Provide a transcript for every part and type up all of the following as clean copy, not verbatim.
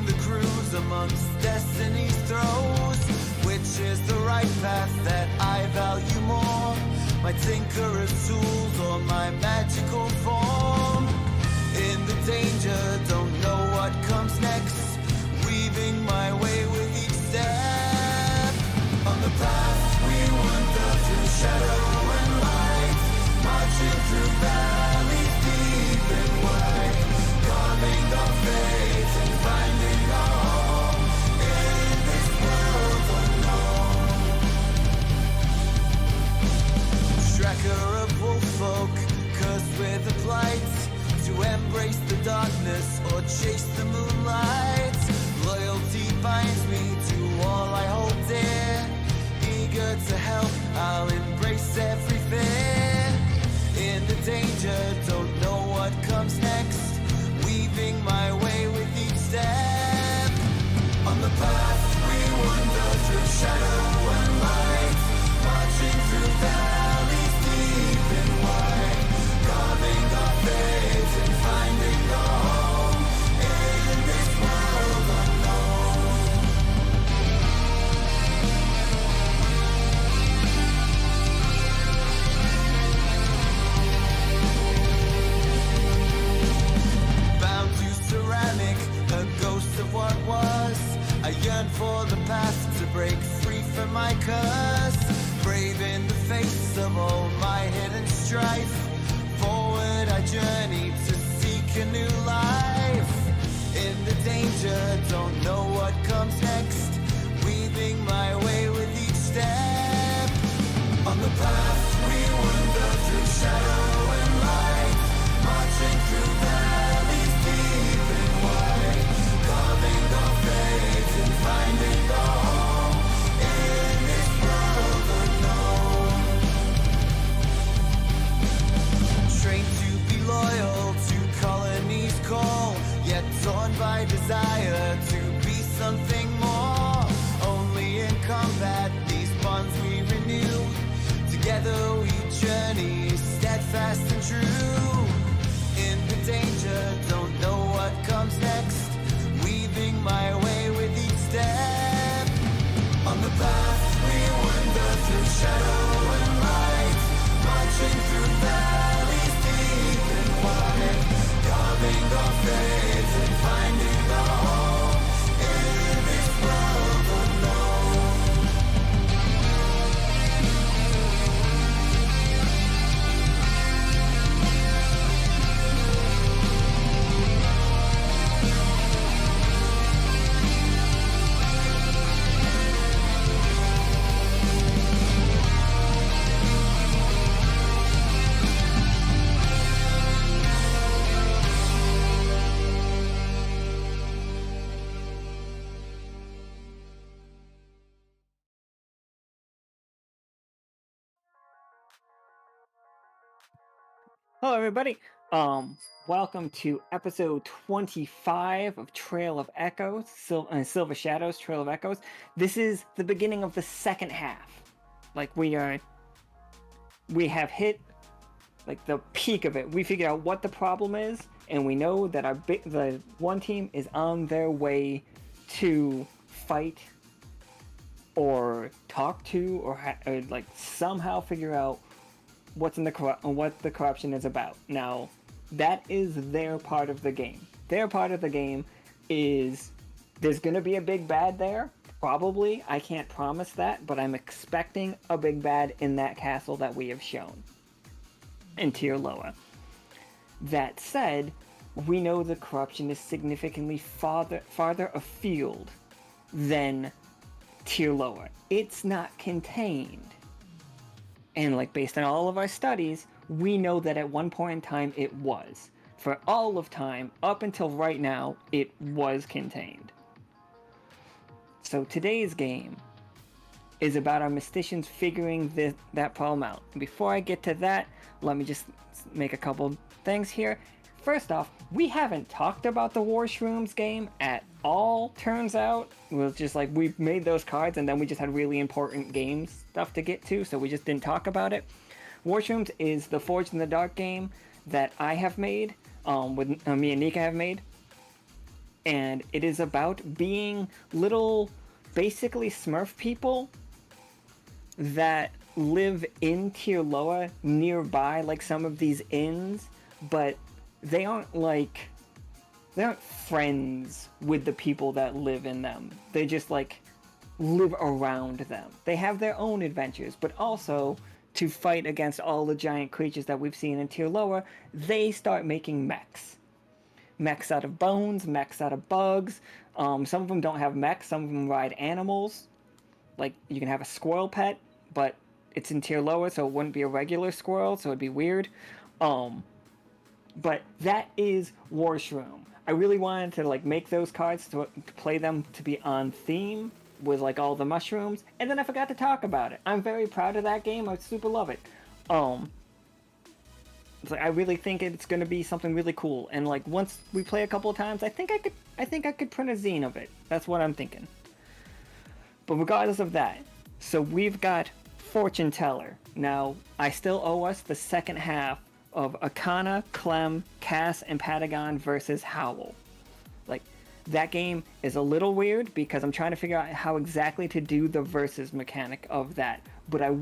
the cruise amongst destiny's throes. Which is the right path that I value more? My tinkerer's tools or my magical form? In the danger, don't know what comes next. Weaving my way with each step. On the path we wander through shadow and light, marching through valleys deep and wide, carving our fate and finding our home in this world unknown. Tracker of wolf folk, cursed with a plight, to embrace the darkness or chase the moonlight. Loyalty binds me to all I hold dear. Eager to help, I'll embrace every fear. In the danger, don't know what comes next. Weaving my way with each step. On the path we wander through shadow and light, marching through valleys deep and wide, carving our fate and finding our home in this world unknown. Bound to ceramic, a ghost of what was. I yearn for the path to break free from my curse. Brave in the face of all my hidden strife. Forward I journey to seek a new life. In the danger, don't know what comes next. Weaving my way with each step. On the path we wander through shadow and light, marching through valleys deep and wide, carving our fate and finding our home in this world unknown. Trained to be loyal to colonies call, yet torn by desire to be something more. Only in combat these bonds we renew. Together we journey steadfast and true. In the danger, don't know what comes next. Weaving my way with each step. On the path we wander through shadow and light, marching through valleys deep and wide, carving our fate and finding our home in this world unknown. Hello, everybody. Welcome to episode 25 of Trail of Echoes, Silver Shadows, Trail of Echoes. This is the beginning of the second half. Like we have hit like the peak of it. We figured out what the problem is, and we know that the one team is on their way to fight or talk to or like somehow figure out what the corruption is about. Now, that is their part of the game. Their part of the game is there's going to be a big bad there. Probably. I can't promise that, but I'm expecting a big bad in that castle that we have shown in Tier Lower. That said, we know the corruption is significantly farther afield than Tier Lower. It's not contained. And like based on all of our studies, we know that at one point in time it was. For all of time, up until right now, it was contained. So today's game is about our Mysticians figuring that problem out. And before I get to that, let me just make a couple things here. First off, we haven't talked about the Warshrooms game at all, turns out. It was just like we made those cards and then we just had really important game stuff to get to, so we just didn't talk about it. Warshrooms is the Forged in the Dark game that I have made, me and Nika have made. and it is about being little, basically Smurf people that live in Tirloa nearby, like some of these inns, but they aren't like they aren't friends with the people that live in them. They just like live around them. They have their own adventures, but also to fight against all the giant creatures that we've seen in Tirloa, they start making mechs. Mechs out of bones, mechs out of bugs. Some of them don't have mechs, some of them ride animals. Like, you can have a squirrel pet, but it's in tier lower, so it wouldn't be a regular squirrel, so it'd be weird. But that is Warshroom. I really wanted to like make those cards to play them to be on theme with like all the mushrooms, and then I forgot to talk about it. I'm very proud of that game. I super love it. It's like I really think it's gonna be something really cool. And like once we play a couple of times, I think I could print a zine of it. That's what I'm thinking. But regardless of that, so we've got Fortune Teller. Now, I still owe us the second half of Akana, Clem, Cass, and Patagon versus Howl. Like, that game is a little weird because I'm trying to figure out how exactly to do the versus mechanic of that. But I'd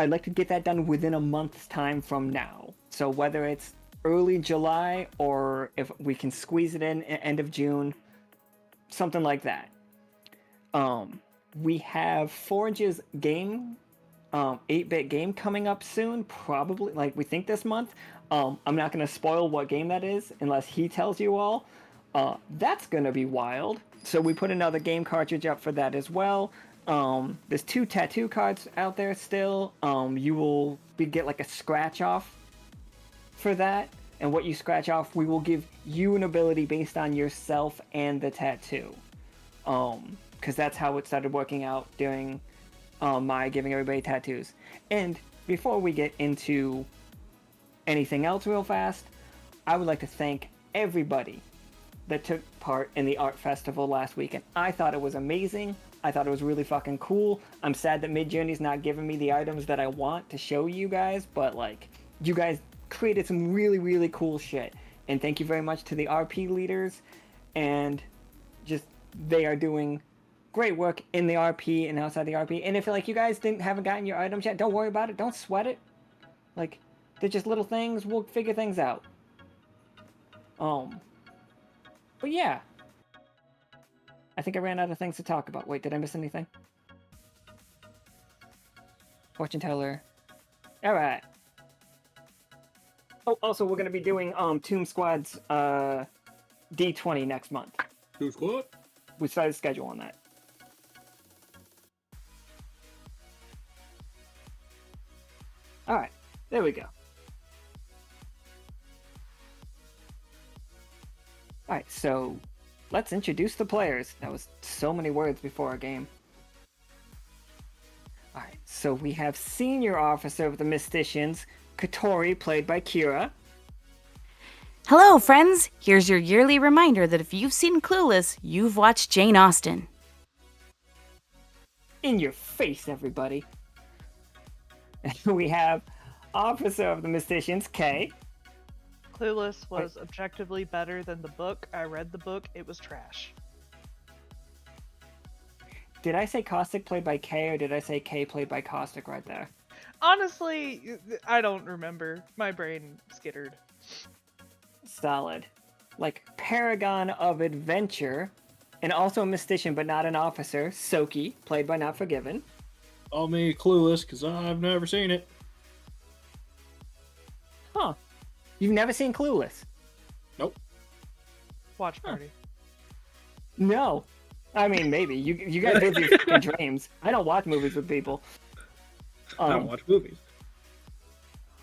like to get that done within a month's time from now. So whether it's early July or if we can squeeze it in end of June, something like that. We have Forge's game, 8-bit game coming up soon, probably, like, we think this month. I'm not going to spoil what game that is unless he tells you all. That's going to be wild. So we put another game cartridge up for that as well. There's 2 tattoo cards out there still. You will get like a scratch off for that. And what you scratch off, we will give you an ability based on yourself and the tattoo. Because that's how it started working out during my giving everybody tattoos. And before we get into anything else real fast, I would like to thank everybody that took part in the art festival last weekend. I thought it was amazing. I thought it was really fucking cool. I'm sad that Midjourney's not giving me the items that I want to show you guys, but like, you guys created some really, really cool shit. And thank you very much to the RP leaders, and just, they are doing great work in the RP and outside the RP. And if like you guys haven't gotten your items yet, don't worry about it. Don't sweat it. Like, they're just little things. We'll figure things out. But yeah, I think I ran out of things to talk about. Wait, did I miss anything? Fortune Teller. All right. Oh, also we're gonna be doing Tomb Squad's D20 next month. Tomb Squad? We started scheduling that. All right, there we go. All right, so let's introduce the players. That was so many words before a game. All right, so we have Senior Officer of the Mysticians, Catori, played by Kira. Hello, friends! Here's your yearly reminder that if you've seen Clueless, you've watched Jane Austen. In your face, everybody. We have Officer of the Mysticians, Kay. Clueless was objectively better than the book. I read the book. It was trash. Did I say Caustic played by Kay, or did I say Kay played by Caustic right there? Honestly, I don't remember. My brain skittered. Solid. Like, Paragon of Adventure, and also a Mystician but not an officer, Tsoki, played by Not Forgiven. Call me Clueless, because I've never seen it. Huh. You've never seen Clueless? Nope. Watch party. No. I mean, maybe. You guys live these fucking dreams. I don't watch movies with people. I don't watch movies.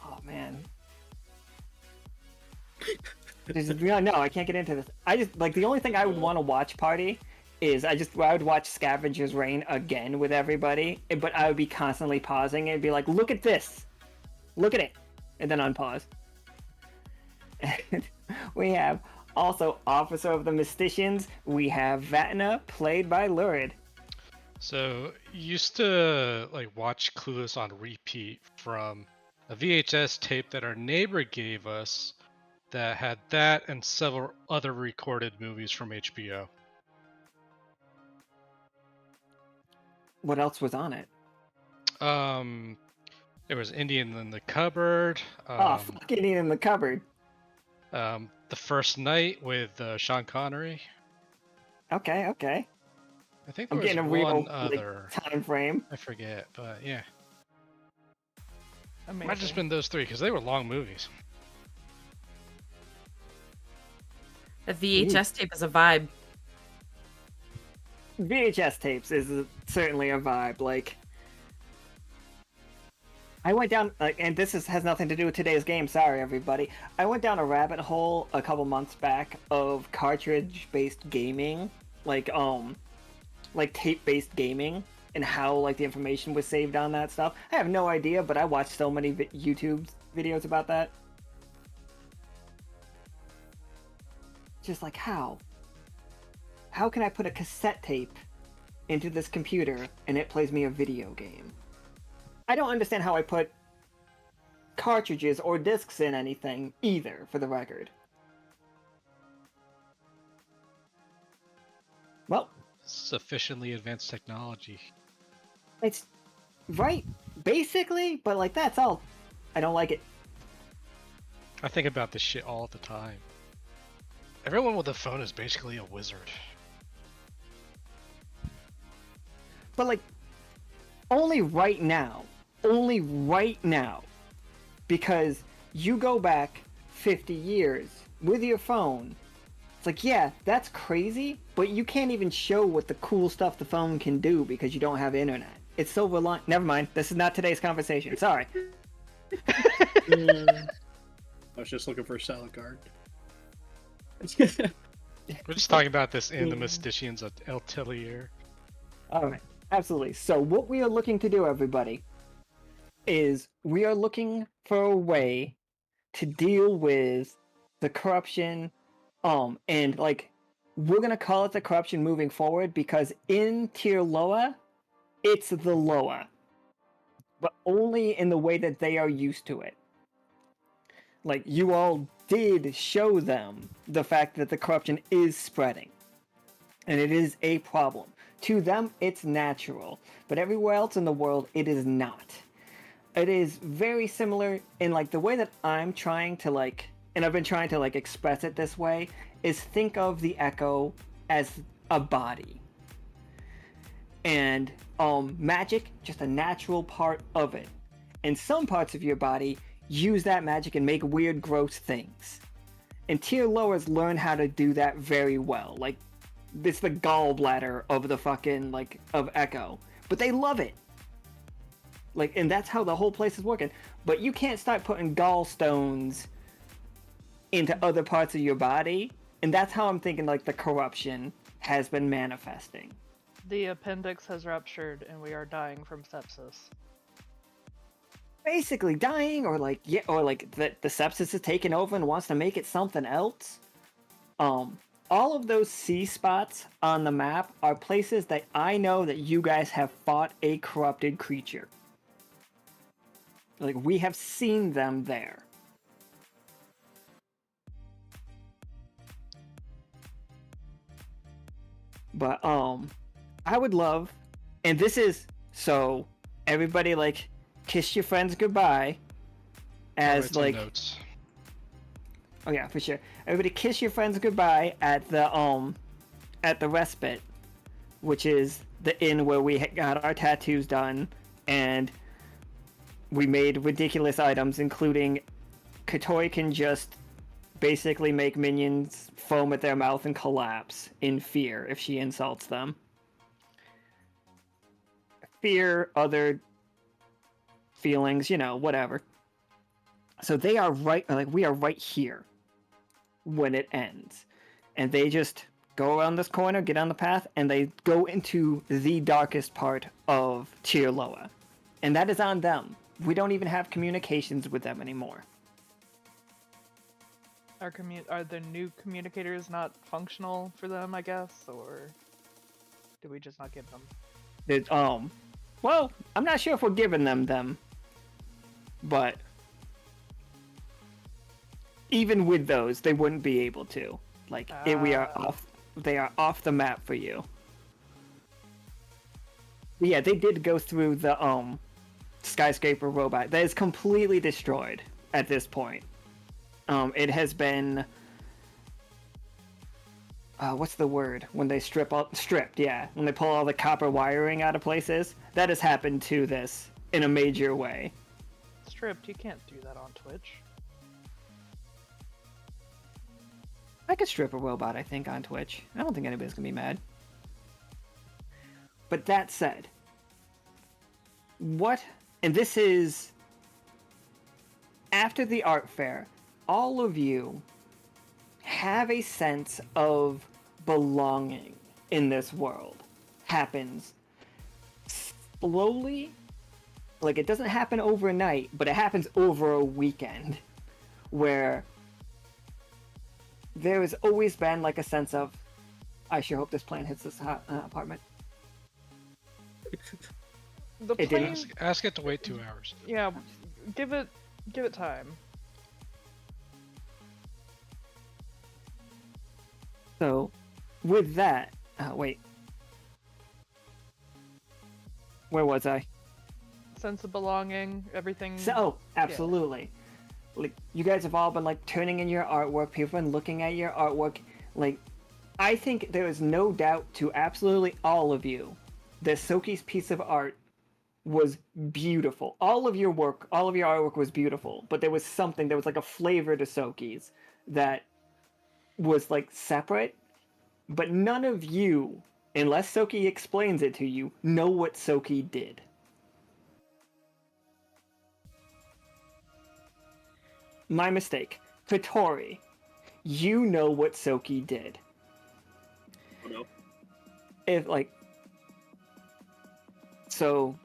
Oh, man. No, I can't get into this. I just, like, the only thing I would want to watch party is I would watch Scavenger's Reign again with everybody, but I would be constantly pausing and be like, look at this. Look at it. And then unpause. And we have also Officer of the Mysticians. We have Vatna, played by Lurid. So, used to like watch Clueless on repeat from a VHS tape that our neighbor gave us that had that and several other recorded movies from HBO. What else was on it? There was Indian in the Cupboard. Oh, fucking in the cupboard. The First Night with Sean Connery. Okay. I think I'm there was getting a one real other. time frame. I forget, but yeah. Amazing. Might have just been those three because they were long movies. The VHS tape is a vibe. VHS tapes is certainly a vibe. Like, I went down, and has nothing to do with today's game. Sorry, everybody. I went down a rabbit hole a couple months back of cartridge-based gaming, like tape-based gaming, and how like the information was saved on that stuff. I have no idea, but I watched so many YouTube videos about that. Just like how? How can I put a cassette tape into this computer and it plays me a video game? I don't understand how I put cartridges or discs in anything either, for the record. Well, Sufficiently advanced technology. it's right, basically, but like that's all. I don't like it. I think about this shit all the time. Everyone with a phone is basically a wizard. But like, only right now, because you go back 50 years with your phone. It's like, yeah, that's crazy, but you can't even show what the cool stuff the phone can do because you don't have internet. It's so reliant. Never mind. This is not today's conversation. Sorry. I was just looking for a salad card. We're just talking about this in the Mysticians at El Tellier. Alright, absolutely. So what we are looking to do, everybody, is we are looking for a way to deal with the corruption, and like, we're gonna call it the corruption moving forward because in Tier Loa, it's the Loa. But only in the way that they are used to it. Like, you all did show them the fact that the corruption is spreading. And it is a problem. To them, it's natural. But everywhere else in the world, it is not. It is very similar in, like, the way that I'm trying to, like, and I've been trying to, like, express it this way, is think of the Echo as a body. And, magic, just a natural part of it. And some parts of your body use that magic and make weird, gross things. And tier lowers learn how to do that very well. Like, it's the gallbladder of the fucking, like, of Echo. But they love it. Like, and that's how the whole place is working. But you can't start putting gallstones into other parts of your body. And that's how I'm thinking, like, the corruption has been manifesting. The appendix has ruptured and we are dying from sepsis. Basically dying, or like, yeah, or like the sepsis is taken over and wants to make it something else. All of those C spots on the map are places that I know that you guys have fought a corrupted creature. Like, we have seen them there. But I would love, and this is so everybody, like, kiss your friends goodbye as like notes. Oh yeah, for sure. Everybody kiss your friends goodbye at the respite, which is the inn where we got our tattoos done, and we made ridiculous items, including Catori can just basically make minions foam at their mouth and collapse in fear if she insults them. Fear, other feelings, you know, whatever. So they are right, like, we are right here when it ends. And they just go around this corner, get on the path, and they go into the darkest part of Tier Loa. And that is on them. We don't even have communications with them anymore. Are the new communicators not functional for them, I guess, or do we just not give them? Well, I'm not sure if we're giving them, but even with those, they wouldn't be able to. Like, we are off. They are off the map for you. But yeah, they did go through the skyscraper robot that is completely destroyed at this point. It has been what's the word when they stripped, yeah, when they pull all the copper wiring out of places. That has happened to this in a major way. Stripped, you can't do that on Twitch. I could strip a robot, I think, on Twitch. I don't think anybody's gonna be mad. But that said, and this is after the art fair, all of you have a sense of belonging in this world. Happens slowly, like it doesn't happen overnight, but it happens over a weekend, where there has always been like a sense of, I sure hope this plane hits this apartment. The It plane, didn't. Ask it to wait 2 hours. yeah, give it time. So, with that, wait. Where was I? Sense of belonging, everything. So, absolutely. Like, you guys have all been, like, turning in your artwork. People have been looking at your artwork. Like, I think there is no doubt to absolutely all of you that Tsoki's piece of art was beautiful. All of your artwork was beautiful, but there was something, there was like a flavor to Tsoki's that was like separate, but none of you, unless Tsoki explains it to you, know what Tsoki did. My mistake. Catori, you know what Tsoki did. Oh, no. So,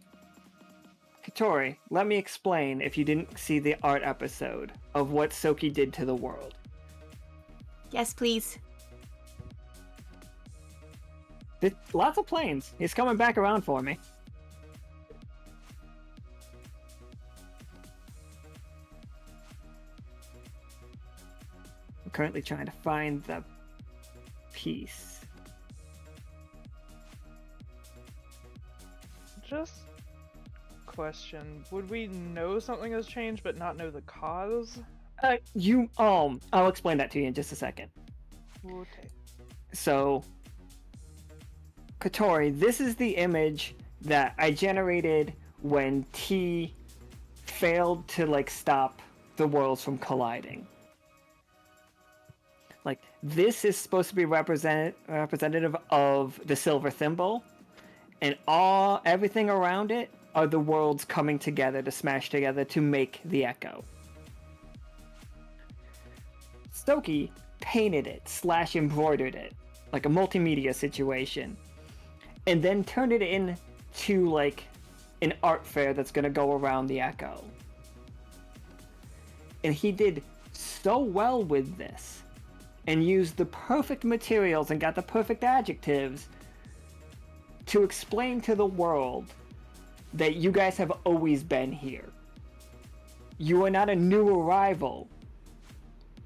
Catori, let me explain, if you didn't see the art episode, of what Tsoki did to the world. Yes, please. Lots of planes. He's coming back around for me. I'm currently trying to find the piece. Just question, would we know something has changed but not know the cause? I'll explain that to you in just a second. Okay. So, Catori, this is the image that I generated when T failed to, like, stop the worlds from colliding. Like, this is supposed to be representative of the silver thimble, and everything around it are the worlds coming together to smash together to make the echo. Tsoki painted it / embroidered it like a multimedia situation, and then turned it into like an art fair that's going to go around the echo. And he did so well with this and used the perfect materials and got the perfect adjectives to explain to the world that you guys have always been here. You are not a new arrival.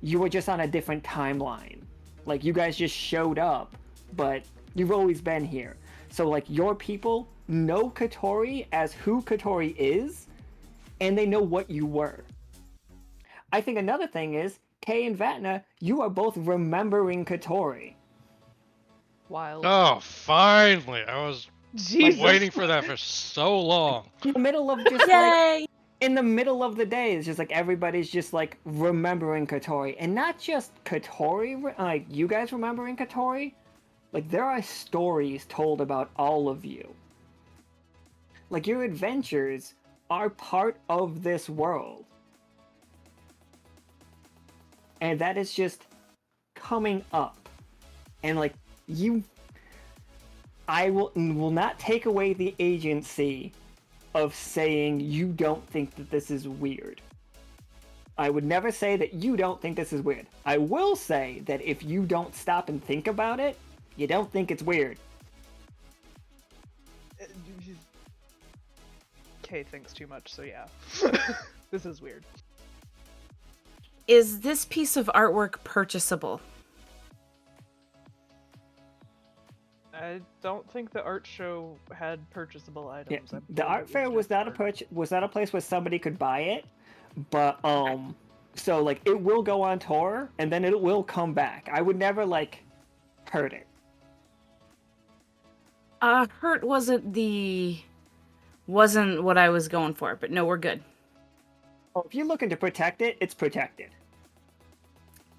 You were just on a different timeline. Like, you guys just showed up, but you've always been here. So, like, your people know Catori as who Catori is, and they know what you were. I think another thing is, Kay and Vatna, you are both remembering Catori. Wild. Oh, finally! I was Jesus. waiting for that for so long. In the middle of just like... Yay! In the middle of the day, it's just like everybody's just like remembering Catori. And not just Catori, like you guys remembering Catori. Like, there are stories told about all of you. Like, your adventures are part of this world. And that is just coming up. And like, I will not take away the agency of saying you don't think that this is weird. I would never say that you don't think this is weird. I will say that if you don't stop and think about it, you don't think it's weird. Kay thinks too much, so yeah. This is weird. Is this piece of artwork purchasable? I don't think the art show had purchasable Yeah, items. I the believe art it fair was just not a art. was not a place where somebody could buy it, but so like it will go on tour and then it will come back. I would never like hurt it. Hurt wasn't what I was going for, but no, we're good. Oh, if you're looking to protect it, it's protected.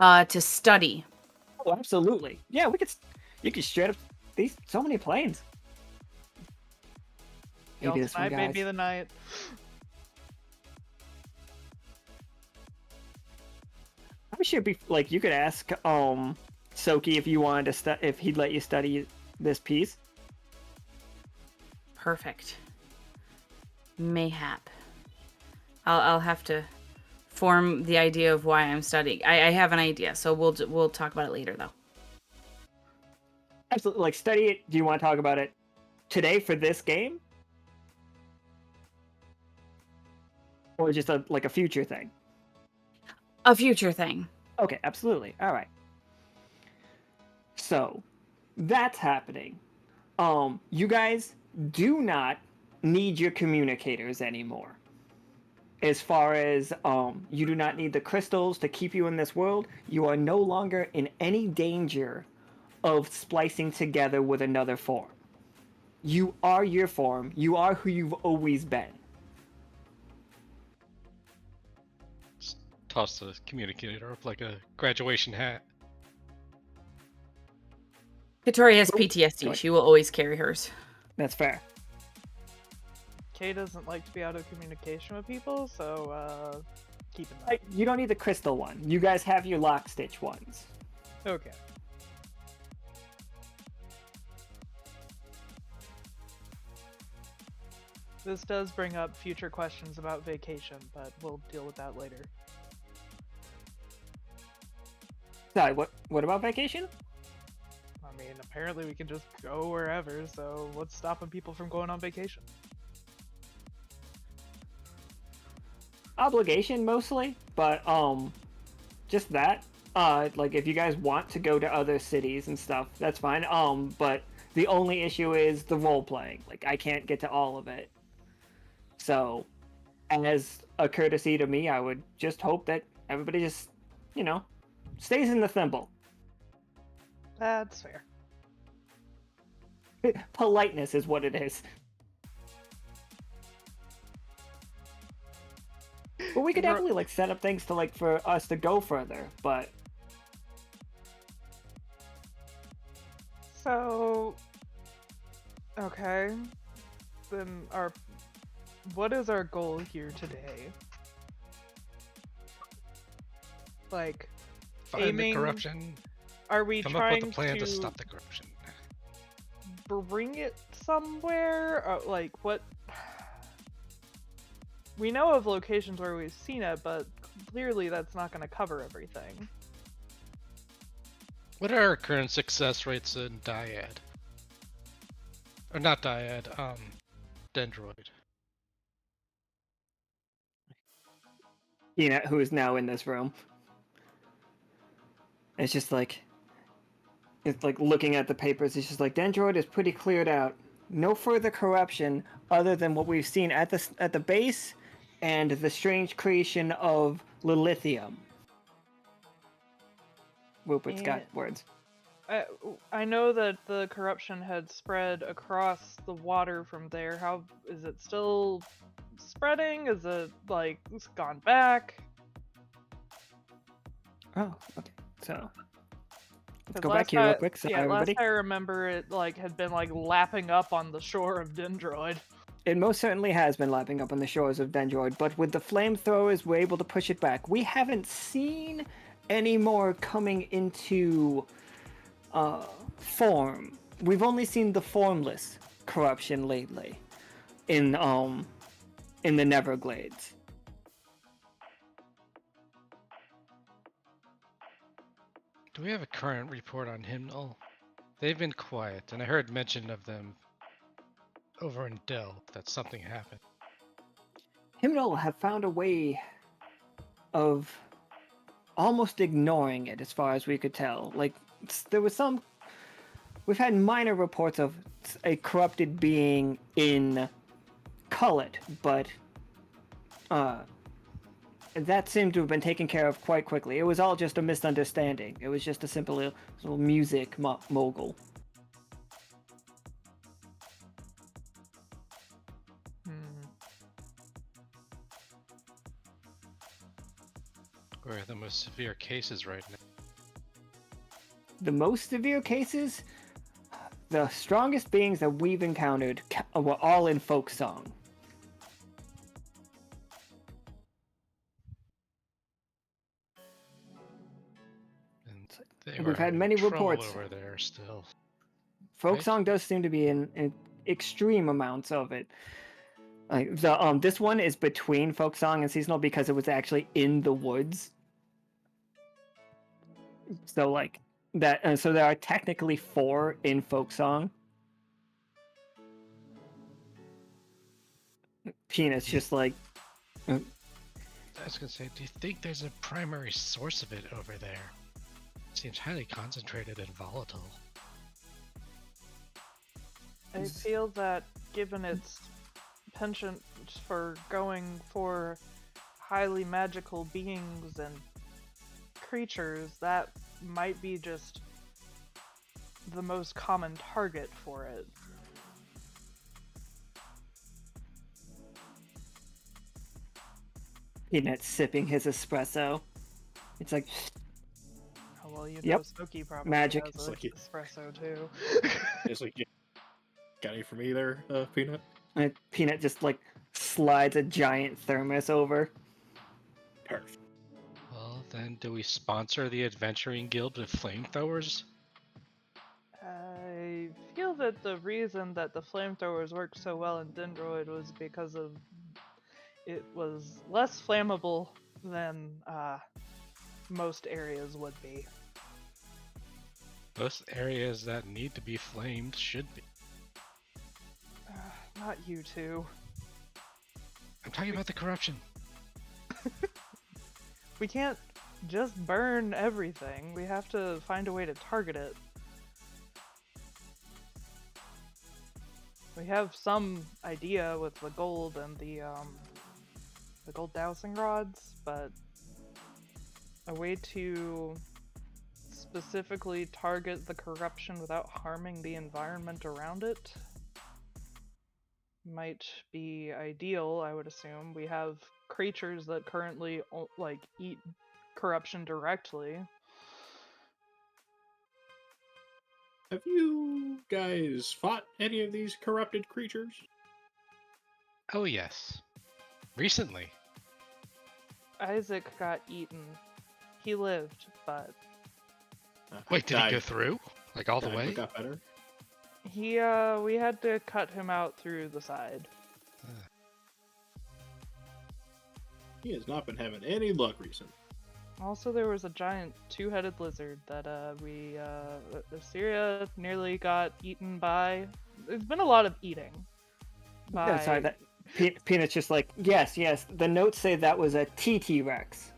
To study. Oh, absolutely. Yeah, you could straight up so many planes. Maybe this one, Tonight may be guys. the night. I should be like you could ask Tsoki if you wanted to if he'd let you study this piece. Perfect. Mayhap. I'll have to form the idea of why I'm studying. I have an idea, so we'll talk about it later, though. Absolutely, like study it. Do you want to talk about it today for this game, or just like a future thing? A future thing. Okay, absolutely. All right. So that's happening. You guys do not need your communicators anymore. As far as you do not need the crystals to keep you in this world, you are no longer in any danger of splicing together with another form. You are your form. You are who you've always been. Just toss the communicator up like a graduation hat. Catori has Oh, PTSD. sorry. She will always carry hers. That's fair. Kay doesn't like to be out of communication with people, so keep in mind. You don't need the crystal one. You guys have your Lockstitch ones. Okay. This does bring up future questions about vacation, but we'll deal with that later. Sorry, what about vacation? I mean, apparently we can just go wherever, so what's stopping people from going on vacation? Obligation mostly, but just that. Like if you guys want to go to other cities and stuff, that's fine. But the only issue is the role playing. Like I can't get to all of it. So, as a courtesy to me, I would just hope that everybody just, stays in the thimble. That's fair. Politeness is what it is. But we could definitely like set up things to like for us to go further, but So, okay, then what is our goal here today? Like, Find aiming, the corruption. are we Come up trying with a plan to stop the corruption. bring it somewhere? Like, what? We know of locations where we've seen it, but clearly that's not going to cover everything. What are our current success rates in Dyad? Or not Dyad, Dendroid. who is now in this room. It's just like looking at the papers. It's just like Dendroid is pretty cleared out. No further corruption other than what we've seen at the base, and the strange creation of Lilithium. Rupert's got words. I know that the corruption had spread across the water from there. How is it still spreading? Is it like it's gone back? Oh, okay. So let's 'Cause go last back here real I- quick. So yeah, everybody. last I remember it had been lapping up on the shore of Dendroid. It most certainly has been lapping up on the shores of Dendroid, but with the flamethrowers, we're able to push it back. We haven't seen any more coming into form. We've only seen the formless corruption lately in the Neverglades. Do we have a current report on Hymnal? They've been quiet, and I heard mention of them over in Dell that something happened. Hymnal have found a way of almost ignoring it as far as we could tell. Like, there was some. We've had minor reports of a corrupted being in Cullet, but that seemed to have been taken care of quite quickly. It was all just a misunderstanding. It was just a simple little music mogul. Where are the most severe cases right now? The most severe cases, the strongest beings that we've encountered were all in folk song. And they We've were had having many trouble reports. over there still. Folk Right? song does seem to be in extreme amounts of it. Like this one is between folk song and seasonal because it was actually in the woods. So like that, so there are technically 4 in folk song. Peanut's just like, I was gonna say, do you think there's a primary source of it over there? Seems highly concentrated and volatile. I feel that given its penchant for going for highly magical beings and creatures, that might be just the most common target for it. Peanut sipping his espresso. It's like, Oh, well, you know, Yep. Tsoki probably Magic. has It's a like you- espresso too. It's like, got any for me there, Peanut? and Peanut just like slides a giant thermos over. Perfect. Well, then, do we sponsor the Adventuring Guild with flamethrowers? I feel that the reason that the flamethrowers worked so well in Dendroid was because of it was less flammable than most areas would be. Most areas that need to be flamed should be. Not you two. I'm talking about the corruption. We can't just burn everything. We have to find a way to target it. We have some idea with the gold and the gold dowsing rods, but a way to specifically target the corruption without harming the environment around it might be ideal, I would assume. We have creatures that currently like eat corruption directly. Have you guys fought any of these corrupted creatures? Oh, yes. Recently. Isaac got eaten. He lived, but Wait, did he Died- go through? Like all the died but way? got better. we had to cut him out through the side. He has not been having any luck recently. Also, there was a giant 2-headed lizard that Assyria nearly got eaten by. There's been a lot of eating. No, sorry, that Peanut's just like, yes. The notes say that was a TT Rex.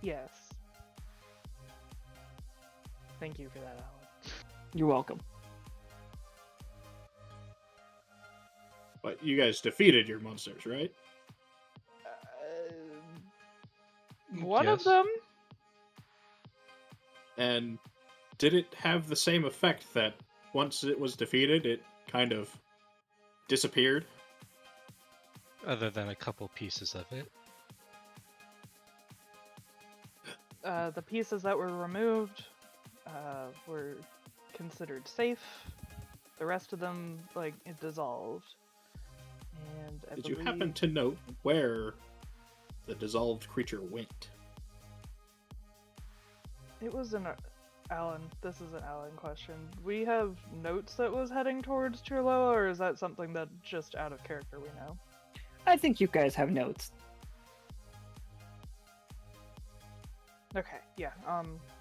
Yes. Thank you for that, Alan. You're welcome. But you guys defeated your monsters, right? One of Yes. them? And did it have the same effect that once it was defeated, it kind of disappeared? Other than a couple pieces of it. The pieces that were removed were considered safe. The rest of them, like, it dissolved. And I Did you believe... happen to note where the dissolved creature went? It was an Alan. This is an Alan question. We have notes that was heading towards Chirloa, or is that something that just out of character we know? I think you guys have notes. Okay, yeah.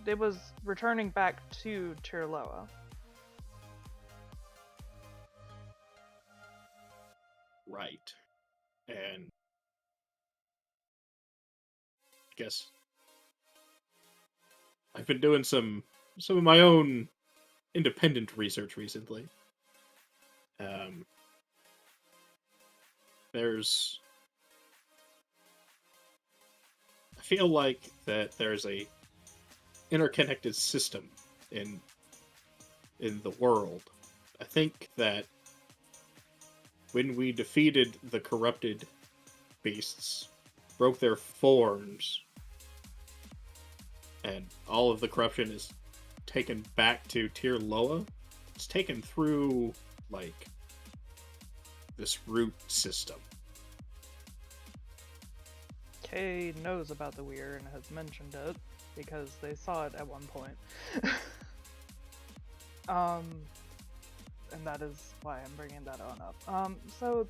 It was returning back to Chirloa. Right. And guess I've been doing some of my own independent research recently. There's I feel like that there's a interconnected system in the world. I think that when we defeated the corrupted beasts, broke their forms, and all of the corruption is taken back to Tir Loa, it's taken through, like, this root system. Kay knows about the weir and has mentioned it because they saw it at one point. And that is why I'm bringing that on up. So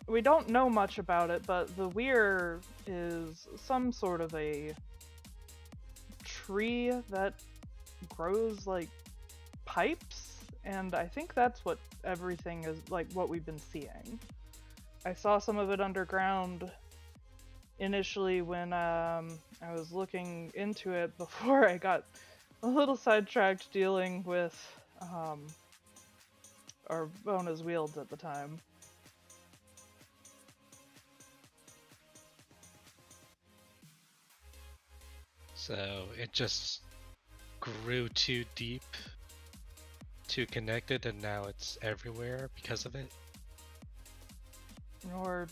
we don't know much about it, but the weir is some sort of a tree that grows like pipes, and I think that's what everything is, like what we've been seeing. I saw some of it underground initially when I was looking into it before I got a little sidetracked dealing with our bonus wields at the time. So it just grew too deep, too connected, and now it's everywhere because of it? Or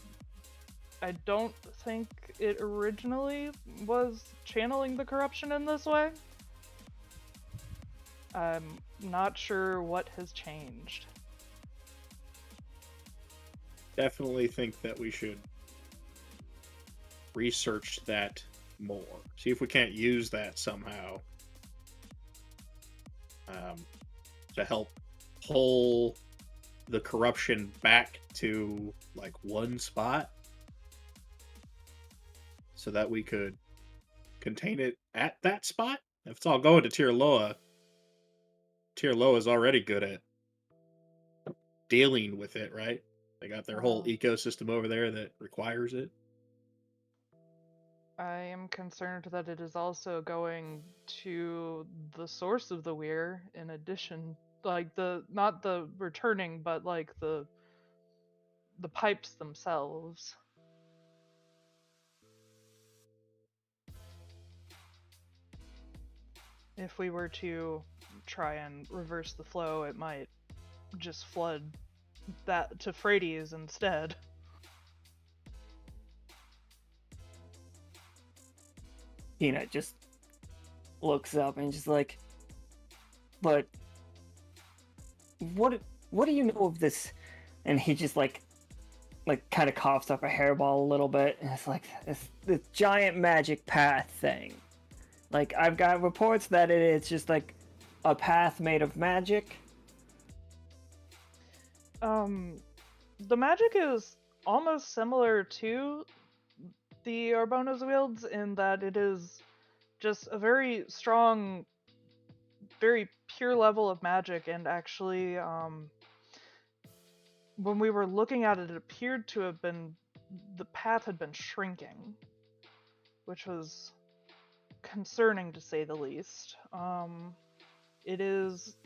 I don't think it originally was channeling the corruption in this way. I'm not sure what has changed. Definitely think that we should research that more. See if we can't use that somehow to help pull the corruption back to like one spot so that we could contain it at that spot. If it's all going to Tir Loa is already good at dealing with it, right? They got their whole ecosystem over there that requires it. I am concerned that it is also going to the source of the weir in addition, like not the returning, but like the pipes themselves. If we were to try and reverse the flow, it might just flood that to Frades instead. Tina just looks up and just like, but what do you know of this? And he just like kind of coughs up a hairball a little bit, and it's like this giant magic path thing. Like, I've got reports that it's just like a path made of magic. The magic is almost similar to the Arbona's wields in that it is just a very strong, very pure level of magic, and actually, when we were looking at it, it appeared to have been, the path had been shrinking, which was concerning to say the least. It is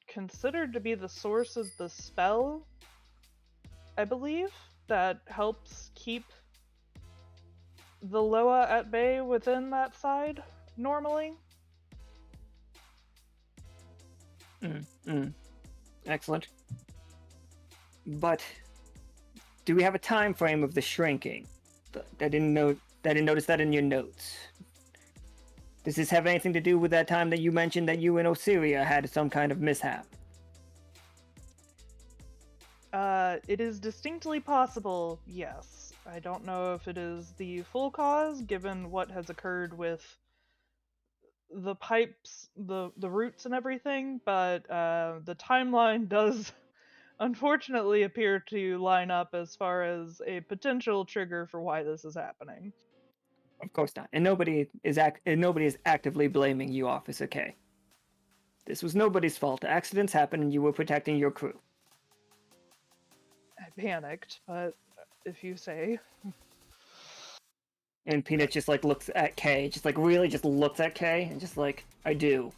considered to be the source of the spell, I believe, that helps keep the Loa at bay within that side normally. Excellent. But do we have a time frame of the shrinking? I didn't notice that in your notes. Does this have anything to do with that time that you mentioned that you and Osiria had some kind of mishap? It is distinctly possible, yes. I don't know if it is the full cause, given what has occurred with the pipes, the roots and everything, but the timeline does unfortunately appear to line up as far as a potential trigger for why this is happening. Of course not. And nobody is actively blaming you, Officer K. This was nobody's fault. Accidents happen and you were protecting your crew. I panicked, but if you say. And Peanut just like looks at Kay, just like really just looks at Kay, and just like, I do.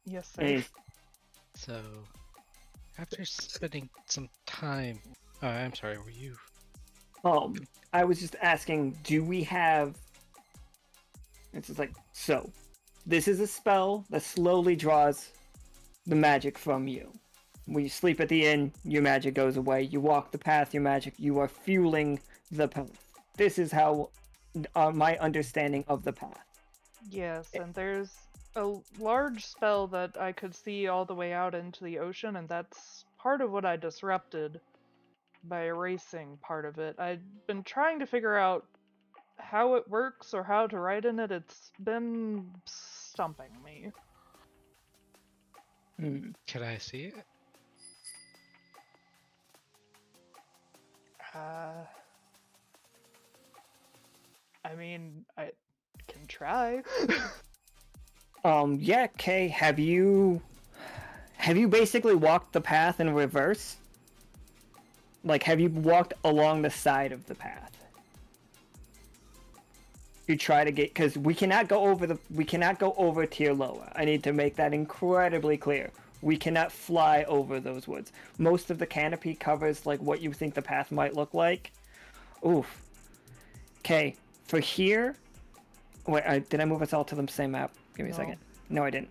Yes, sir. And he's, So, after spending some time, I'm sorry, were you? I was just asking, do we have... It's just like, so, this is a spell that slowly draws the magic from you. When you sleep at the inn, your magic goes away. You walk the path, your magic, you are fueling the path. This is how my understanding of the path. Yes, and there's a large spell that I could see all the way out into the ocean, and that's part of what I disrupted by erasing part of it. I've been trying to figure out how it works or how to write in it. It's been stumping me. Can I see it? I mean, I can try. Yeah, Kay, have you basically walked the path in reverse? Like, have you walked along the side of the path? You try to get, because we cannot go over tier lower. I need to make that incredibly clear. We cannot fly over those woods. Most of the canopy covers like what you think the path might look like. Oof. Okay, for here. Wait, did I move us all to the same map? Give me a second. No, I didn't.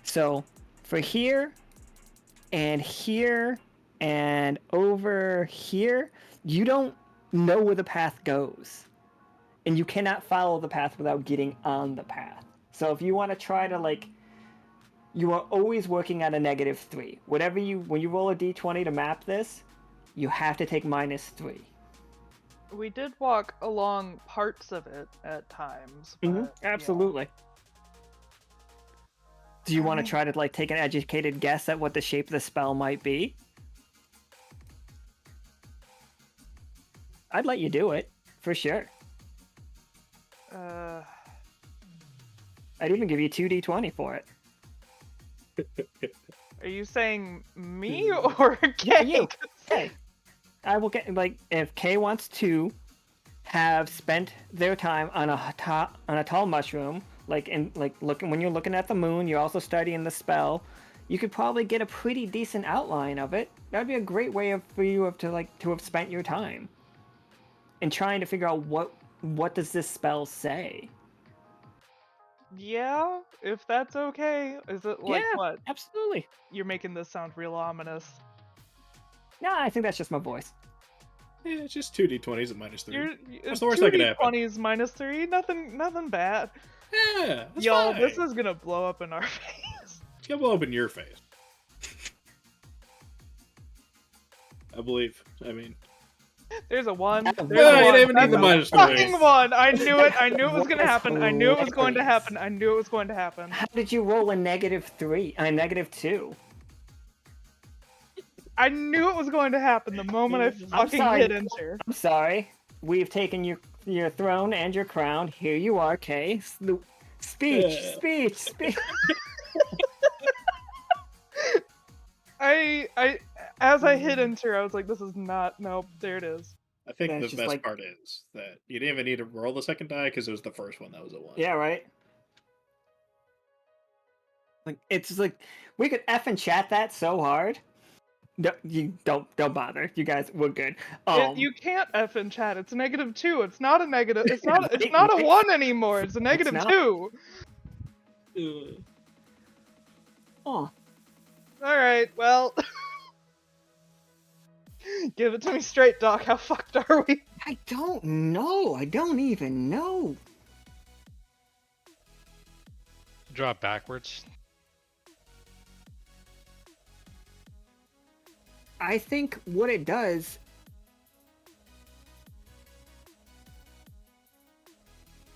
So, for here, and over here, you don't know where the path goes. And you cannot follow the path without getting on the path. So if you want to try to, like, you are always working at a -3. When you roll a d20 to map this, you have to take -3. We did walk along parts of it at times. But, Absolutely. Do you want to try to, like, take an educated guess at what the shape of the spell might be? I'd let you do it, for sure. I'd even give you 2d20 for it. Are you saying me or Kay? You. Kay. I will get, like, if Kay wants to have spent their time on a tall mushroom, when you're looking at the moon, you're also studying the spell, you could probably get a pretty decent outline of it. That'd be a great way for you to have spent your time. And trying to figure out what does this spell say? Yeah, if that's okay. Is it like what? Absolutely. You're making this sound real ominous. No, I think that's just my voice. Yeah, it's just 2d20s at -3. It's That's the worst that could happen. 2d20s -3, nothing bad. Yeah, that's Y'all, fine. this is gonna blow up in our face. It's gonna blow up in your face. I believe. I mean... There's a 1. There's No, a you 1. didn't even need the That's a -3. fucking 1. I knew it. I knew it was gonna What is happen. I knew it was going to hilarious? happen. I knew it was going to happen. How did you roll a -3? A -2? I knew it was going to happen the moment I fucking sorry. hit enter. I'm sorry. We've taken your throne and your crown. Here you are, Kay. Speech. As I hit enter, I was like, this is not, nope, there it is. I think That's the just best like- part is that you didn't even need to roll the second die because it was the first one that was a 1. Yeah, right? Like, it's like, we could effing chat that so hard. No, you don't bother. You guys, we're good. You can't effing chat. It's a -2. It's not a negative. It's not a 1 anymore. It's a not. -2. Oh, Alright, well. Give it to me straight, Doc. How fucked are we? I don't know. I don't even know. Draw backwards. I think what it does...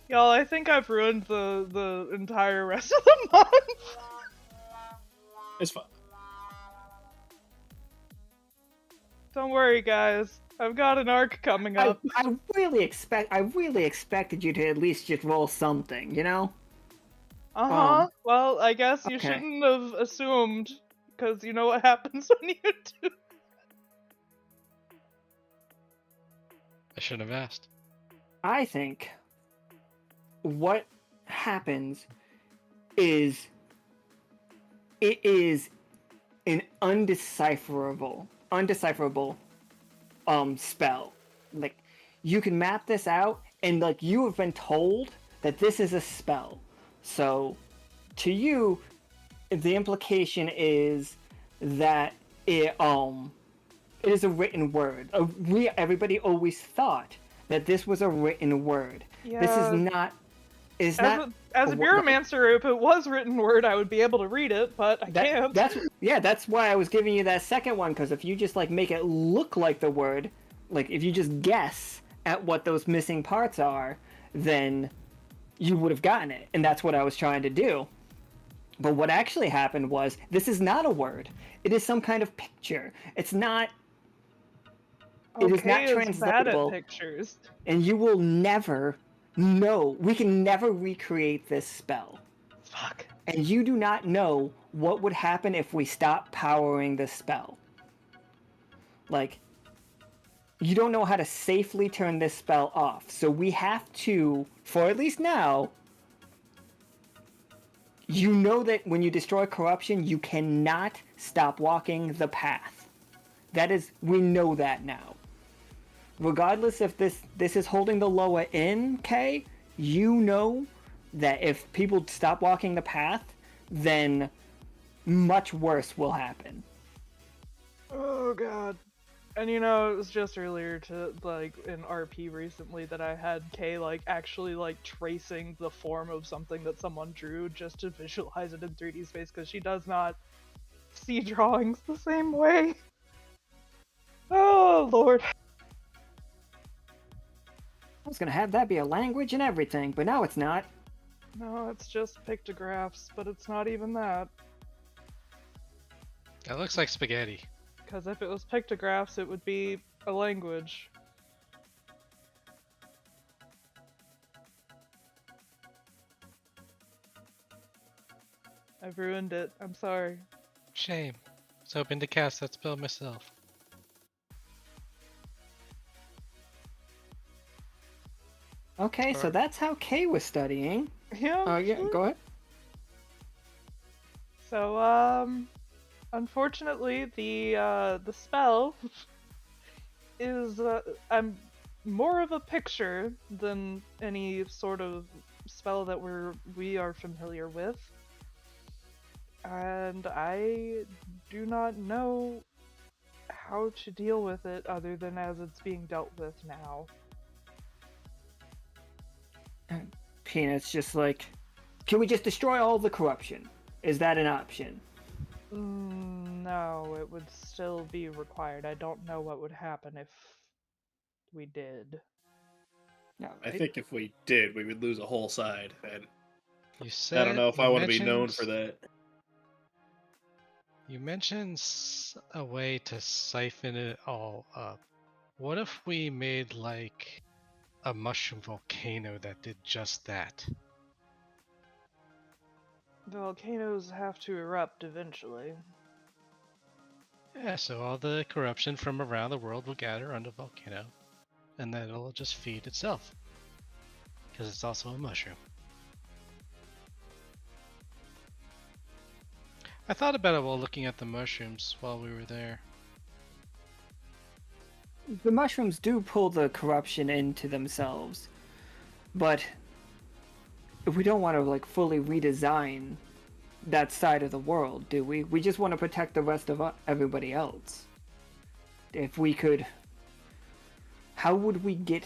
Y'all, I think I've ruined the entire rest of the month. It's fine. Don't worry, guys. I've got an arc coming up. I really expected you to at least just roll something, you know? Uh-huh. Well, I guess you okay. shouldn't have assumed, because you know what happens when you do. shouldn't have asked. I think what happens is it is an undecipherable spell. Like, you can map this out, and like, you have been told that this is a spell. So to you, the implication is that it is a written word. Everybody always thought that this was a written word. This is Yeah. not. It's As not. a Bureaumancer, if it was written word, I would be able to read it, but I can't. That's why I was giving you that second one, because if you just like make it look like the word, like if you just guess at what those missing parts are, then you would have gotten it, and that's what I was trying to do. But what actually happened was, this is not a word. It is some kind of picture. It's not. It is not is bad at translatable, pictures. and you will never know. We can never recreate this spell. Fuck. And you do not know what would happen if we stop powering the spell. Like, you don't know how to safely turn this spell off. So we have to, for at least now, you know that when you destroy corruption, you cannot stop walking the path. That is, we know that now. Regardless if this is holding the lower in, Kay, you know that if people stop walking the path, then much worse will happen. Oh god. And you know, it was just earlier to like in RP recently that I had Kay like actually like tracing the form of something that someone drew just to visualize it in 3D space, because she does not see drawings the same way. Oh lord. I was gonna have that be a language and everything, but now it's not. No, it's just pictographs, but it's not even that. That looks like spaghetti. Because if it was pictographs, it would be a language. I've ruined it. I'm sorry. Shame. I was hoping to cast that spell myself. Okay, so that's how Kay was studying. Yeah. Yeah, go ahead. So, unfortunately, the spell is I'm more of a picture than any sort of spell that we are familiar with, and I do not know how to deal with it other than as it's being dealt with now. Peanut's just like, can we just destroy all the corruption? Is that an option? No, it would still be required. I don't know what would happen if we did. No, I think if we did, we would lose a whole side, and You said I don't know if I want to be known mentioned- for that. You mentioned a way to siphon it all up. What if we made like a mushroom volcano that did just that? The volcanoes have to erupt eventually. Yeah, so all the corruption from around the world will gather on the volcano, and then it'll just feed itself. Because it's also a mushroom. I thought about it while looking at the mushrooms while we were there. the mushrooms do pull the corruption into themselves, but we don't want to like fully redesign that side of the world, do we? We just want to protect the rest of everybody else. If we could, how would we get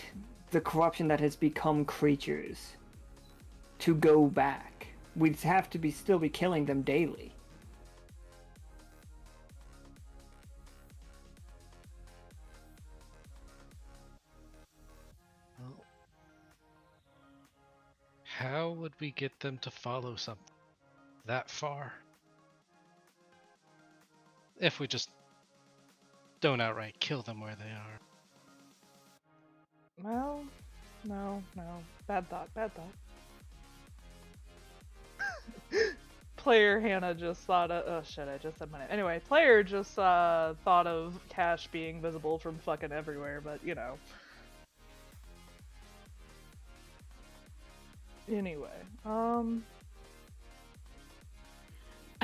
the corruption that has become creatures to go back? We'd have to still be killing them daily. Well, how would we get them to follow something that far? If we just don't outright kill them where they are. Well, no. Bad thought. Player Hannah just thought of, oh shit, I just said my name. Anyway, player just thought of Cash being visible from fucking everywhere, but you know. Anyway, I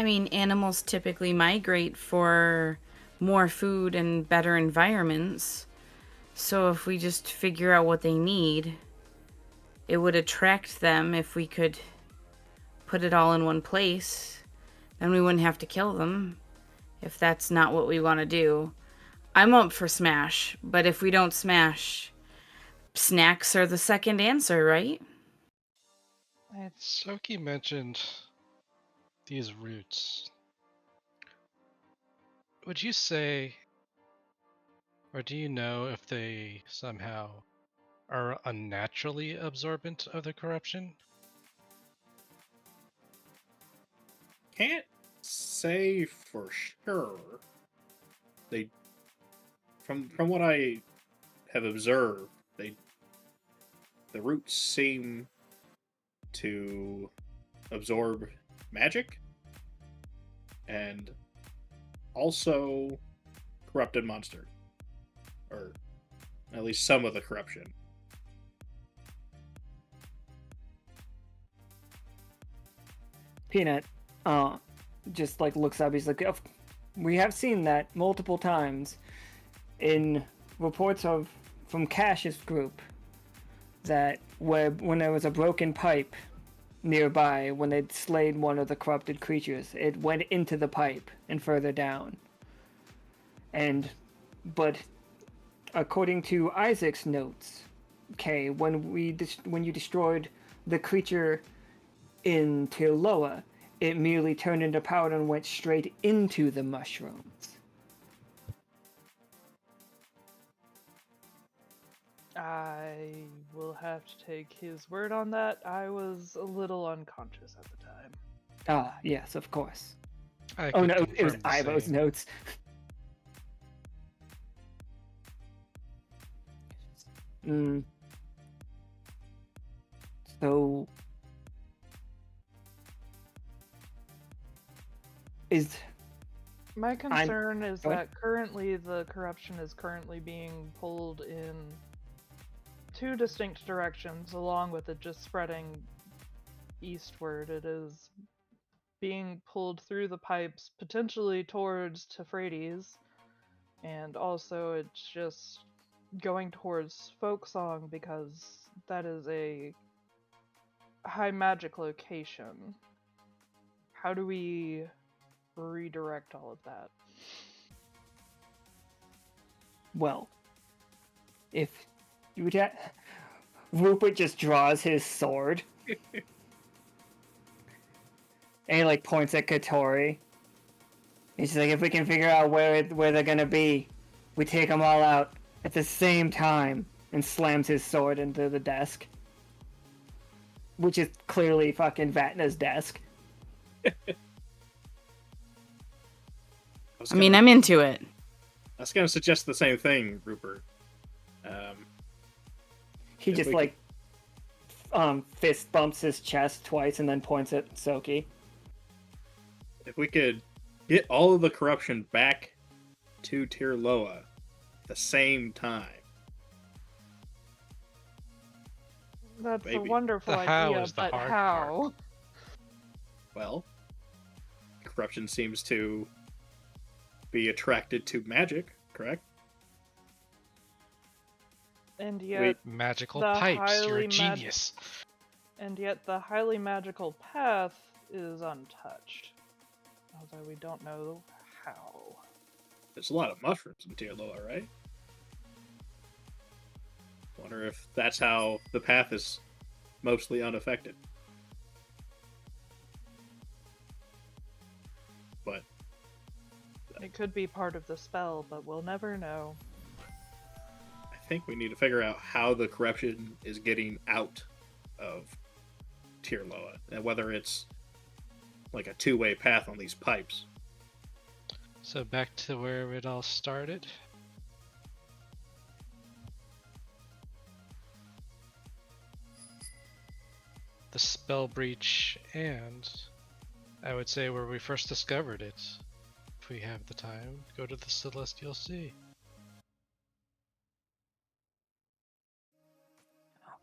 mean, animals typically migrate for more food and better environments. So if we just figure out what they need, it would attract them if we could put it all in one place. Then we wouldn't have to kill them if that's not what we want to do. I'm up for smash, but if we don't smash, snacks are the second answer, right? Tsoki mentioned these roots. Would you say, or do you know if they somehow are unnaturally absorbent of the corruption? Can't say for sure. They, from what I have observed, the roots seem to absorb magic and also corrupted monsters, or at least some of the corruption. Peanut, just like looks up. He's like, we have seen that multiple times in reports from Cash's group that when there was a broken pipe nearby, when they'd slayed one of the corrupted creatures, it went into the pipe and further down. But according to Isaac's notes, okay, when you destroyed the creature in Tirloa, it merely turned into powder and went straight into the mushrooms. I will have to take his word on that. I was a little unconscious at the time. Ah, yes, of course. I Oh could no, it was confirm the Ivo's same. notes. Hmm. So, My concern is Go ahead. that currently the corruption is currently being pulled in two distinct directions, along with it just spreading eastward. It is being pulled through the pipes, potentially towards Tefrates, and also it's just going towards Folksong because that is a high magic location. How do we redirect all of that? Well, if you would Rupert just draws his sword. And he like points at Catori. He's like, if we can figure out where they're gonna be, we take them all out at the same time. And slams his sword into the desk, which is clearly fucking Vatna's desk. I mean, I'm into it. I was going to suggest the same thing, Rupert. He If just we like fist bumps his chest twice and then points at Tsoki. If we could get all of the corruption back to Tirloa at the same time. That's Maybe. a wonderful The how idea, is the but hard how? part. Well, corruption seems to be attracted to magic, correct? And yet, Magical the pipes, you're highly a genius. and yet the highly magical path is untouched. Although we don't know how. There's a lot of mushrooms in Tirloa, right? Wonder if that's how the path is mostly unaffected. But It could be part of the spell, but we'll never know. I think we need to figure out how the corruption is getting out of Tirloa, and whether it's like a two-way path on these pipes. So back to where it all started. The spell breach, and I would say where we first discovered it. If we have the time, go to the Celestial Sea.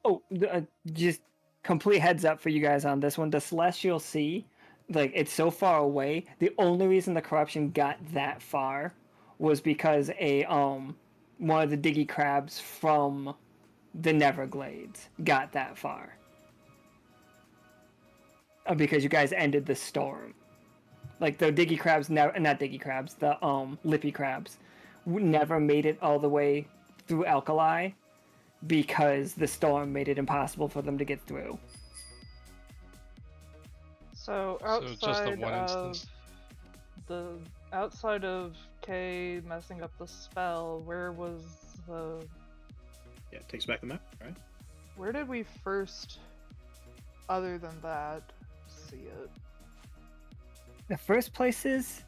Oh, just complete heads up for you guys on this one. The Celestial Sea, like, it's so far away. The only reason the corruption got that far was because one of the diggy crabs from the Neverglades got that far. Because you guys ended the storm. Like, the diggy crabs, not diggy crabs, the lippy crabs, never made it all the way through Alkali because the storm made it impossible for them to get through. So So just the outside one of instance. outside of Kay messing up the spell, where was the Yeah, it takes back the map, right? where did we first, other than that, see it? The first places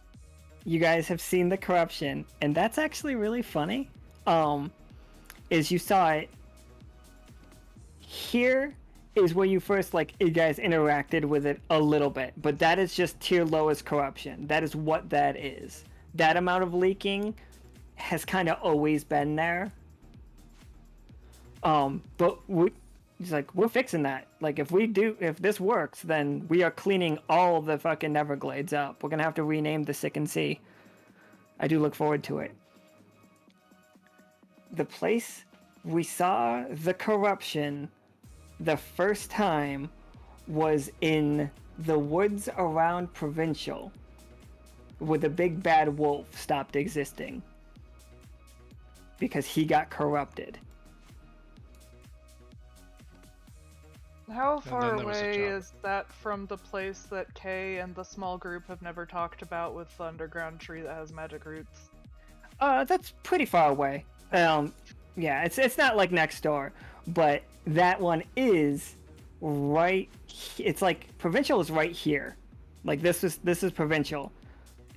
you guys have seen the corruption, and that's actually really funny. Is you saw it here is where you first, like, you guys interacted with it a little bit, but that is just tier lowest corruption. That is what that is. That amount of leaking has kind of always been there. But it's like, we're fixing that. Like, if this works, then we are cleaning all the fucking Neverglades up. We're gonna have to rename the Sick and Sea. I do look forward to it. The place we saw the corruption the first time was in the woods around Provincial, where the big bad wolf stopped existing because he got corrupted. How then far there was a away job. is that from the place that Kay and the small group have never talked about with the underground tree that has magic roots? That's pretty far away. Yeah, it's not like next door, but that one is right. It's like Provincial is right here. Like, this is Provincial.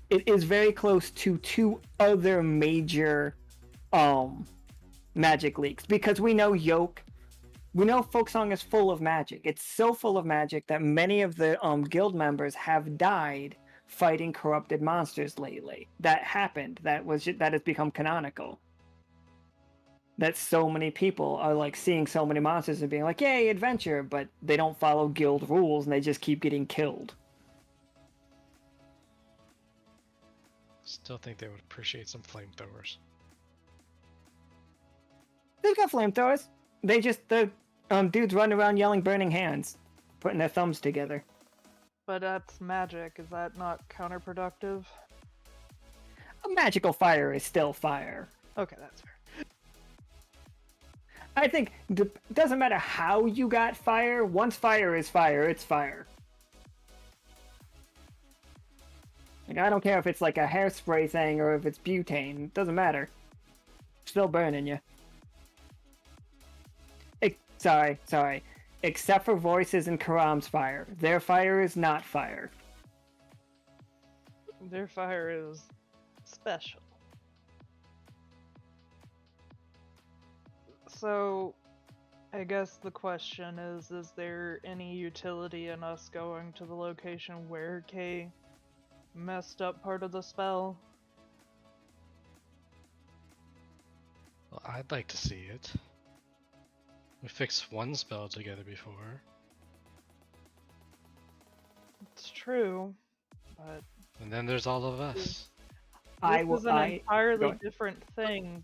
It is very close to two other major magic leaks, because we know Folksong is full of magic. It's so full of magic that many of the guild members have died fighting corrupted monsters lately. That happened. That has become canonical. That so many people are, like, seeing so many monsters and being like, "Yay, adventure!" But they don't follow guild rules and they just keep getting killed. Still think they would appreciate some flamethrowers. They've got flamethrowers. The dudes running around yelling "burning hands," putting their thumbs together. But that's magic. Is that not counterproductive? A magical fire is still fire. Okay, that's fair. I think it doesn't matter how you got fire. Once fire is fire, it's fire. Like, I don't care if it's like a hairspray thing or if it's butane. It doesn't matter. Still burning you. Sorry. Except for Voices and Karam's fire. Their fire is not fire. Their fire is special. So, I guess the question is there any utility in us going to the location where Kay messed up part of the spell? Well, I'd like to see it. We fixed one spell together before. It's true, but And then there's all of us. this is an go entirely ahead. different thing.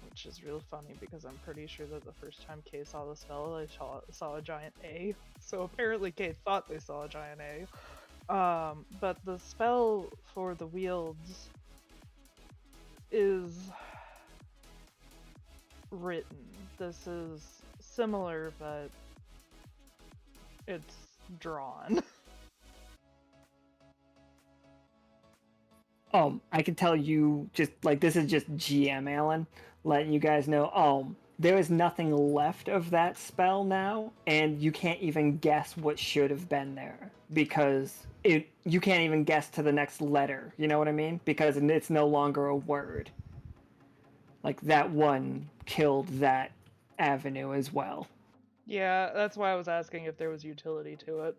Which is really funny because I'm pretty sure that the first time Kay saw the spell, they saw a giant A. So apparently Kay thought they saw a giant A. But the spell for the wields is written. This is similar, but it's drawn. I can tell you, just like, this is just GM Alan letting you guys know, there is nothing left of that spell now, and you can't even guess what should have been there, because you can't even guess to the next letter, you know what I mean? Because it's no longer a word. Like, that one killed that avenue as well. Yeah, that's why I was asking if there was utility to it.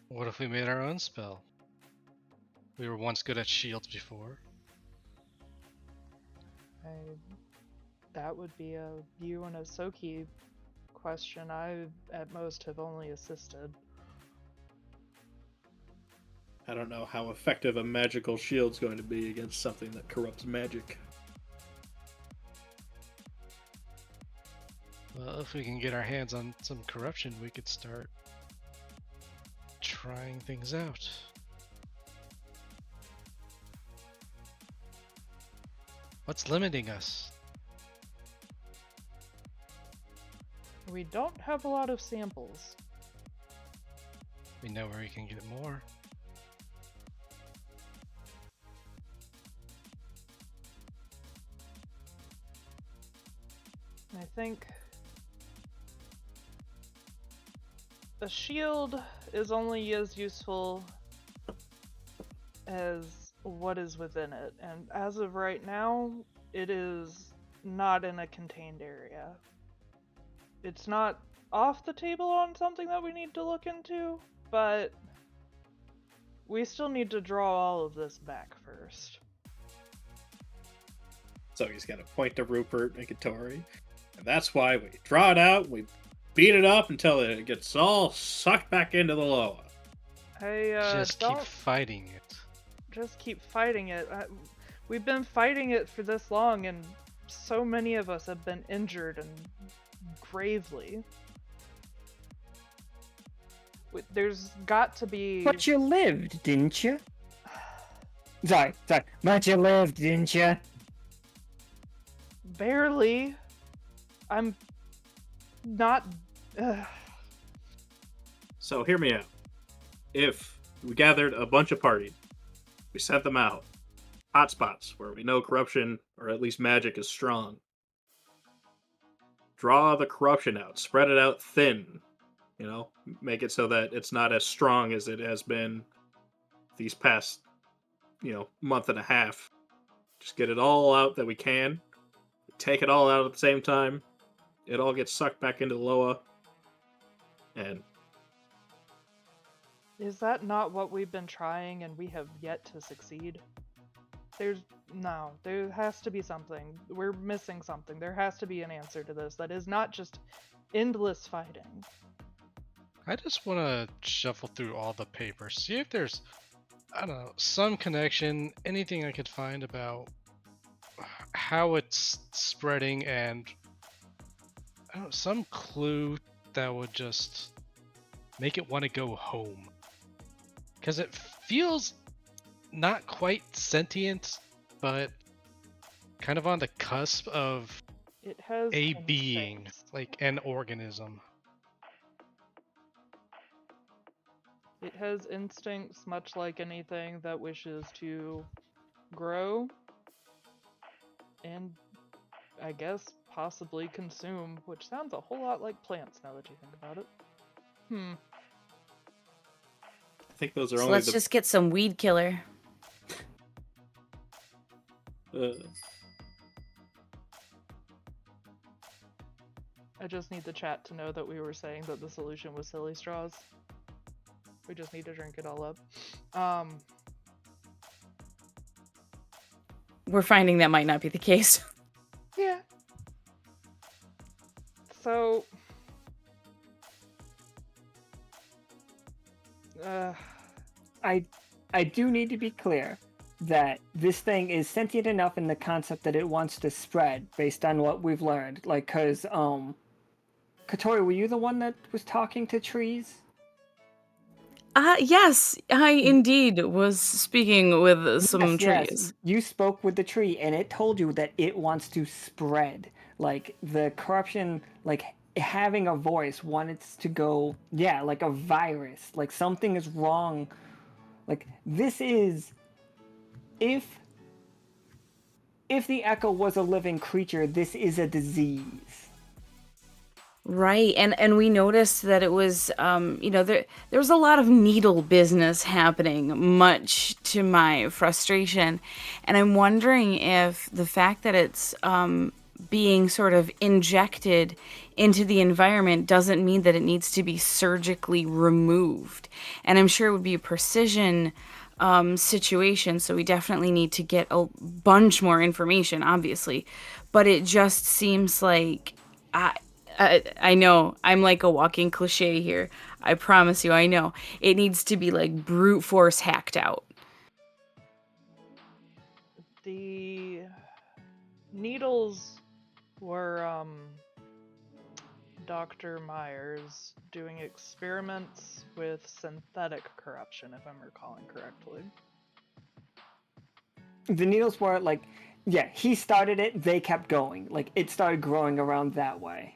What if we made our own spell? We were once good at shields before. That would be a you and a Tsoki question. I, at most, have only assisted. I don't know how effective a magical shield's going to be against something that corrupts magic. Well, if we can get our hands on some corruption, we could start trying things out. What's limiting us? We don't have a lot of samples. We know where we can get more. I think a shield is only as useful as what is within it, and as of right now, it is not in a contained area. It's not off the table on something that we need to look into, but we still need to draw all of this back first. So he's going to point to Rupert and Catori. And that's why we draw it out, we beat it up until it gets all sucked back into the Loa. Just keep fighting it. Just keep fighting it. We've been fighting it for this long, and so many of us have been injured and gravely. There's got to be... But you lived, didn't you? Sorry. But you lived, didn't you? Barely. I'm not... So hear me out. If we gathered a bunch of parties, we sent them out, hotspots where we know corruption, or at least magic, is strong. Draw the corruption out, spread it out thin, make it so that it's not as strong as it has been these past, month and a half. Just get it all out that we can. Take it all out at the same time. It all gets sucked back into the Loa. And Is that not what we've been trying and we have yet to succeed? There has to be something. We're missing something. There has to be an answer to this that is not just endless fighting. I just want to shuffle through all the papers, see if there's, I don't know, some connection, anything I could find about how it's spreading, and I don't know, some clue that would just make it want to go home. Because it feels not quite sentient, but kind of on the cusp of It has a being, instincts. like an organism. It has instincts much like anything that wishes to grow and, I guess, possibly consume, which sounds a whole lot like plants now that you think about it. I think those are So only let's just get some weed killer. I just need the chat to know that we were saying that the solution was silly straws. We just need to drink it all up. We're finding that might not be the case. Yeah. So... I do need to be clear that this thing is sentient enough in the concept that it wants to spread based on what we've learned. Like, cause, Catori, were you the one that was talking to trees? Yes, I indeed was speaking with some trees. Yes. You spoke with the tree, and it told you that it wants to spread. Like, the corruption, like, having a voice wants to go, like a virus. Like, something is wrong. Like, this is... If the Echo was a living creature, this is a disease. Right, and we noticed that it was, there was a lot of needle business happening, much to my frustration. And I'm wondering if the fact that it's being sort of injected into the environment doesn't mean that it needs to be surgically removed. And I'm sure it would be a precision situation, so we definitely need to get a bunch more information, obviously. But it just seems like I know. I'm like a walking cliche here. I promise you, I know. It needs to be like brute force hacked out. The needles were Dr. Myers doing experiments with synthetic corruption, if I'm recalling correctly. The needles were like, yeah, he started it, they kept going. Like, it started growing around that way.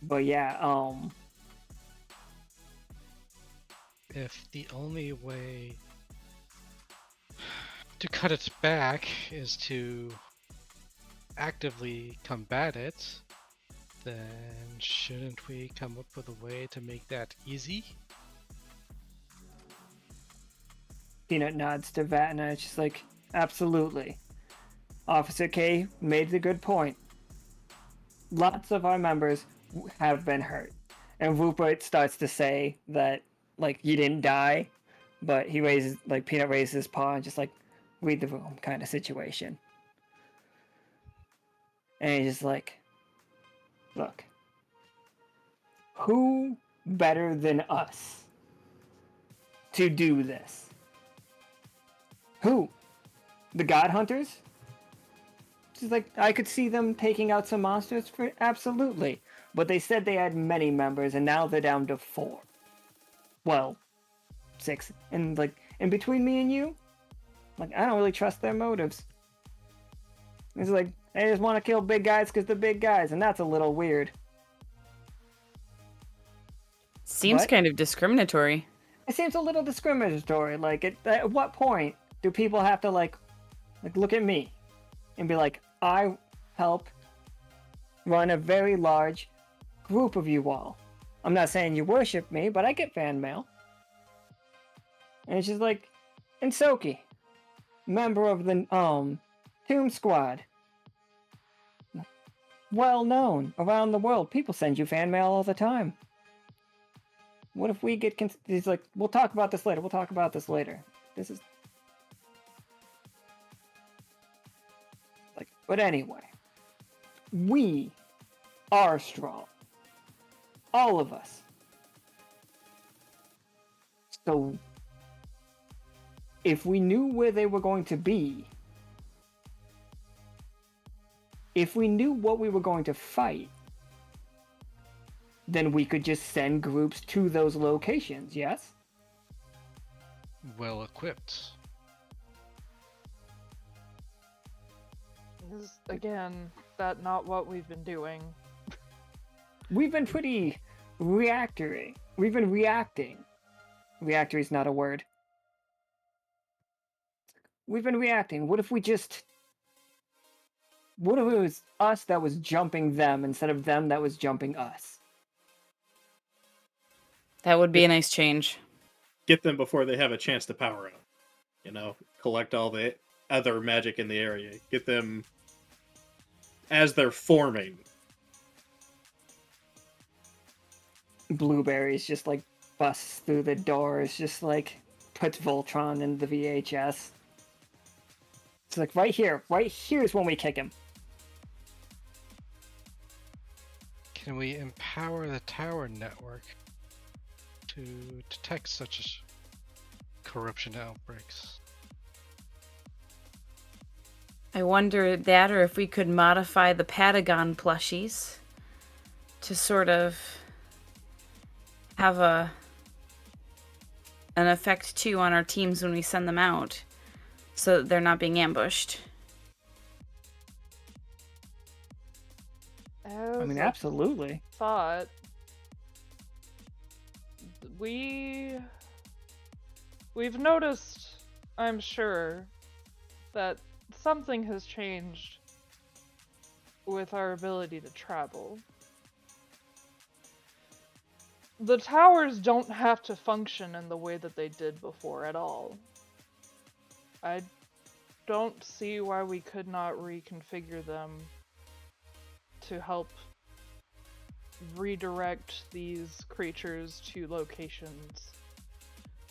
But yeah, If the only way to cut it back is to actively combat it, then shouldn't we come up with a way to make that easy? Peanut nods to Vatna. It's just like, absolutely. Officer K made the good point. Lots of our members have been hurt. And Rupert starts to say that, like, you didn't die, but he raises, like, Peanut raises his paw and just, like, read the room kind of situation. And he's just like, look, who better than us to do this? Who? The God Hunters? She's like, I could see them taking out some monsters for absolutely. But they said they had many members and now they're down to 4. Well, 6. And like, in between me and you, like, I don't really trust their motives. It's like, they just want to kill big guys because they're big guys, and that's a little weird. Seems What? kind of discriminatory. It seems a little discriminatory. Like, at what point do people have to, like look at me and be like, I help run a very large group of you all. I'm not saying you worship me, but I get fan mail. And it's just like, and Tsoki, member of the Tomb Squad, well known around the world. People send you fan mail all the time. What if we get he's like, we'll talk about this later. We'll talk about this later. This is like, but anyway, we are strong. All of us. So if we knew where they were going to be, if we knew what we were going to fight, then we could just send groups to those locations, yes? Well equipped. Is, again, that not what we've been doing? We've been pretty reactory. We've been reacting. Reactory is not a word. We've been reacting. What if we just... What if it was us that was jumping them instead of them that was jumping us? That would be a nice change. Get them before they have a chance to power up. You know, collect all the other magic in the area. Get them as they're forming. Blueberries just like busts through the doors, just like puts Voltron in the VHS. It's like right here's when we kick him. Can we empower the tower network to detect such corruption outbreaks? I wonder that, or if we could modify the Patagon plushies to sort of have an effect too on our teams when we send them out, so that they're not being ambushed. I mean, absolutely. Thought we've noticed, I'm sure, that something has changed with our ability to travel. The towers don't have to function in the way that they did before at all. I don't see why we could not reconfigure them to help redirect these creatures to locations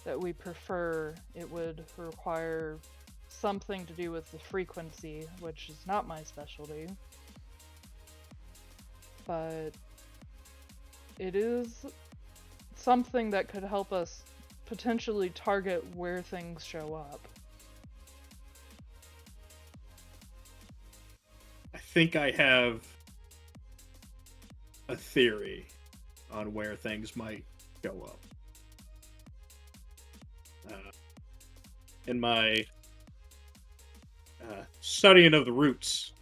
that we prefer. It would require something to do with the frequency, which is not my specialty. But it is something that could help us potentially target where things show up. I think I have a theory on where things might show up. In my studying of the roots,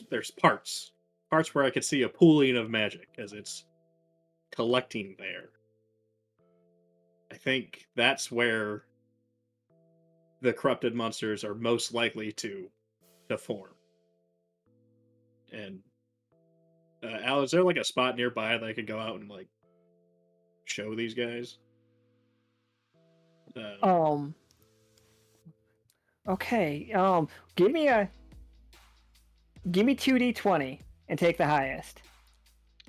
there's parts where I could see a pooling of magic as it's collecting there. I think that's where the corrupted monsters are most likely to form. And Al, is there like a spot nearby that I could go out and like show these guys? Okay. Give me 2d20 and take the highest.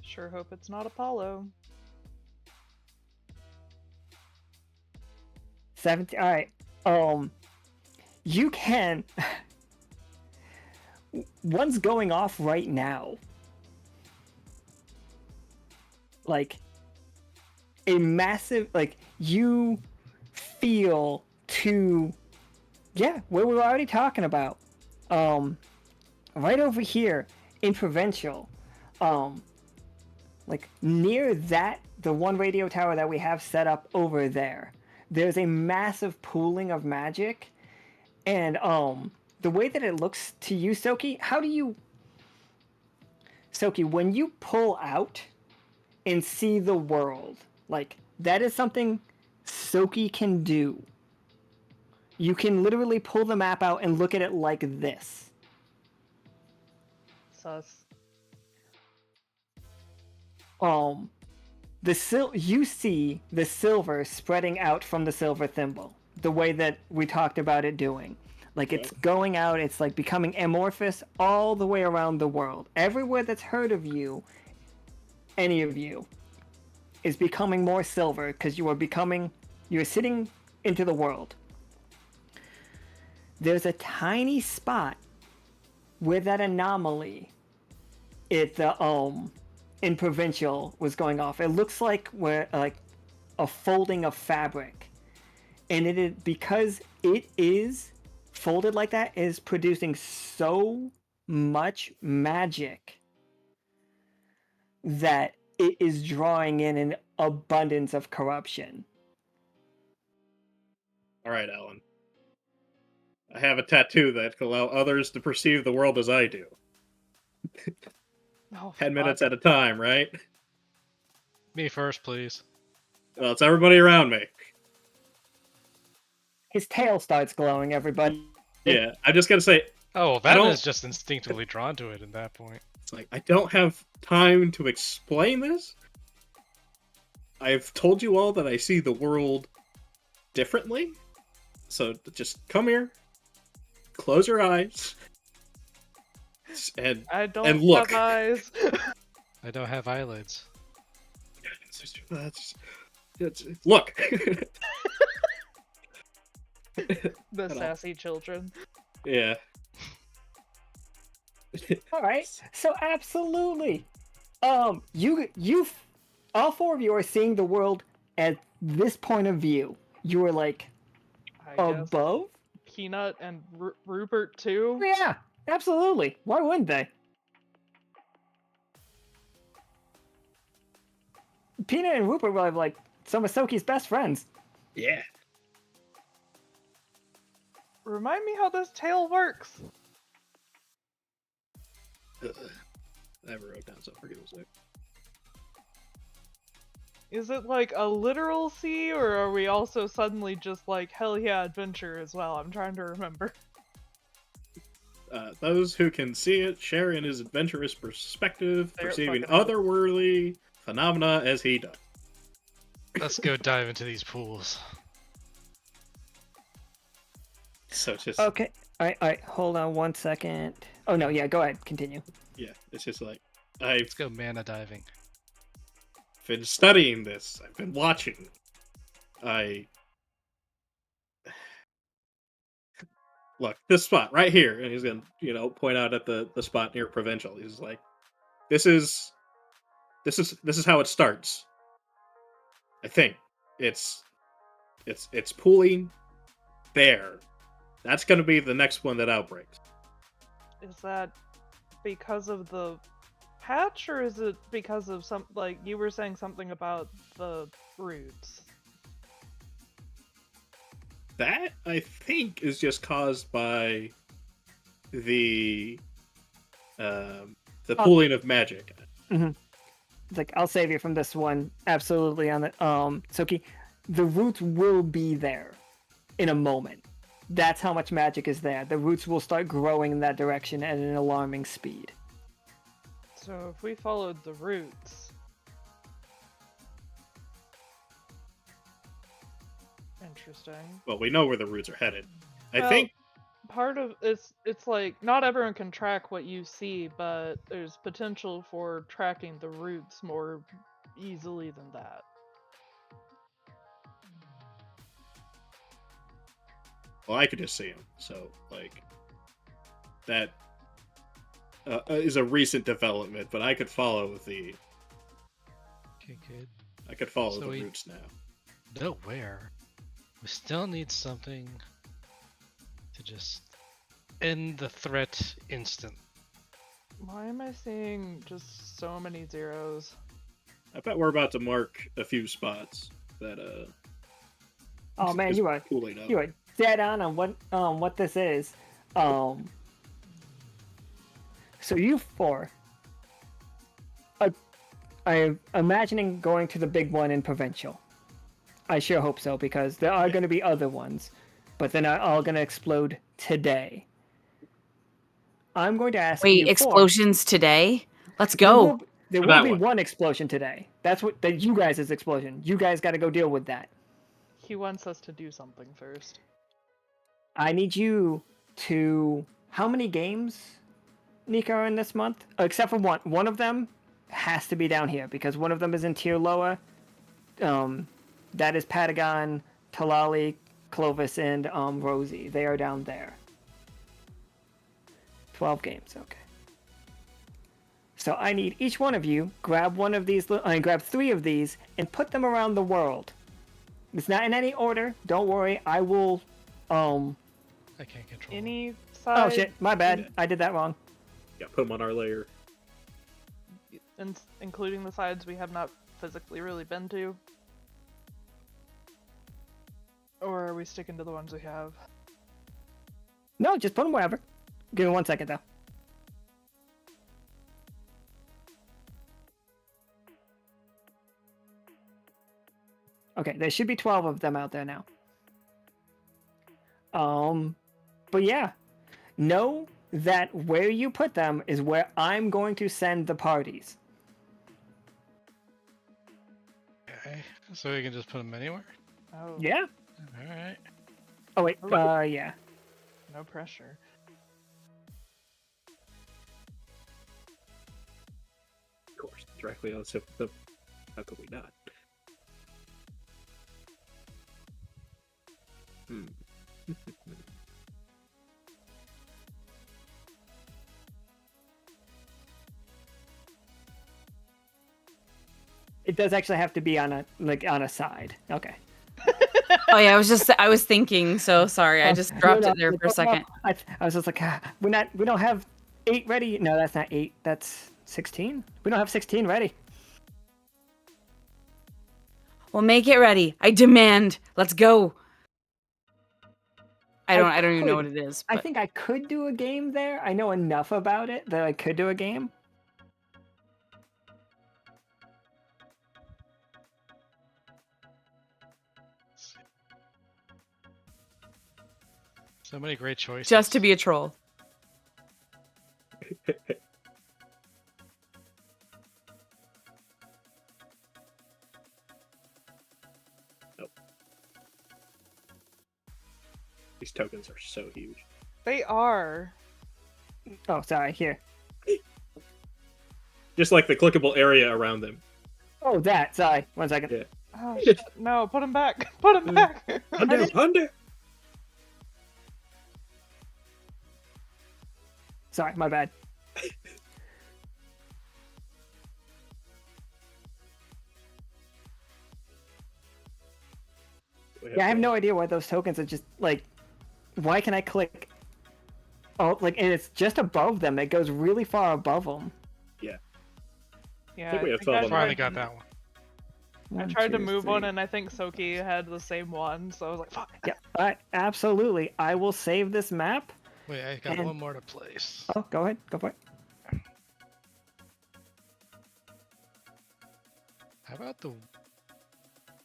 Sure hope it's not Apollo. 17. All right. You can. One's going off right now. Like a massive, like you feel two. Yeah, what we were already talking about. Right over here in Provincial, like near that, the one radio tower that we have set up over there, there's a massive pooling of magic, and the way that it looks to you, Tsoki, Tsoki, when you pull out and see the world, like that is something Tsoki can do. You can literally pull the map out and look at it like this. Sus. You see the silver spreading out from the silver thimble, the way that we talked about it doing. Like it's going out, it's like becoming amorphous all the way around the world. Everywhere that's heard of you, any of you, is becoming more silver because you're sitting into the world. There's a tiny spot where that anomaly in Provincial was going off. It looks like a folding of fabric, and because it is folded like that, is producing so much magic that it is drawing in an abundance of corruption. All right, Alan. I have a tattoo that can allow others to perceive the world as I do. Oh, 10 minutes at a time, right? Me first, please. Well, it's everybody around me. His tail starts glowing, everybody. Yeah, I just gotta say, Oh, I don't- Vatna is just instinctively drawn to it at that point. it's like, I don't have time to explain this. I've told you all that I see the world differently. So just come here, close your eyes, and I don't look. have eyes. I don't have eyelids. Look. The sassy children. Yeah. All right, so absolutely, you, all four of you are seeing the world at this point of view. You are like I guess above. Peanut and Rupert too. Yeah, absolutely. Why wouldn't they? Peanut and Rupert were like some of Tsoki's best friends. Yeah. Remind me how this tail works. I never wrote down, so forget it. Is it like a literal sea, or are we also suddenly just like, hell yeah, adventure as well? I'm trying to remember. Those who can see it share in his adventurous perspective, They're perceiving fucking otherworldly phenomena as he does. Let's go dive into these pools. So it's just Okay. All right. Hold on one second. Oh no, yeah. Go ahead. Continue. yeah, it's just like I've Let's go mana diving. been studying this. I've been watching. I look, this spot right here, and he's gonna, point out at the spot near Provincial. He's like, this is how it starts. I think it's pooling there. That's gonna be the next one that outbreaks. Is that because of the patch, or is it because of you were saying something about the roots? That, I think, is just caused by the pooling of magic. Mm-hmm. It's like, I'll save you from this one. Absolutely on the Tsoki. The roots will be there in a moment. That's how much magic is there. The roots will start growing in that direction at an alarming speed. So if we followed the roots... Interesting. Well, we know where the roots are headed. I Well, think part of it's like not everyone can track what you see, but there's potential for tracking the roots more easily than that. well, I could just see him. So, that is a recent development, but I could follow the. Okay, good. I could follow So the we- roots now. No, where? We still need something to just end the threat instant. Why am I seeing just so many zeros? I bet we're about to mark a few spots that Oh man, is you are pooling up. dead on what this is. So you four, I'm imagining going to the big one in Provincial. I sure hope so, because there are going to be other ones, but they're not all going to explode today. I'm going to ask you Wait, four. explosions today? Let's There go. will, there For will that be one. one explosion today. That's you guys' explosion. You guys got to go deal with that. He wants us to do something first. I need you to... How many games, Nika, are in this month? Except for one. One of them has to be down here, because one of them is in tier lower. That is Patagon, Talali, Clovis, and Rosie. They are down there. 12 games, okay. So I need each one of you, grab one of these, grab 3 of these, and put them around the world. It's not in any order. Don't worry. I will, I can't control. Any side? Oh shit, my bad. I did that wrong. Yeah, put them on our layer. Including the sides we have not physically really been to? Or are we sticking to the ones we have? No, just put them wherever. Give me 1 second though. Okay, there should be 12 of them out there now. But yeah, know that where you put them is where I'm going to send the parties. Okay, so we can just put them anywhere? Oh, Yeah? Alright. Oh wait, Okay. yeah. no pressure. Of course, directly on the tip of them. How could we not? It does actually have to be on a side. Okay. Oh yeah, I was thinking, so sorry. I just dropped it there for a second. I was just like, we don't have 8 ready. No, that's not 8. That's 16. We don't have 16 ready. Well, make it ready. I demand. Let's go. I don't even know what could. it is. I But think I could do a game there. I know enough about it that I could do a game. So many great choices. just to be a troll. These tokens are so huge. They are. Oh, sorry. Here. Just like the clickable area around them. Oh, that. Sorry. 1 second. Yeah. Oh shit! No, put him back. Put him back. Under. Sorry, my bad. Yeah, I have no idea why those tokens are just like. Why can I click? Oh, like, and it's just above them. It goes really far above them. Yeah. Yeah, I think we have I 12 on Finally tried got that one. I tried to move one, and I think Tsoki had the same one, so I was like, fuck. Yeah, absolutely. I will save this map. Wait, I got And- one more to place. Oh, go ahead. Go for it. How about the?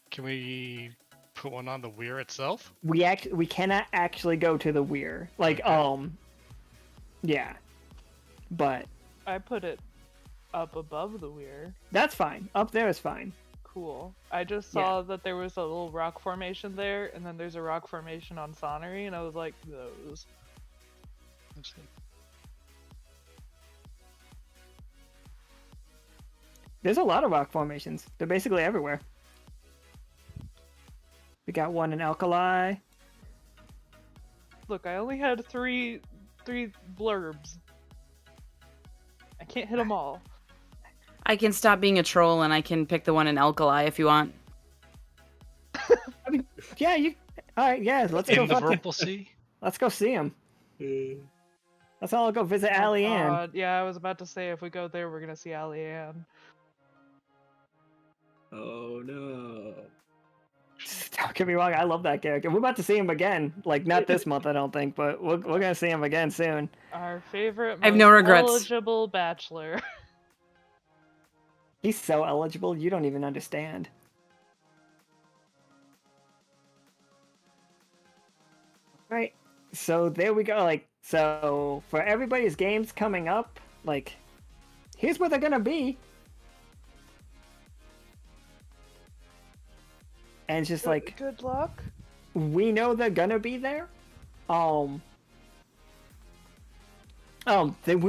Can we put one on the weir itself? We cannot actually go to the weir. Like, Okay. yeah. But I put it up above the weir. that's fine. Up there is fine. Cool. I just saw that there was a little rock formation there, and then there's a rock formation on Sonnery, and I was like, those. Let's see. There's a lot of rock formations. They're basically everywhere. We got one in Alkali. Look, I only had three blurbs. I can't hit them all. I can stop being a troll and I can pick the one in Alkali if you want. I mean, yeah, you. All right, yeah. Let's go. In the fucking- Purple Sea? Let's go see him. Uh, Let's all go visit Allie Ann. God, yeah, I was about to say if we go there, we're gonna see Allie Ann. oh no. Don't get me wrong, I love that character. We're about to see him again. Like, not this month, I don't think, but we're gonna see him again soon. Our favorite, I have no most regrets. eligible bachelor. He's so eligible, you don't even understand. Right. So there we go. Like, so for everybody's games coming up, like, here's where they're gonna be. And it's just like, good luck. we know they're gonna be there. We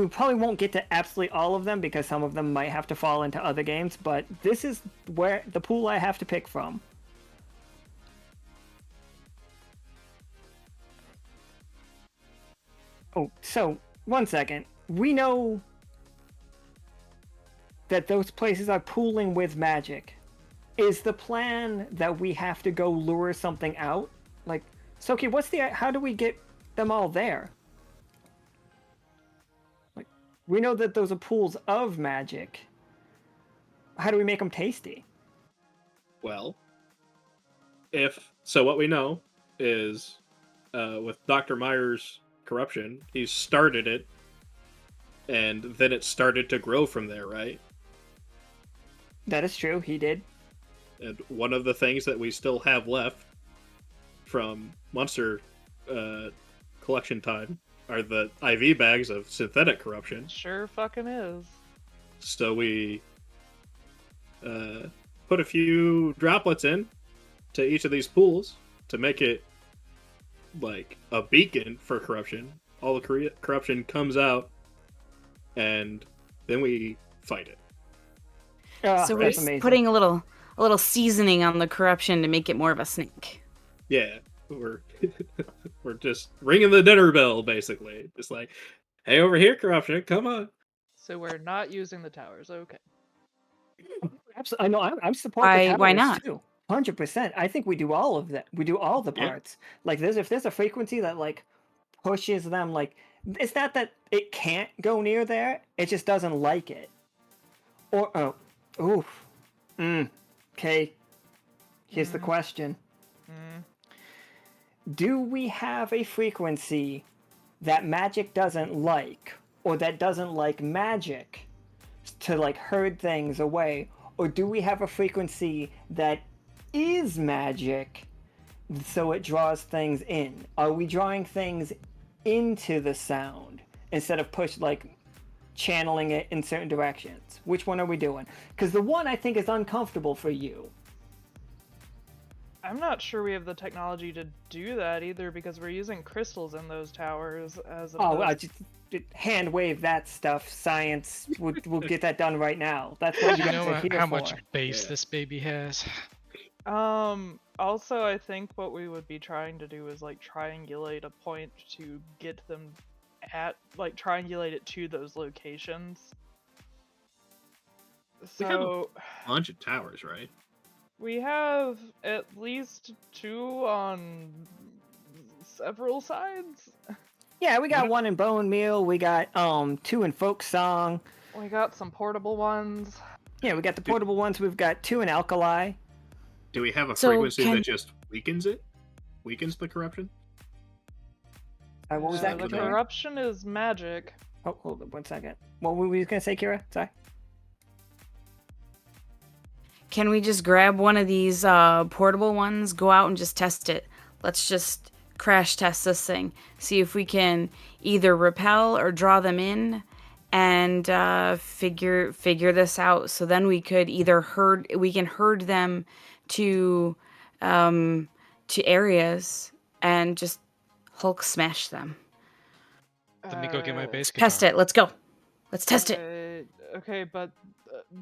probably won't get to absolutely all of them because some of them might have to fall into other games, but this is where the pool I have to pick from. Oh, so, one second. We know that those places are pooling with magic. Is the plan that we have to go lure something out? Like, Tsoki, how do we get them all there? Like, we know that those are pools of magic. How do we make them tasty? Well, so what we know is with Dr. Meyer's corruption, he started it, and then it started to grow from there, right? That is true, he did. And one of the things that we still have left from Monster collection time are the IV bags of synthetic corruption. Sure fucking is. So we put a few droplets in to each of these pools to make it like a beacon for corruption. All the corruption comes out, and then we fight it. So we're That's just amazing. putting a little seasoning on the corruption to make it more of a snake. Yeah, we're we're just ringing the dinner bell, basically. Just like, hey, over here, corruption, come on. So we're not using the towers. Okay. Absolutely, I know. I'm supporting the Why towers, not? too. 100%. I think we do all of that. We do all the Yeah. parts. Like, if there's a frequency that like pushes them, like, it's not that it can't go near there. It just doesn't like it. Or okay. Here's the question: do we have a frequency that magic doesn't like, or that doesn't like magic, to like herd things away? Or do we have a frequency that is magic, so it draws things in? Are we drawing things into the sound instead of channeling it in certain directions? Which one are we doing? Because the one I think is uncomfortable for you. I'm not sure we have the technology to do that either because we're using crystals in those towers as Oh, I opposed just hand wave that stuff. Science will get that done right now. That's what Do you you guys know are here how for. much base Yeah. this baby has? Also, I think what we would be trying to do is like triangulate a point to get them at, like, triangulate it to those locations. We have So a bunch of towers, right? we have at least 2 on several sides. Yeah, we got What- one in Bone Meal. We got 2 in Folk Song. We got some portable ones. Yeah, we got the portable ones. We've got 2 in Alkali. Do we have a So frequency can- that just weakens it? Weakens the corruption? What was that? The Kira? corruption is magic. Oh, hold on 1 second. What were you gonna say, Kira? Sorry. Can we just grab one of these portable ones, go out and just test it? Let's just crash test this thing. See if we can either repel or draw them in, and figure this out. So then we could either herd them to areas and just Hulk smash them. Let me go get my base Test guitar. it. Let's go. Let's test it. Okay, but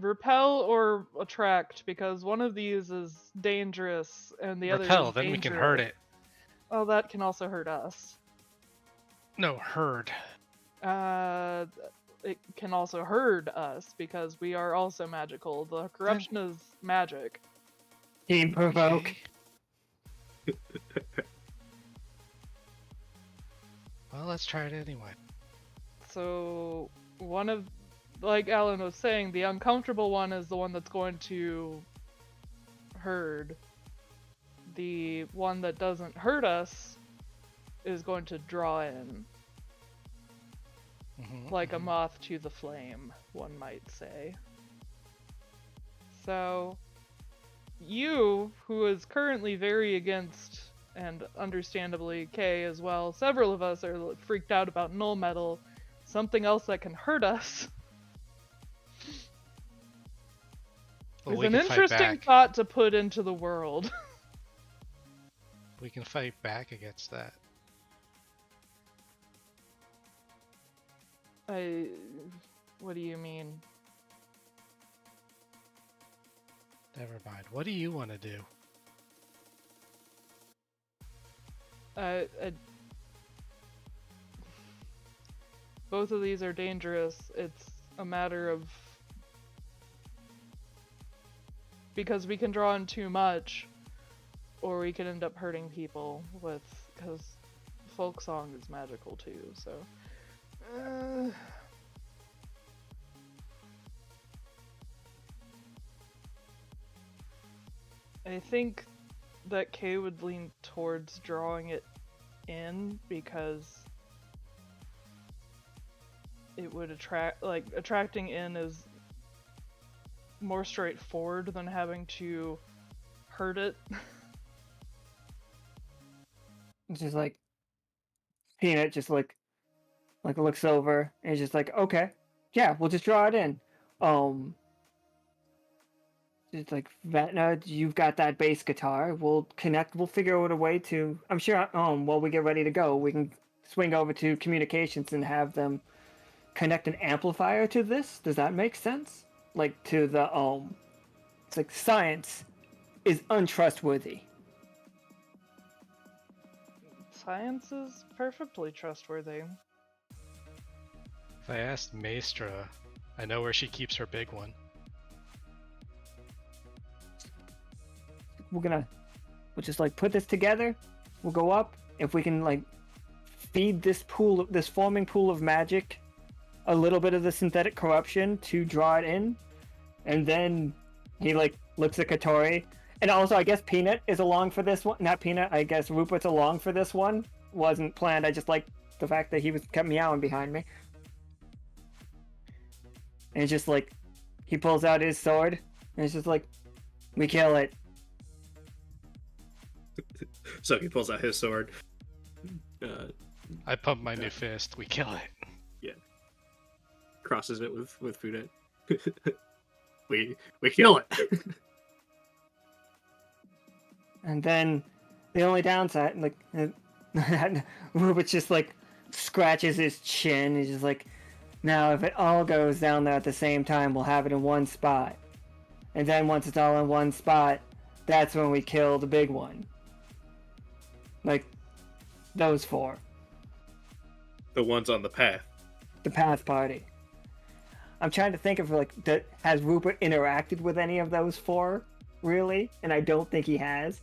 repel or attract, because one of these is dangerous and the other Repel, is then we can hurt dangerous. it. Oh, that can also hurt us. No, herd. It can also hurt us because we are also magical. The corruption is magic. Team Provoke. Well, let's try it anyway. So one of, like Alan was saying, the uncomfortable one is the one that's going to herd. The one that doesn't hurt us is going to draw in, like a moth to the flame, one might say. So you, who is currently very against, and understandably Kay as well, several of us are freaked out about null metal, something else that can hurt us. Well, It's we an can fight interesting back. thought to put into the world. We can fight back against that. What do you mean? Never mind. What do you want to do? Both of these are dangerous. It's a matter of, because we can draw in too much, or we could end up hurting people with, because folk song is magical too. So I think that Kay would lean towards drawing it in, because it would attracting in is more straightforward than having to hurt it. It's just like Peanut just like looks over and is just like, okay, yeah, we'll just draw it in. It's like, Vatna, you've got that bass guitar. We'll connect. We'll figure out a way to. I'm sure. While we get ready to go, we can swing over to communications and have them connect an amplifier to this. Does that make sense? Like to the It's like science is untrustworthy. Science is perfectly trustworthy. If I asked Maestra, I know where she keeps her big one. We'll just like put this together. We'll go up. If we can like feed this forming pool of magic a little bit of the synthetic corruption to draw it in, and then he like looks at Catori, and also I guess Peanut is along for this one. Not Peanut. I guess Rupert's along for this one. Wasn't planned. I just like the fact that he kept meowing behind me. And it's just like he pulls out his sword, and it's just like, we kill it. So he pulls out his sword. I pump my new fist. We kill it. Crosses it with Fudet. we kill it. And then the only downside, like, Rubik just like scratches his chin. He's just like, now if it all goes down there at the same time, we'll have it in one spot. And then once it's all in one spot, that's when we kill the big one. Like, those 4. The ones on the path. The path party. I'm trying to think of has Rupert interacted with any of those 4, really? And I don't think he has.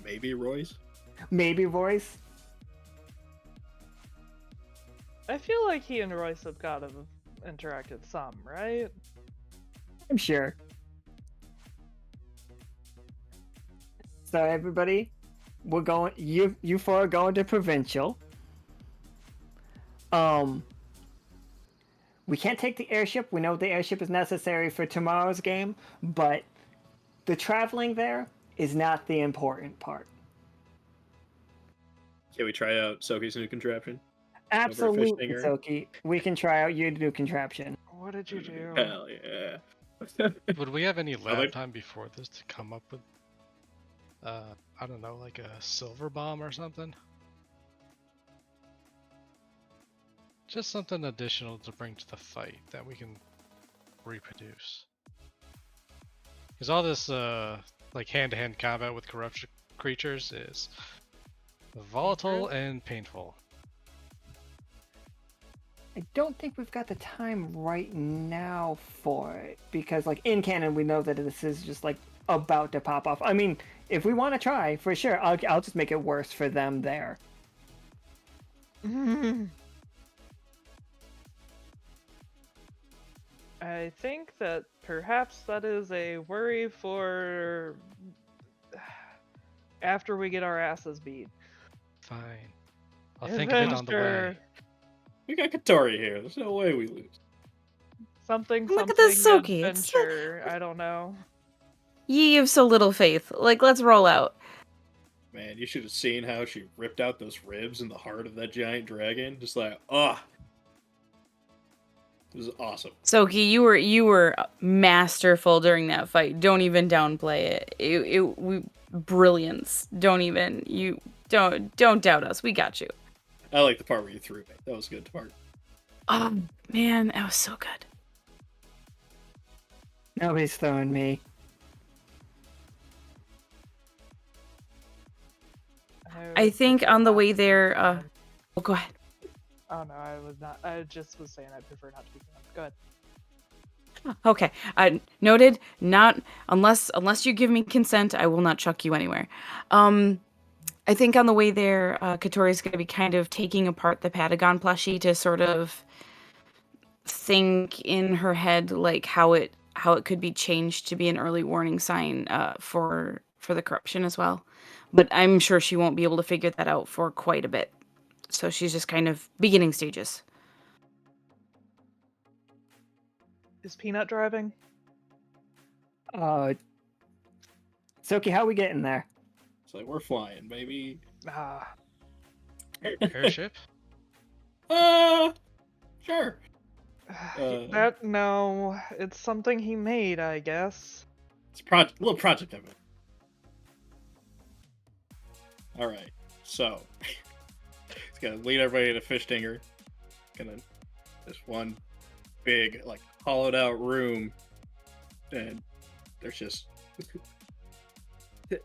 Maybe Royce. Maybe Royce. I feel like he and Royce have got to have interacted some, right? I'm sure. So everybody, we're going. You 4 are going to provincial. We can't take the airship. We know the airship is necessary for tomorrow's game, but the traveling there is not the important part. Can we try out Tsoki's new contraption? Absolutely, stinger? Tsoki. We can try out your new contraption. What did you do? Hell yeah. Would we have any lab like- time before this to come up with, I don't know, like a silver bomb or something? Just something additional to bring to the fight that we can reproduce. Because all this, like hand-to-hand combat with corruption creatures is volatile and painful. I don't think we've got the time right now for it because, like, in canon, we know that this is just like about to pop off. I mean, if we want to try, for sure, I'll just make it worse for them there. I think that perhaps that is a worry for after we get our asses beat. Fine. I'll think of it on the way. Adventure. We got Catori here. There's no way we lose. Something, Look at something, this Tsoki. It's- adventure. I don't know. Ye of so little faith. Like, let's roll out. Man, you should have seen how she ripped out those ribs in the heart of that giant dragon. Just like, ah. It was awesome. Tsoki, you were masterful during that fight. Don't even downplay it. Brilliance. Don't doubt us. We got you. I like the part where you threw me. That was a good part. Oh man, that was so good. Nobody's throwing me. I think on the way there, oh, go ahead. Oh no, I was not. I just was saying I prefer not to be done. Go ahead. Okay, noted. Not unless you give me consent, I will not chuck you anywhere. I think on the way there, Catori's going to be kind of taking apart the Patagon plushie to sort of think in her head like how it could be changed to be an early warning sign for the corruption as well. But I'm sure she won't be able to figure that out for quite a bit. So she's just kind of beginning stages. Is Peanut driving? Tsoki, how are we getting there? It's like, we're flying, baby. Ah, Airship? Sure. no, it's something he made, I guess. It's a little project of it. Alright, so. It's gonna lead everybody to Fish Stinger. This one big, like, hollowed out room. And there's just.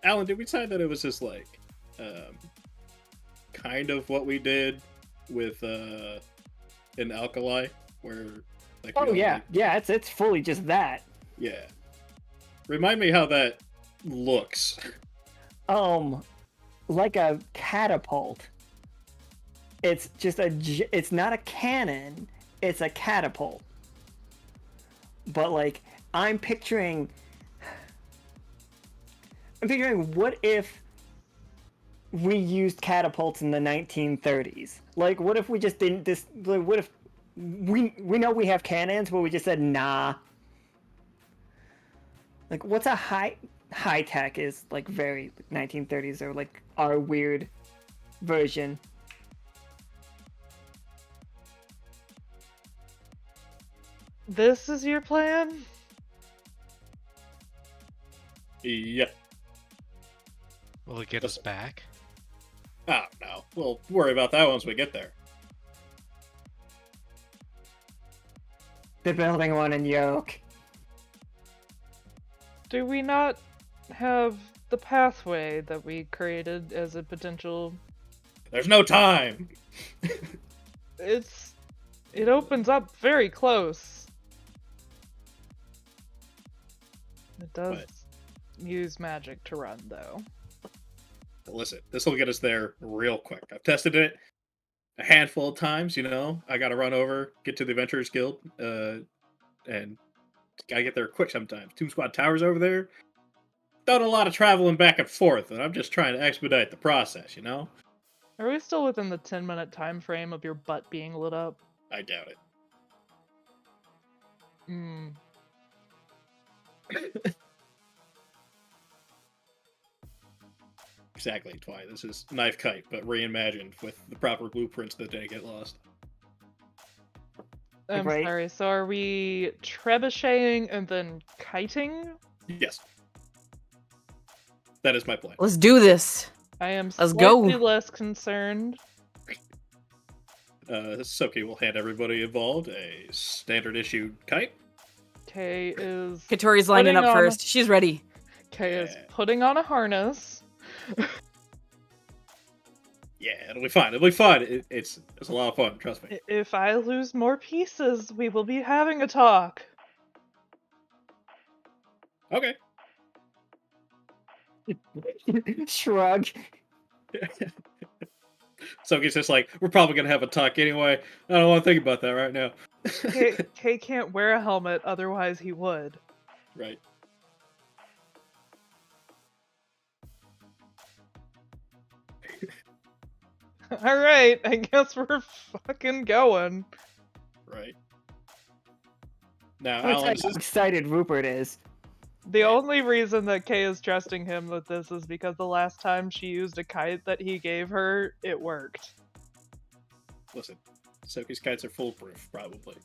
Alan, did we decide that it was just like kind of what we did with an alkali where like Oh we yeah, only- yeah. It's fully just that. yeah. Remind me how that looks. Like a catapult. It's just it's not a cannon. It's a catapult. But like I'm picturing what if we used catapults in the 1930s? Like, what if we just didn't what if we know we have cannons, but we just said nah? Like, what's a high tech is like very 1930s or like our weird version. This is your plan? Yeah. Will it get us back? Oh no. We'll worry about that once we get there. They're building one in Yoke. Do we not have the pathway that we created as a potential? There's no time. It opens up very close. It does use magic to run, though. Listen, this will get us there real quick. I've tested it a handful of times, you know. I gotta run over, get to the Adventurers Guild, and gotta get there quick sometimes. Tomb Squad Tower's over there. Done a lot of traveling back and forth, and I'm just trying to expedite the process, you know? Are we still within the 10-minute time frame of your butt being lit up? I doubt it. Hmm. Exactly, Twy. This is Knife Kite, but reimagined with the proper blueprints that didn't get lost. I'm Right. sorry, so are we trebucheting and then kiting? Yes. That is my plan. Let's do this. I am Let's slightly go. less concerned. Tsoki will hand everybody involved a standard issue kite. Kay is Catori's lining Putting up on- first. She's ready. is Yeah. putting on a harness. Yeah, it'll be fine. It'll be fun. It's a lot of fun. Trust me. If I lose more pieces, we will be having a talk. Okay. Shrug. Tsoki's just like, we're probably gonna have a talk anyway. I don't want to think about that right now. Kay can't wear a helmet, otherwise he would. Right. Alright, I guess we're fucking going. Right. Now, Let's Alan, see how excited Rupert is. The only reason that Kay is trusting him with this is because the last time she used a kite that he gave her, it worked. listen, Tsoki's kites are foolproof, probably.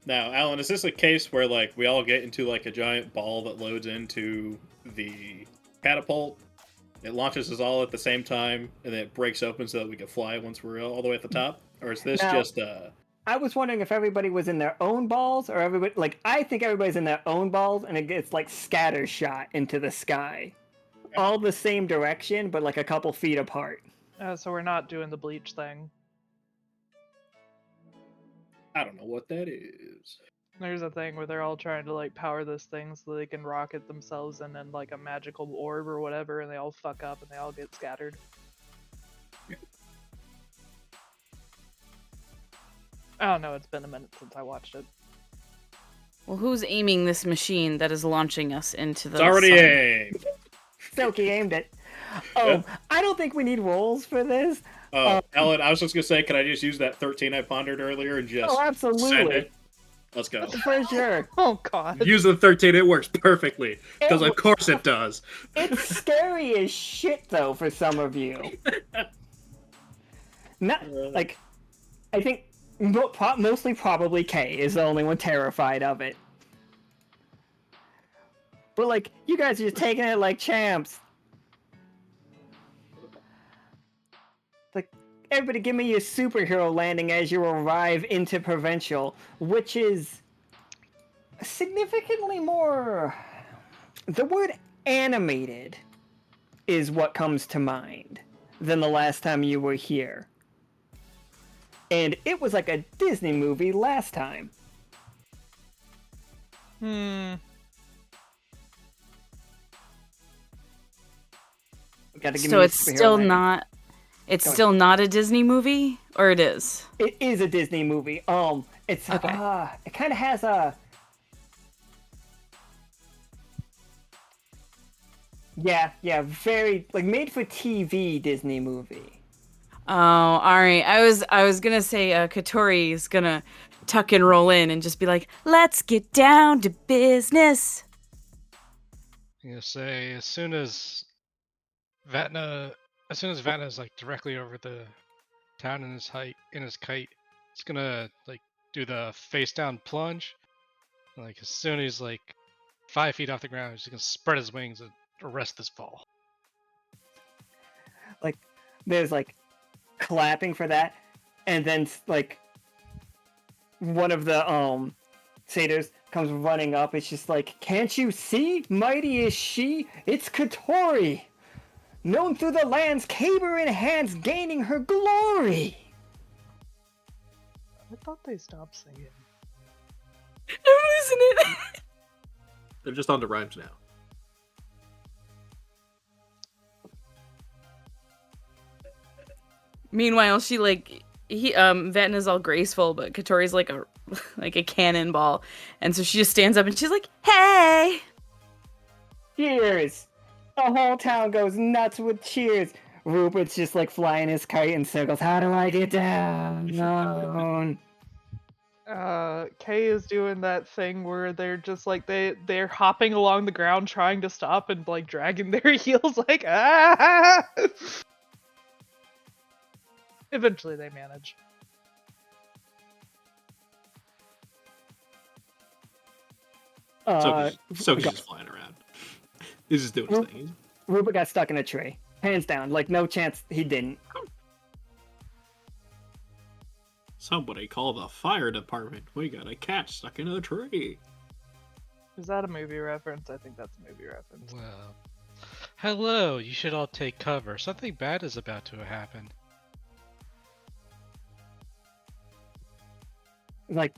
Now, Alan, is this a case where, like, we all get into, like, a giant ball that loads into the catapult? It launches us all at the same time, and then it breaks open so that we can fly once we're all the way at the top? Or is this Now- just, I was wondering if everybody was in their own balls, or everybody, like, I think everybody's in their own balls, and it gets, like, scatter shot into the sky. All the same direction, but, like, a couple feet apart. So we're not doing the bleach thing. I don't know what that is. There's a thing where they're all trying to like power this thing so they can rocket themselves in like a magical orb or whatever, and they all fuck up and they all get scattered. I don't know, it's been a minute since I watched it. Well, who's aiming this machine that is launching us into the It's already sun? aimed. Tsoki aimed it. Oh, Yeah. I don't think we need rolls for this. Ellen, I was just gonna say, can I just use that 13 I pondered earlier and just Oh, send absolutely. it? Let's go. For sure. Oh god. Use the 13, it works perfectly. Because It of course it does. It's scary as shit, though, for some of you. Not, like, I think mostly probably Kay is the only one terrified of it. But, like, you guys are just taking it like champs. Like, everybody give me your superhero landing as you arrive into Provincial, which is significantly more... The word animated is what comes to mind than the last time you were here. And it was like a Disney movie last time. Gotta give So me a it's superhero still landing. not. It's Go ahead. still not a Disney movie, or it is. It is a Disney movie. It's Okay. it kind of has a. Yeah, very like made for TV Disney movie. Oh, all right. I was gonna say Catori is gonna tuck and roll in and just be like, "Let's get down to business." I'm gonna say as soon as Vatna is like directly over the town in his kite, it's gonna like do the face down plunge. Like as soon as he's like 5 feet off the ground, he's just gonna spread his wings and arrest this ball. Like there's like clapping for that, and then like one of the satyrs comes running up. It's just like, can't you see? Mighty is she. It's Catori. known through the lands, caber in hands, gaining her glory. I thought they stopped singing. I'm losing it. They're just on the rhymes now. Meanwhile, she Vatna's all graceful, but Catori's like a cannonball, and so she just stands up and she's like, "Hey!" Cheers! The whole town goes nuts with cheers. Rupert's just like flying his kite in circles. How do I get down? No. Kay is doing that thing where they're just like they're hopping along the ground trying to stop and like dragging their heels like ah. Eventually they manage. Tsoki's just flying around. He's just doing his thing. Rupert got stuck in a tree. Hands down. Like, no chance he didn't. Somebody call the fire department. We got a cat stuck in a tree. Is that a movie reference? I think that's a movie reference. Well, hello. You should all take cover. Something bad is about to happen. Like,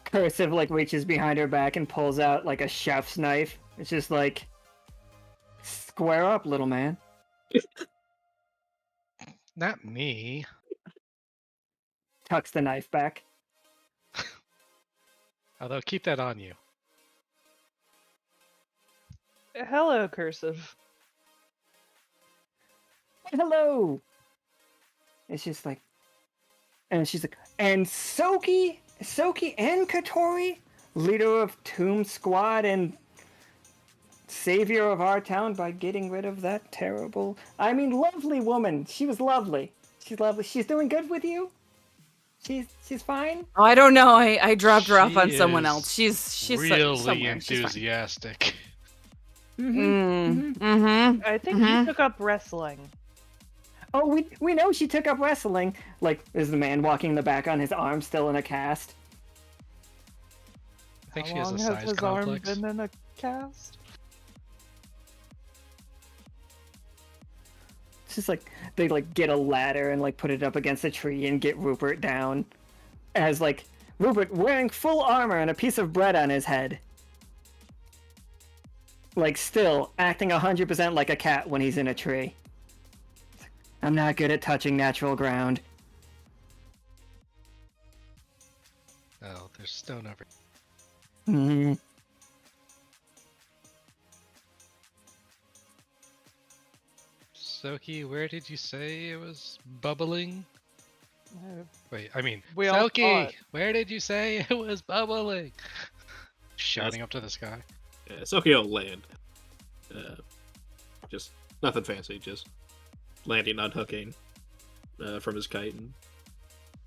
Cursive, like, reaches behind her back and pulls out, like, a chef's knife. It's just like, square up, little man. Not me. Tucks the knife back. Although, keep that on you. Hello, Cursive. Hello! It's just like, and she's like, and Tsoki and Catori, leader of Tomb Squad and savior of our town by getting rid of that terrible, I mean, lovely woman. She was lovely. She's lovely. She's doing good with you? She's fine? Oh, I don't know. I dropped her off She on someone is else. She's really somewhere. She's fine. enthusiastic. I think he took up wrestling. Oh, we know she took up wrestling. Like, is the man walking in the back on his arm still in a cast? I think How she has a long size has his complex. arm been in a cast? It's just like, they like get a ladder and like put it up against a tree and get Rupert down. As like, Rupert wearing full armor and a piece of bread on his head. Like, still acting 100% like a cat when he's in a tree. I'm not good at touching natural ground. Oh, there's stone over. Hmm. Tsoki, where did you say it was bubbling? Wait, I mean, We all Tsoki, thought- where did you say it was bubbling? Shouting up to the sky. Yeah, Tsoki will land. Just nothing fancy, just landing, unhooking from his kite, and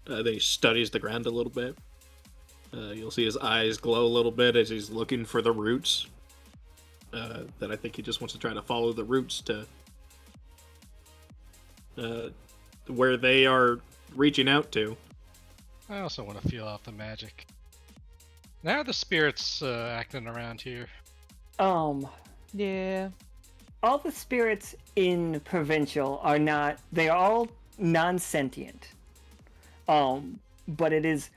then he studies the ground a little bit. You'll see his eyes glow a little bit as he's looking for the roots. That I think he just wants to try to follow the roots to where they are reaching out to. I also want to feel out the magic. Now are the spirits acting around here? Yeah. All the spirits in Provincial are not, they are all non-sentient. But it is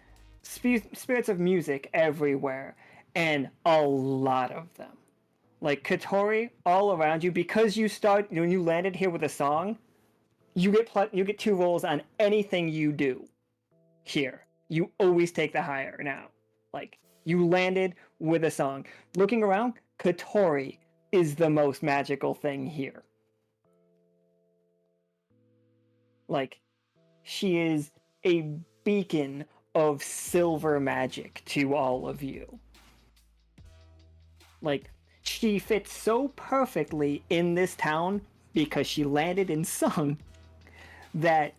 spirits of music everywhere, and a lot of them. Like Catori, all around you, because when you landed here with a song, you get 2 rolls on anything you do here. You always take the higher now. Like, you landed with a song. Looking around, Catori is the most magical thing here. Like, she is a beacon of silver magic to all of you. Like, she fits so perfectly in this town because she landed and sung that,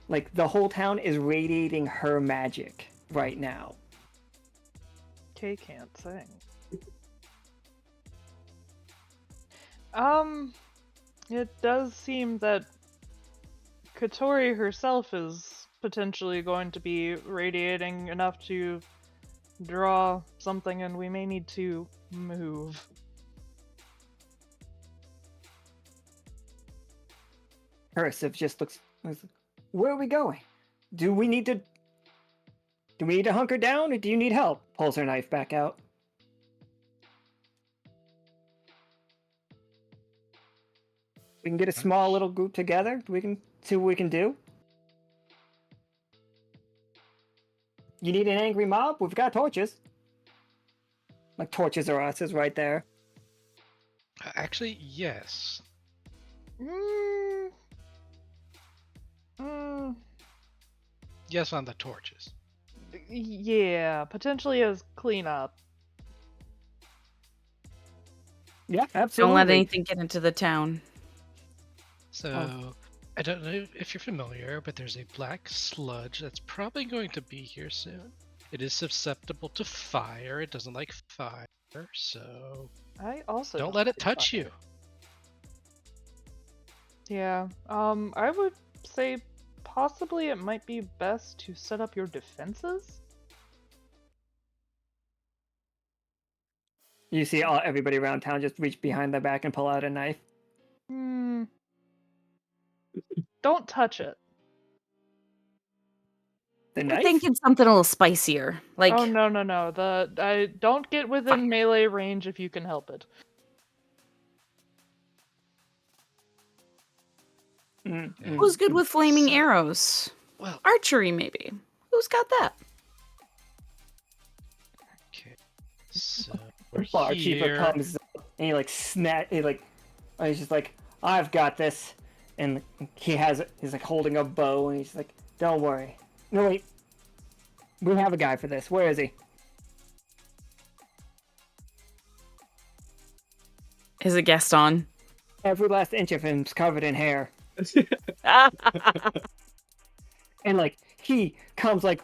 like, the whole town is radiating her magic right now. Kay can't sing. It does seem that Catori herself is potentially going to be radiating enough to draw something, and we may need to move. Cursive just looks. Where are we going? Do we need to hunker down, or do you need help? Pulls her knife back out. We can get a small little group together. We can see what we can do. You need an angry mob? We've got torches. Like torches are us is right there. Actually, yes. Yes on the torches. Yeah, potentially as cleanup. Yeah, absolutely. Don't let anything get into the town. So, I don't know if you're familiar, but there's a black sludge that's probably going to be here soon. It is susceptible to fire. It doesn't like fire, so I also don't let it touch you. Yeah. I would say possibly it might be best to set up your defenses. You see everybody around town just reach behind their back and pull out a knife. Don't touch it. The I'm knife? thinking something a little spicier. Like, Oh no. I don't get within melee range if you can help it. who's good with flaming arrows? Well, Archery, maybe. Who's got that? okay. So we're Barkeeper here. comes up and he like he's just like, I've got this, and he's like holding a bow and he's like, don't worry. No wait, we have a guy for this. Where is he? Is a guest on? Every last inch of him's covered in hair, and like he comes like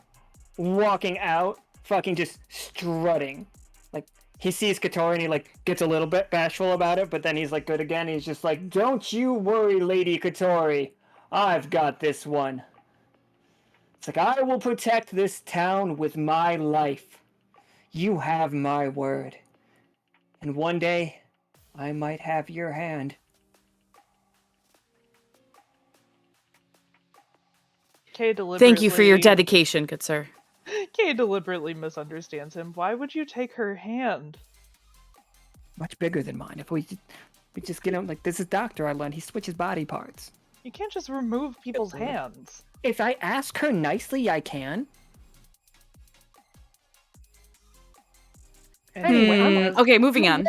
walking out, fucking just strutting. Like he sees Catori and he like gets a little bit bashful about it, but then he's like good again. He's just like, don't you worry, Lady Catori, I've got this one. It's like, I will protect this town with my life. You have my word. And one day, I might have your hand. Kay deliberately. Thank you for your dedication, good sir. Kay deliberately misunderstands him. Why would you take her hand? Much bigger than mine. If we just get him, like, this is Doctor, I learned. He switches body parts. You can't just remove people's hands. If I ask her nicely, I can. Anyway, Okay, moving on.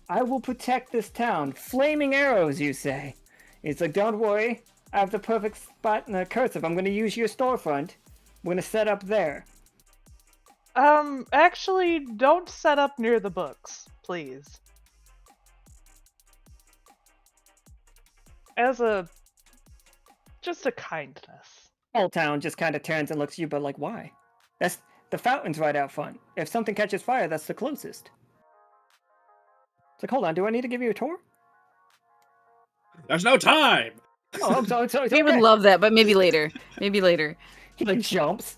I will protect this town. Flaming arrows, you say? It's like, don't worry. I have the perfect spot in the cursive. I'm going to use your storefront. We're going to set up there. Actually, don't set up near the books, please. Just a kindness. Whole town just kind of turns and looks at you, but like, why? That's the fountain's right out front. If something catches fire, that's the closest. It's like, hold on, do I need to give you a tour? There's no time. Oh, I'm sorry. We would love that, but maybe later. Maybe later. He like jumps.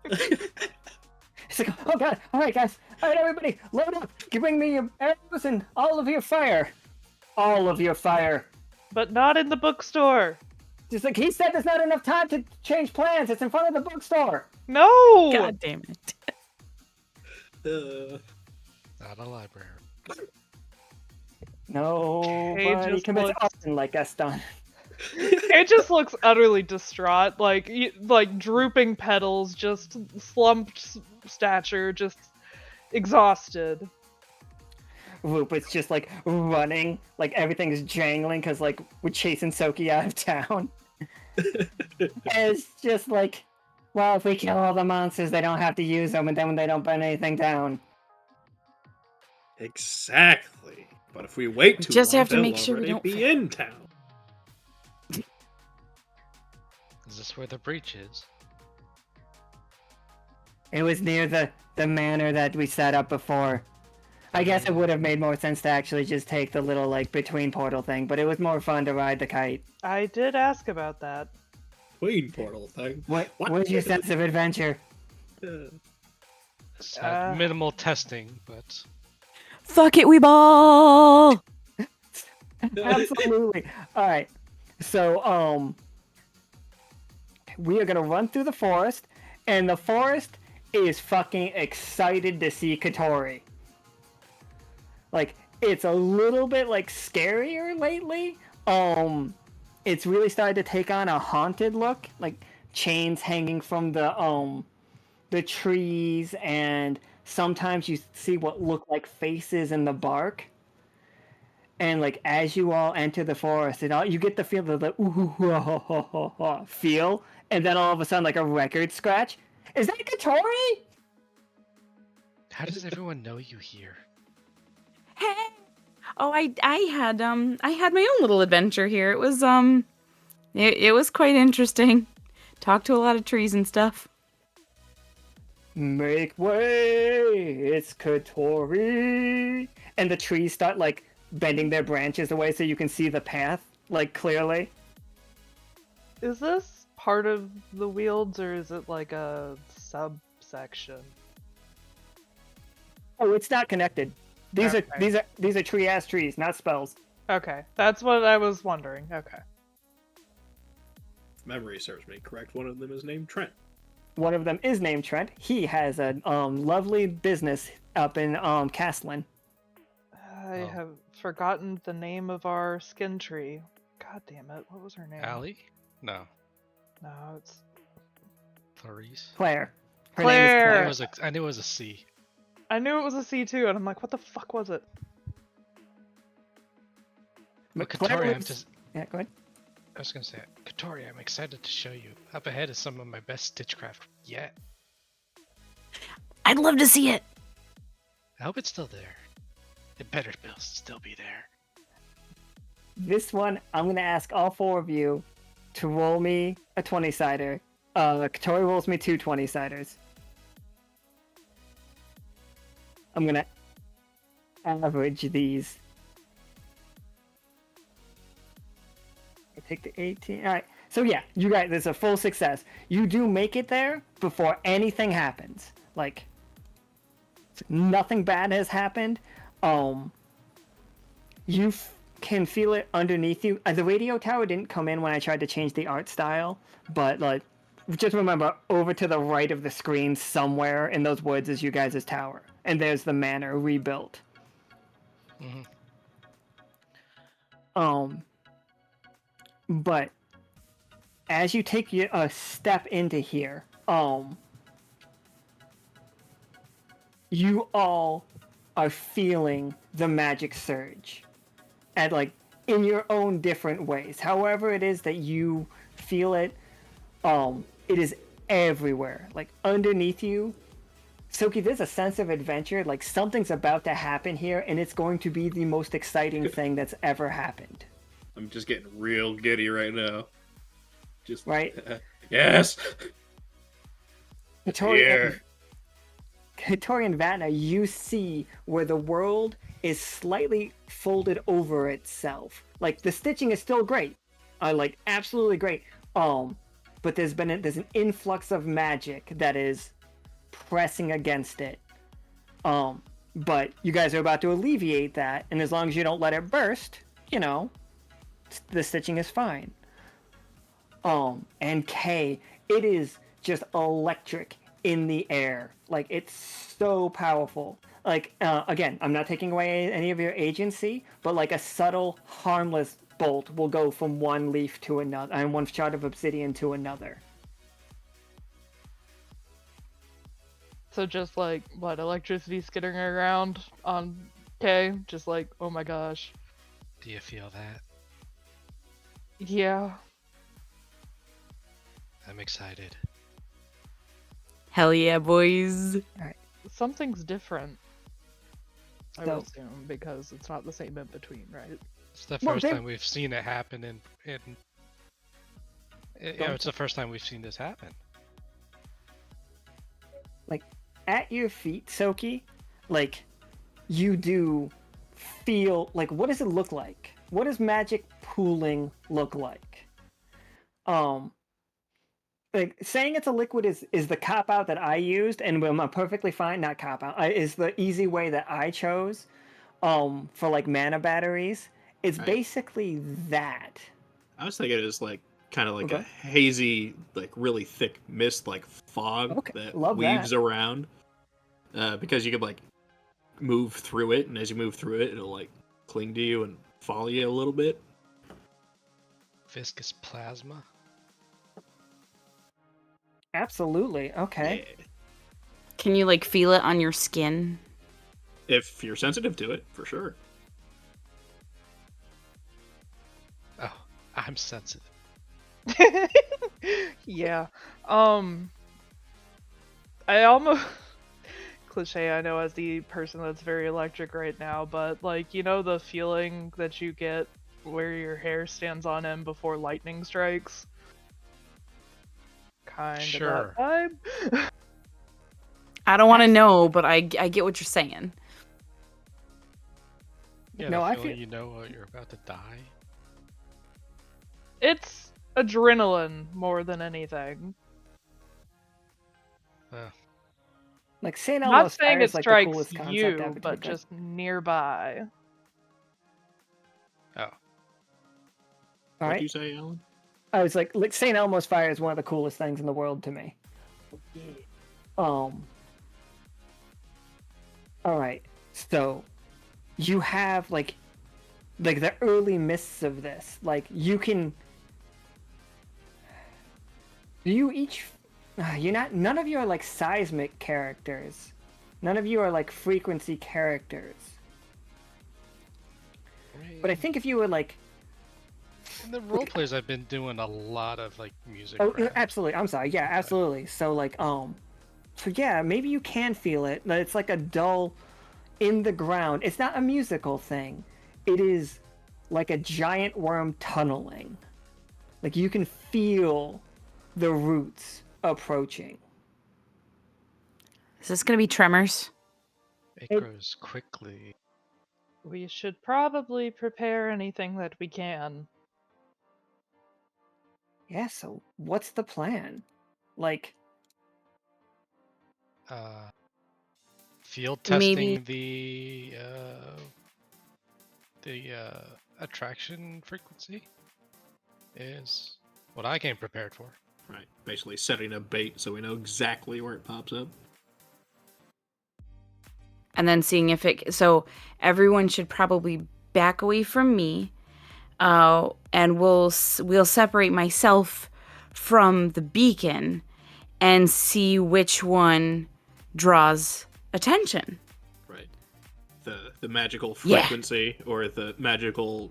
It's like, oh god, alright guys, alright everybody, load up. You bring me your arrows and all of your fire. All of your fire. But not in the bookstore. Just like he said, there's not enough time to change plans. It's in front of the bookstore. No! God damn it. Not a library. Nobody just commits looks- arson like Gaston. It just looks utterly distraught, like drooping petals, just slumped stature, just exhausted. Whoop, it's just like running, like everything's jangling because like we're chasing Tsoki out of town. And it's just like, well, if we kill all the monsters, they don't have to use them, and then when they don't burn anything down. Exactly. But if we wait too just long, have to they'll make sure we already don't be fail. in town. Is this where the breach is? It was near the manor that we set up before. I guess it would have made more sense to actually just take the little like between portal thing, but it was more fun to ride the kite. I did ask about that. Queen portal thing. What's your sense of adventure? It's had minimal testing, but Fuck it, we ball! Absolutely. All right. So, we are gonna run through the forest, and the forest is fucking excited to see Catori. Like, it's a little bit like scarier lately. It's really started to take on a haunted look, like chains hanging from the trees, and sometimes you see what look like faces in the bark. And like as you all enter the forest, and all you get the feel of the feel, and then all of a sudden like a record scratch. Is that Catori? How does everyone know you here? Hey. Oh, I had my own little adventure here. It was it was quite interesting. Talked to a lot of trees and stuff. Make way! It's Catori! And the trees start like bending their branches away so you can see the path like clearly. Is this part of the wields or is it like a subsection? Oh, it's not connected. These Okay. are tree ass trees, not spells. Okay, that's what I was wondering. Okay. If memory serves me correct, one of them is named Trent. One of them is named Trent. He has a lovely business up in Castlin. I Oh. have forgotten the name of our skin tree. God damn it, what was her name? Allie? No. No, it's Clarice. Claire. Her Claire. name is Claire. I knew it was a C. I knew it was a C too, and I'm like, what the fuck was it? Well, Claire Catori, lives- Yeah, go ahead. I was gonna say, Catori, I'm excited to show you. Up ahead is some of my best stitchcraft yet. I'd love to see it. I hope it's still there. It better still be there. This one, I'm going to ask all four of you to roll me a 20-sider. Catori rolls me two 20-siders. I'm going to average these. I take the 18. All right. So yeah, you guys, it's a full success. You do make it there before anything happens. Like, nothing bad has happened. You can feel it underneath you. The radio tower didn't come in when I tried to change the art style, but like, just remember, over to the right of the screen, somewhere in those woods, is you guys' tower, and there's the manor rebuilt. But as you take a step into here, you all are feeling the magic surge, and like in your own different ways. However it is that you feel it, it is everywhere, like underneath you. Tsoki, there's a sense of adventure, like something's about to happen here, and it's going to be the most exciting thing that's ever happened. I'm just getting real giddy right now. Just Right? Yes. Catori and Vatna, you see where the world is slightly folded over itself. Like the stitching is still great, like absolutely great. But there's an influx of magic that is pressing against it. But you guys are about to alleviate that, and as long as you don't let it burst, you know, the stitching is fine. And K, it is just electric in the air. Like, it's so powerful. Like, again, I'm not taking away any of your agency, but like a subtle, harmless bolt will go from one leaf to another, and one shard of obsidian to another. So just like, what, electricity skittering around on K? Just like, oh my gosh. Do you feel that? Yeah. I'm excited. Hell yeah, boys. Something's different. I So- would assume, because it's not the same in between, right? It's the Well, first they- time we've seen it happen it's the first time we've seen this happen. Like, at your feet, Tsoki, like, you do feel, like, what does it look like? What does magic pooling look like? Like, saying it's a liquid is the cop-out that I used, and I'm perfectly fine, not cop-out, is the easy way that I chose, for, like, mana batteries. It's Right. basically that. I was thinking it was like kind of like a Okay. hazy, like really thick mist, like fog Okay, that love weaves that. around. Because you could like move through it, and as you move through it, it'll like cling to you and follow you a little bit. Viscous plasma. Absolutely. Okay. Yeah. Can you like feel it on your skin? If you're sensitive to it, for sure. Oh, I'm sensitive. Yeah. I almost cliche, I know, as the person that's very electric right now, but like, you know, the feeling that you get where your hair stands on end before lightning strikes? Kind Sure. of that vibe. I don't want to Abs- know, but I get what you're saying. Yeah, No, the I feeling feel- you know you're about to die. It's adrenaline more than anything. Like St. Not Elmo's saying Fire is it like the strikes coolest concept you, ever, to be but fair. just nearby. Oh, All What right. do you say, Alan? I was like St. Elmo's Fire is one of the coolest things in the world to me. All right. So you have like the early mists of this. Like you can. Do you each? You're not. None of you are like seismic characters. None of you are like frequency characters. But I think if you were like, in the role players, I've been doing a lot of like music. oh, craft. absolutely. I'm sorry. Yeah, absolutely. So like, so yeah, maybe you can feel it. But it's like a dull, in the ground. It's not a musical thing. It is like a giant worm tunneling. Like you can feel the roots approaching. Is this gonna be Tremors? It It- grows quickly. We should probably prepare anything that we can. Yeah. So what's the plan? Like, Field Maybe- testing the attraction frequency is what I came prepared for. Right. Basically setting a bait so we know exactly where it pops up. And then seeing if it. So everyone should probably back away from me, and we'll separate myself from the beacon, and see which one draws attention. Right. The magical Yeah. frequency or the magical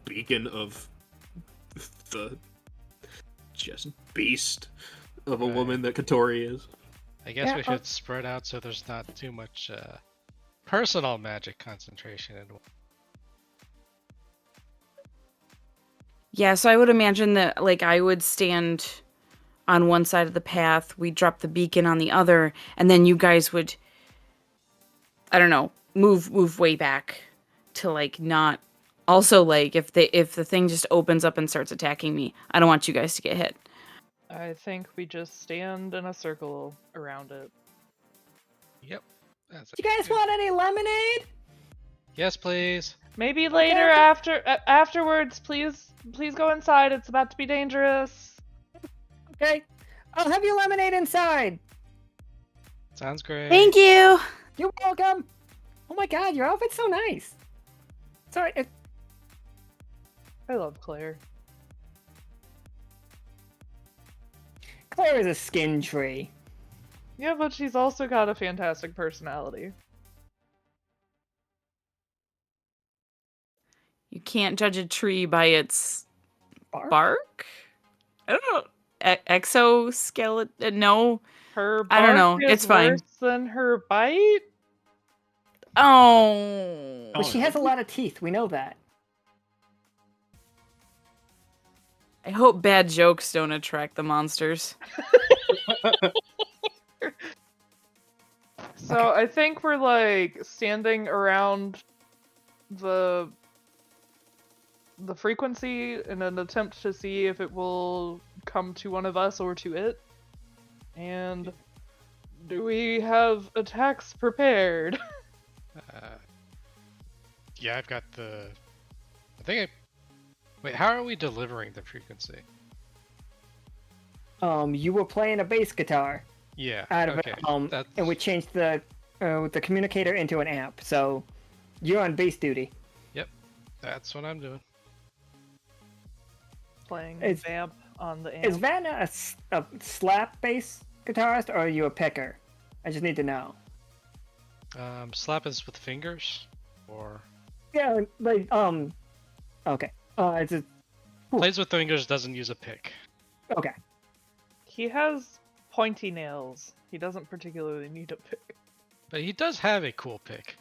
beacon of the just beast of a Right. woman that Catori is. I guess Yeah, we should spread out so there's not too much personal magic concentration in one. Yeah, so I would imagine that like I would stand on one side of the path, we drop the beacon on the other, and then you guys would, I don't know, move way back to like not. Also, like if the thing just opens up and starts attacking me, I don't want you guys to get hit. I think we just stand in a circle around it. Yep. That's you guys want any lemonade? Yes, please. Maybe later okay. afterwards, please go inside. It's about to be dangerous. Okay, I'll have your lemonade inside. Sounds great. Thank you. You're welcome. Oh my god, your outfit's so nice. Sorry. I love Claire. Claire is a skin tree. Yeah, but she's also got a fantastic personality. You can't judge a tree by its Bark? bark. I don't know. Exoskeleton? No. Her I don't bark know. is It's fine. worse than her bite. Oh. But she has a lot of teeth. We know that. I hope bad jokes don't attract the monsters. So I think we're like standing around the frequency in an attempt to see if it will come to one of us or to it. And do we have attacks prepared? Yeah, I've got the Wait, how are we delivering the frequency? You were playing a bass guitar Yeah. out of Okay. it, and we changed the communicator into an amp. So you're on bass duty. Yep. That's what I'm doing. Playing Is- vamp on the Is amp. Vatna a slap bass guitarist, or are you a picker? I just need to know. Slap is with fingers, or Yeah, like okay. It's a, Ooh. plays with fingers, doesn't use a pick. okay. He has pointy nails. He doesn't particularly need a pick. But he does have a cool pick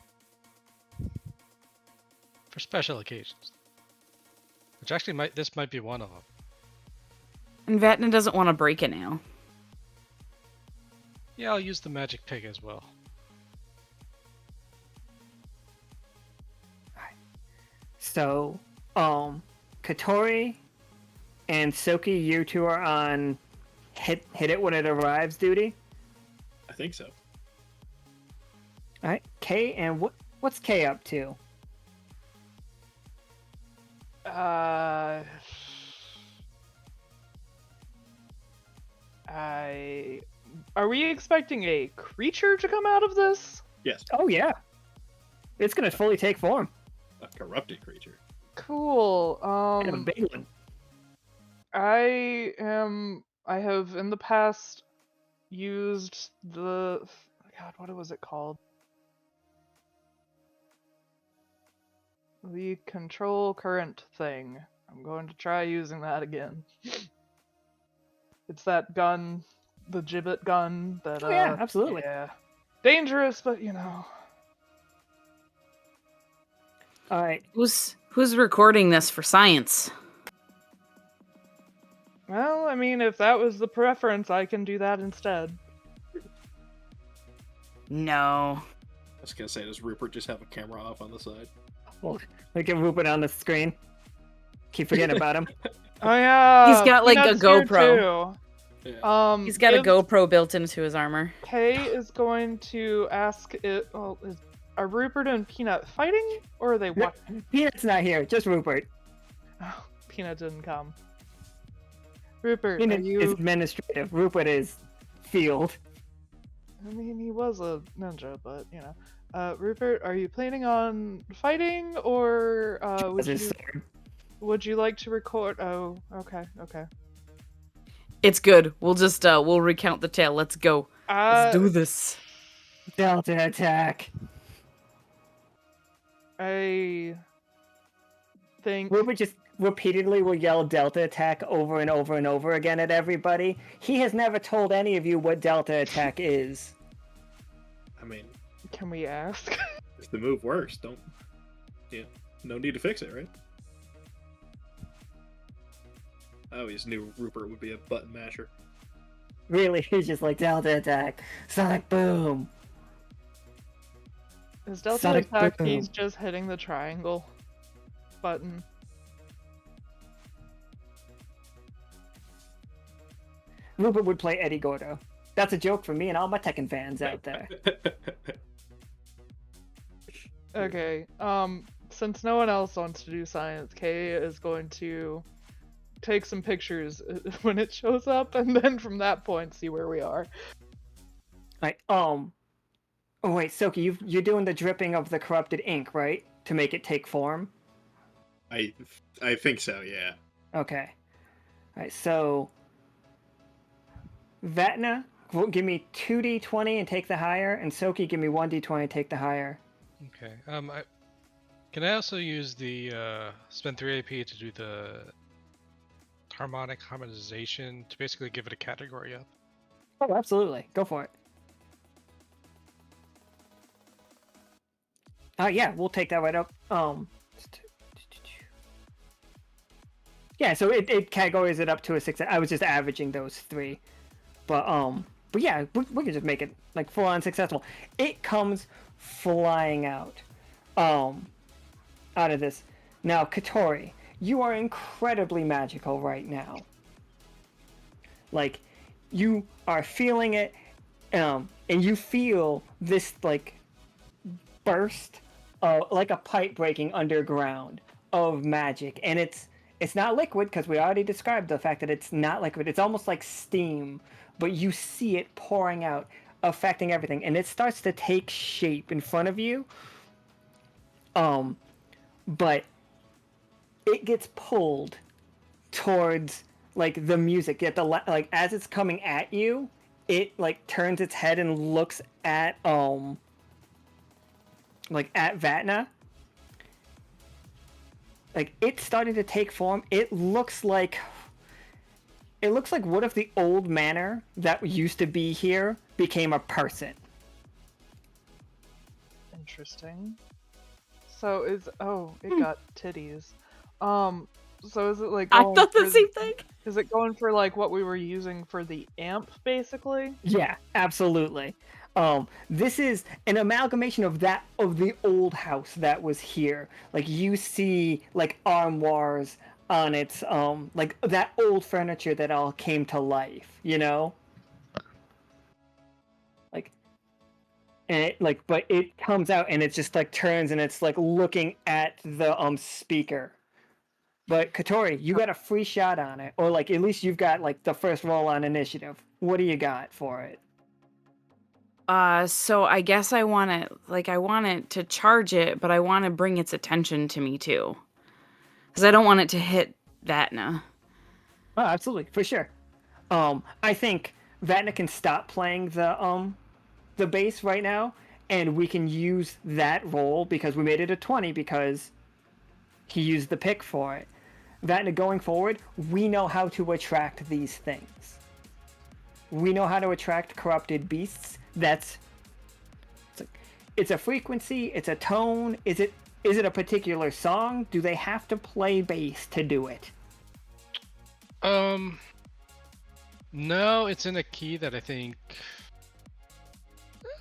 for special occasions. Which actually this might be one of them. And Vatna doesn't want to break it now. Yeah, I'll use the magic pick as well. So, Catori and Tsoki, you two are on hit it when it arrives duty. I think so. All right, Kay, and what's Kay up to? Are we expecting a creature to come out of this? Yes, Oh yeah, it's gonna fully take form. a corrupted creature. Cool. And a big one. I have in the past used the God, what was it called? The control current thing. I'm going to try using that again. It's that gun, the gibbet gun that Oh, yeah, absolutely. Yeah. Dangerous, but you know. All right, Who's recording this for science? Well, I mean, if that was the preference, I can do that instead. No. I was gonna say, does Rupert just have a camera off on the side? well, we can Rupert on the screen. Keep forgetting about him. Oh yeah. He's got, like, a Peanut's here, GoPro. Yeah. too. He's got a if GoPro built into his armor. Kay is going to ask it. Well, are Rupert and Peanut fighting, or are they No, what? Peanut's not here, just Rupert. Oh, Peanut didn't come. Rupert, Peanut are you? is administrative. Rupert is field. I mean, he was a ninja, but you know. Rupert, are you planning on fighting, or As his sword. would you like to record? Oh, okay. It's good. We'll just we'll recount the tale. Let's go. Let's do this. Delta attack. I think Rupert just repeatedly will yell Delta attack over and over and over again at everybody. He has never told any of you what Delta attack is. I mean, Can we ask? if the move works, no need to fix it, right? I always knew Rupert would be a button masher. Really, he's just like Delta attack, Sonic boom. Is Delta Sonic attack? boom. He's just hitting the triangle button. Rupert would play Eddie Gordo. That's a joke for me and all my Tekken fans out there. Okay. Since no one else wants to do science, Kay is going to take some pictures when it shows up, and then from that point, see where we are. Right. Oh wait, Tsoki, you're doing the dripping of the corrupted ink, right? To make it take form. I think so, yeah. Okay. All right. So Vatna, give me 2d20 and take the higher, and Tsoki, give me 1d20 and take the higher. Okay. Can I also use the spend 3 AP to do the harmonic harmonization to basically give it a category up? Oh, absolutely. Go for it. Yeah, we'll take that right up. Yeah, so it categories it up to a 6. I was just averaging those 3. But yeah, we can just make it like full on successful. It comes flying out of this. Now, Catori, you are incredibly magical right now. Like, you are feeling it, and you feel this like burst, like a pipe breaking underground of magic, and it's not liquid because we already described the fact that it's not liquid. It's almost like steam, but you see it pouring out, affecting everything, and it starts to take shape in front of you. But it gets pulled towards like the music at the like as it's coming at you, it like turns its head and looks at like at Vatna. Like it's starting to take form. It looks like what if the old manor that used to be here became a person. Interesting. So it got titties. So is it like I going thought the for- same thing. Is it going for like what we were using for the amp, basically? Yeah, absolutely. This is an amalgamation of the old house that was here. Like you see like armoires on its like that old furniture that all came to life, you know? Like and it like but it comes out and it just like turns and it's like looking at the speaker. But Catori, you got a free shot on it, or like at least you've got like the first roll on initiative. What do you got for it? So I guess I want it to charge it, but I want to bring its attention to me too. Because I don't want it to hit Vatna. Oh, absolutely, for sure. I think Vatna can stop playing the bass right now, and we can use that roll because we made it a 20 because he used the pick for it. Vatna, going forward, we know how to attract these things. We know how to attract corrupted beasts. It's a frequency, it's a tone. Is it a particular song? Do they have to play bass to do it? No, it's in a key that I think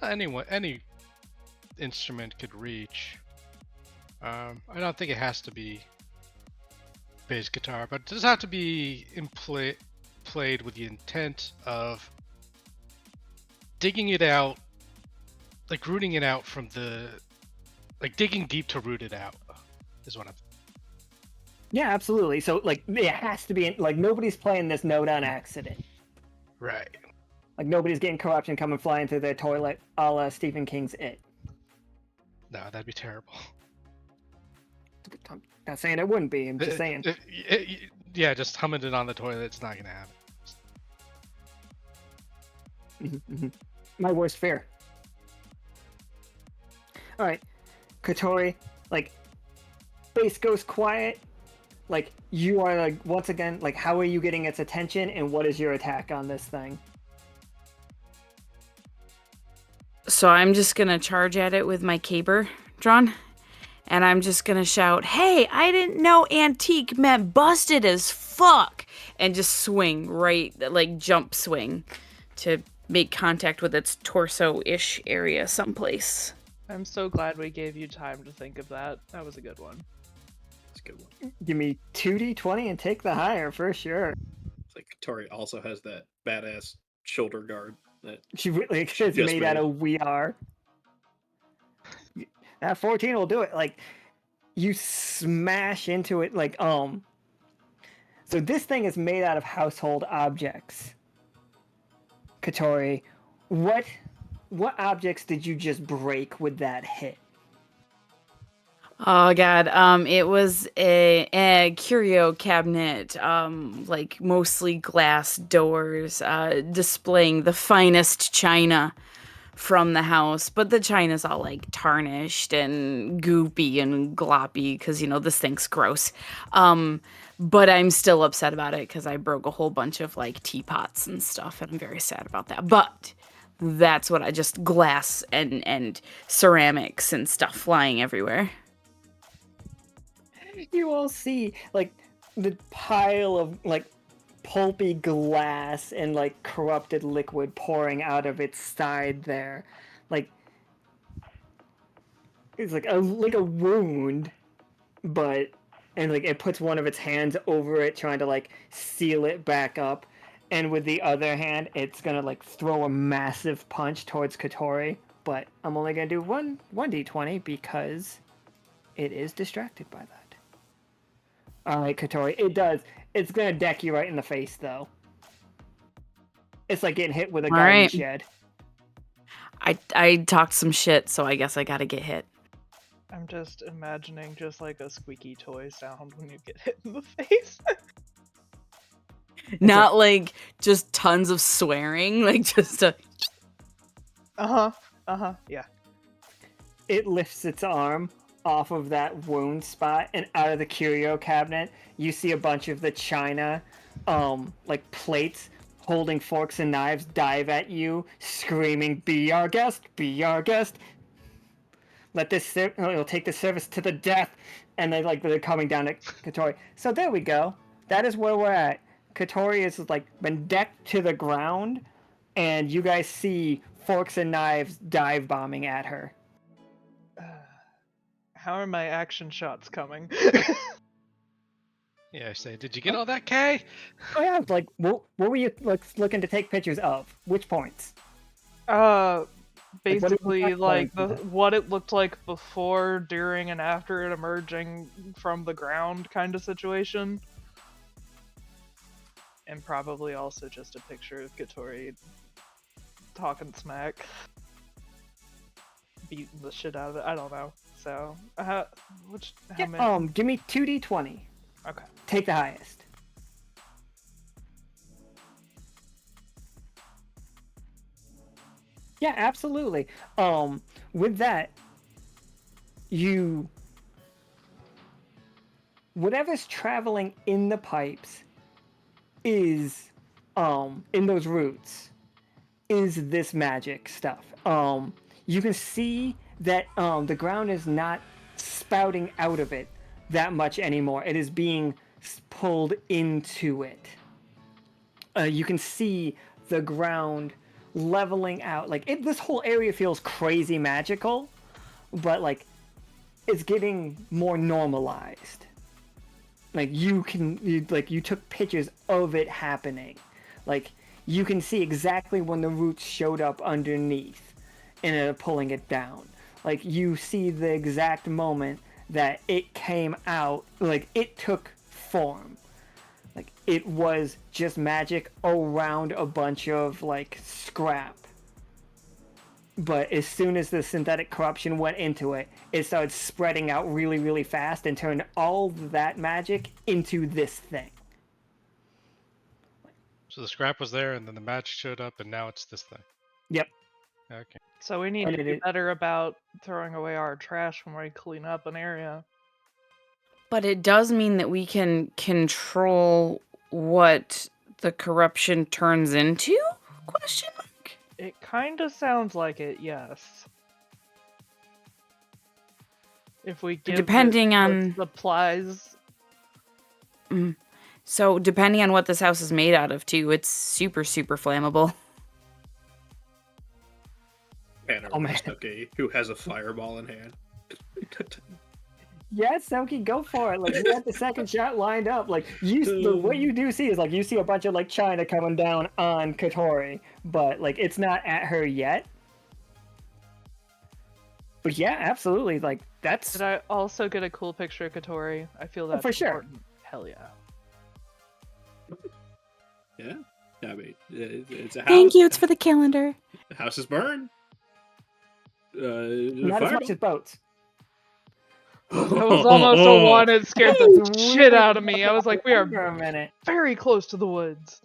any instrument could reach. I don't think it has to be bass guitar, but it does have to be played with the intent of digging it out, like rooting it out from like digging deep to root it out, is what I'm. Yeah, absolutely. So like it has to be like nobody's playing this note on accident. Right. Like nobody's getting corruption coming flying through their toilet, a la Stephen King's It. No, that'd be terrible. I'm not saying it wouldn't be. I'm just saying. Yeah, just humming it on the toilet. It's not gonna happen. My worst fear. All right, Catori, like bass goes quiet. Like you are like once again like how are you getting its attention and what is your attack on this thing? So I'm just gonna charge at it with my caber drawn. And I'm just gonna shout, "Hey, I didn't know antique meant busted as fuck!" And just swing right, like jump swing to make contact with its torso-ish area someplace. I'm so glad we gave you time to think of that. That was a good one. It's a good one. Give me 2d20 and take the higher for sure. It's like Catori also has that badass shoulder guard that She really is just made out of we are. That 14 will do it. Like you smash into it like so this thing is made out of household objects. Catori, what objects did you just break with that hit? Oh god, it was a curio cabinet, like mostly glass doors, displaying the finest china from the house, but the china's all like tarnished and goopy and gloppy because this thing's gross. But I'm still upset about it because I broke a whole bunch of like teapots and stuff, and I'm very sad about that. But that's what I just glass and ceramics and stuff flying everywhere. You all see like the pile of like pulpy glass and like corrupted liquid pouring out of its side there. Like it's like a wound, but and like it puts one of its hands over it trying to like seal it back up, and with the other hand it's gonna like throw a massive punch towards Catori, but I'm only gonna do one d20 because it is distracted by that. All right, Catori. It does. It's gonna deck you right in the face, though. It's like getting hit with a All garden right. shed. I talked some shit, so I guess I gotta get hit. I'm just imagining just like a squeaky toy sound when you get hit in the face. Not like just tons of swearing, like just a. Yeah. It lifts its arm off of that wound spot, and out of the curio cabinet, you see a bunch of the china, like plates holding forks and knives dive at you, screaming, "Be our guest! Be our guest! Let this it'll take the service to the death!" And they're coming down at Catori. So there we go. That is where we're at. Catori is like been decked to the ground, and you guys see forks and knives dive bombing at her. How are my action shots coming? Yeah, I say, did you get all that, Kay? Oh yeah, like what were you looking to take pictures of? Which points? Basically like talking about? what it looked like before, during, and after it emerging from the ground kind of situation. And probably also just a picture of Catori talking smack. Beating the shit out of it. I don't know. So, how many? Give me 2d20. Okay. Take the highest. Yeah, absolutely. With that, whatever's traveling in the pipes is, in those roots, is this magic stuff. You can see that the ground is not spouting out of it that much anymore. It is being pulled into it. You can see the ground leveling out. Like this whole area feels crazy magical, but like it's getting more normalized. Like you took pictures of it happening. Like you can see exactly when the roots showed up underneath and pulling it down. Like you see the exact moment that it came out, like it took form. Like it was just magic around a bunch of like scrap. But as soon as the synthetic corruption went into it, it started spreading out really, really fast and turned all that magic into this thing. So the scrap was there, and then the magic showed up, and now it's this thing. Yep. Okay. So we need And to be better about throwing away our trash when we clean up an area. But it does mean that we can control what the corruption turns into? Question mark. It kind of sounds like it, yes. If we give Depending it on supplies. So depending on what this house is made out of too, it's super, super flammable. Banner Oh, man. Tsoki, who has a fireball in hand. Yeah, Tsoki, go for it. Like you had the second shot lined up. Like what you do see is like you see a bunch of like China coming down on Catori, but like it's not at her yet. But yeah, absolutely. Like that's Did I also get a cool picture of Catori? I feel that's for sure. important. Hell yeah. Yeah, I mean, it's a house. Thank you. It's for the calendar. The house is burned. not as much as boats. That was almost a one. It scared the shit out of me. I was like, we are for a minute. very close to the woods.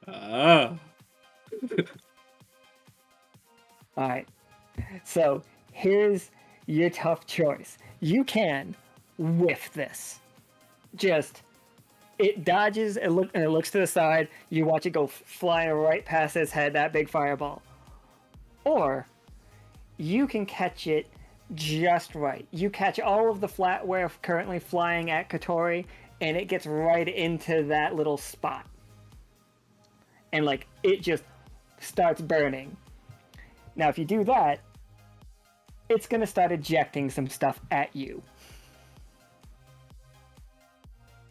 Ah. All right. So here's your tough choice. You can whiff this. Just it dodges. It looks to the side. You watch it go flying right past his head. That big fireball. Or you can catch it just right. You catch all of the flatware currently flying at Catori, and it gets right into that little spot. And like it just starts burning. Now if you do that, it's gonna start ejecting some stuff at you.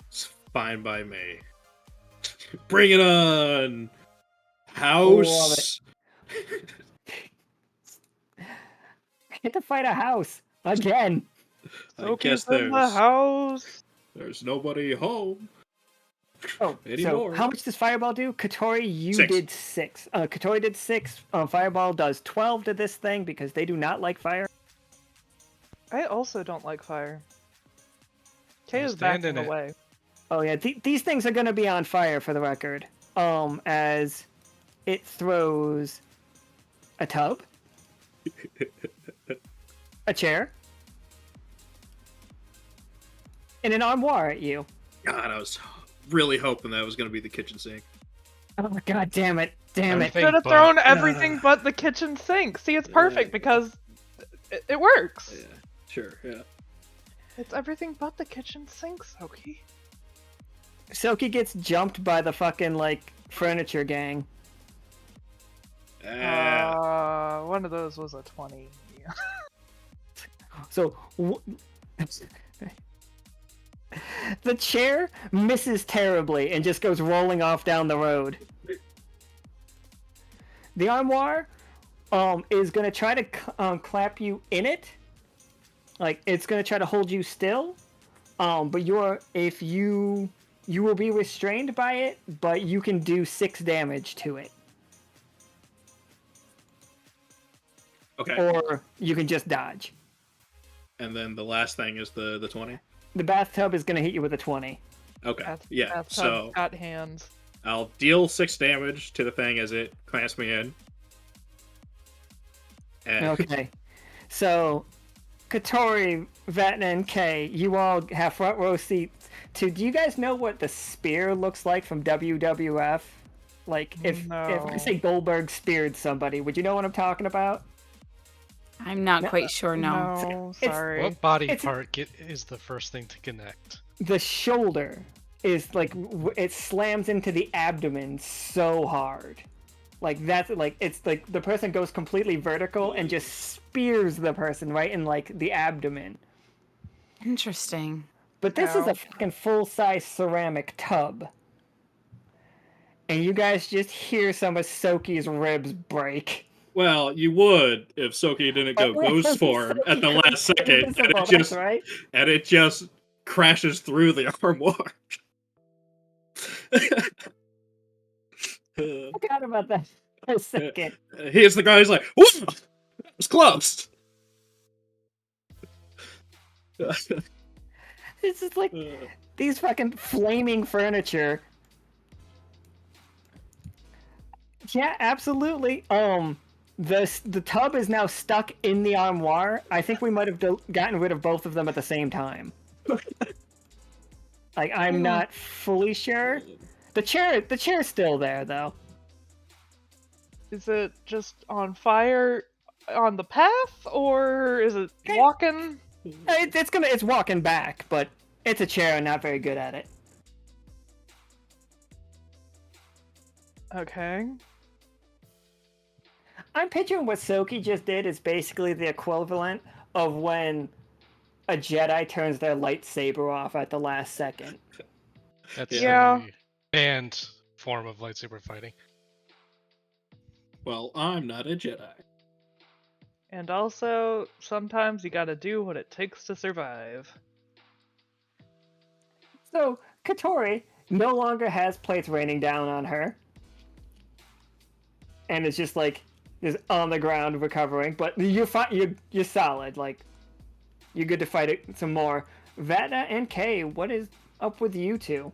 It's fine by me. Bring it on, house. I get to fight a house again. I guess Tsoki's in the there's house. There's nobody home Oh, anymore. so how much does Fireball do? Catori, you 6. did 6. Catori did 6. Fireball does 12 to this thing because they do not like fire. I also don't like fire. Kay I'm is backing standing it. away. Oh yeah, these things are going to be on fire for the record. As it throws a tub, a chair, and an armoire at you. God, I was really hoping that was going to be the kitchen sink. Oh god, damn it, damn it. Everything Could have but- thrown everything but the kitchen sink. See, it's perfect Yeah. because it works. Yeah, sure, yeah. It's everything but the kitchen sink, Tsoki. Tsoki gets jumped by the fucking like furniture gang. One of those was a 20. So the chair misses terribly and just goes rolling off down the road. The armoire is gonna try to clap you in it. Like it's gonna try to hold you still. But you will be restrained by it, but you can do 6 damage to it. Okay. Or you can just dodge. And then the last thing is the 20. The bathtub is gonna hit you with a 20. Okay. Yeah. So got hands. I'll deal 6 damage to the thing as it clamps me in. And Okay. So, Catori, Vatna, and Kay, you all have front row seats to. Do you guys know what the spear looks like from WWF? Like, if I say Goldberg speared somebody, would you know what I'm talking about? I'm not quite sure, no. No, It's- sorry. What body It's- part is the first thing to connect? The shoulder is like it slams into the abdomen so hard. Like that's like it's like the person goes completely vertical and just spears the person right in like the abdomen. Interesting. But this is Ow. a fucking full-size ceramic tub. And you guys just hear some of Tsoki's ribs break. well, you would if Tsoki didn't go ghost form at the last second, and it just crashes through the armoire. I forgot about that for a second. Here's the guy who's like, "Whoa, that was close." It's just like these fucking flaming furniture. Yeah, absolutely. The tub is now stuck in the armoire. I think we might have gotten rid of both of them at the same time. Like I'm not fully sure. The chair's still there though. Is it just on fire on the path, or is it walking? It's walking back, but it's a chair and not very good at it. Okay. I'm picturing what Tsoki just did is basically the equivalent of when a Jedi turns their lightsaber off at the last second. That's Yeah. a banned form of lightsaber fighting. Well, I'm not a Jedi. And also, sometimes you gotta do what it takes to survive. So, Catori no longer has plates raining down on her. And it's just like, is on the ground recovering. But you're solid. Like, you're good to fight it some more. Vatna and Kay, what is up with you two?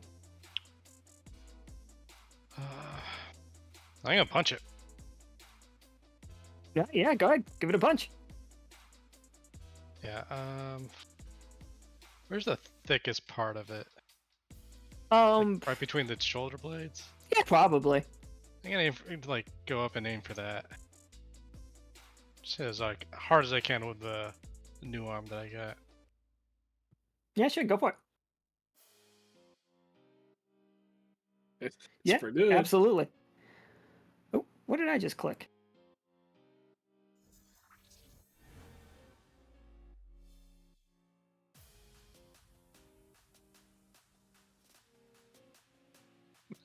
I'm gonna punch it. Yeah, go ahead. Give it a punch. Yeah, where's the thickest part of it? Right between the shoulder blades? Yeah, probably. I'm gonna aim for, go up and aim for that. Just as hard as I can with the new arm that I got. Yeah, sure, go for it. It's Yeah, pretty good. absolutely. Oh, what did I just click?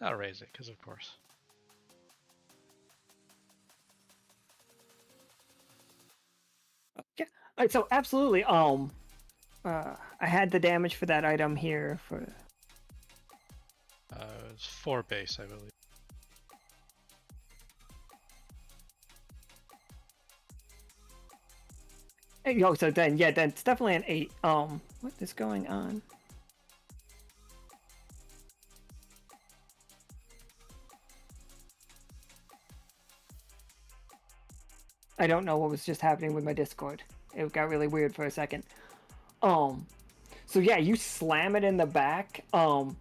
I'll raise it, because of course. Yeah. All right, so absolutely. I had the damage for that item here for. It's 4 base, I believe. Oh, so then then it's definitely an 8. What is going on? I don't know what was just happening with my Discord. It got really weird for a second. So yeah, you slam it in the back. All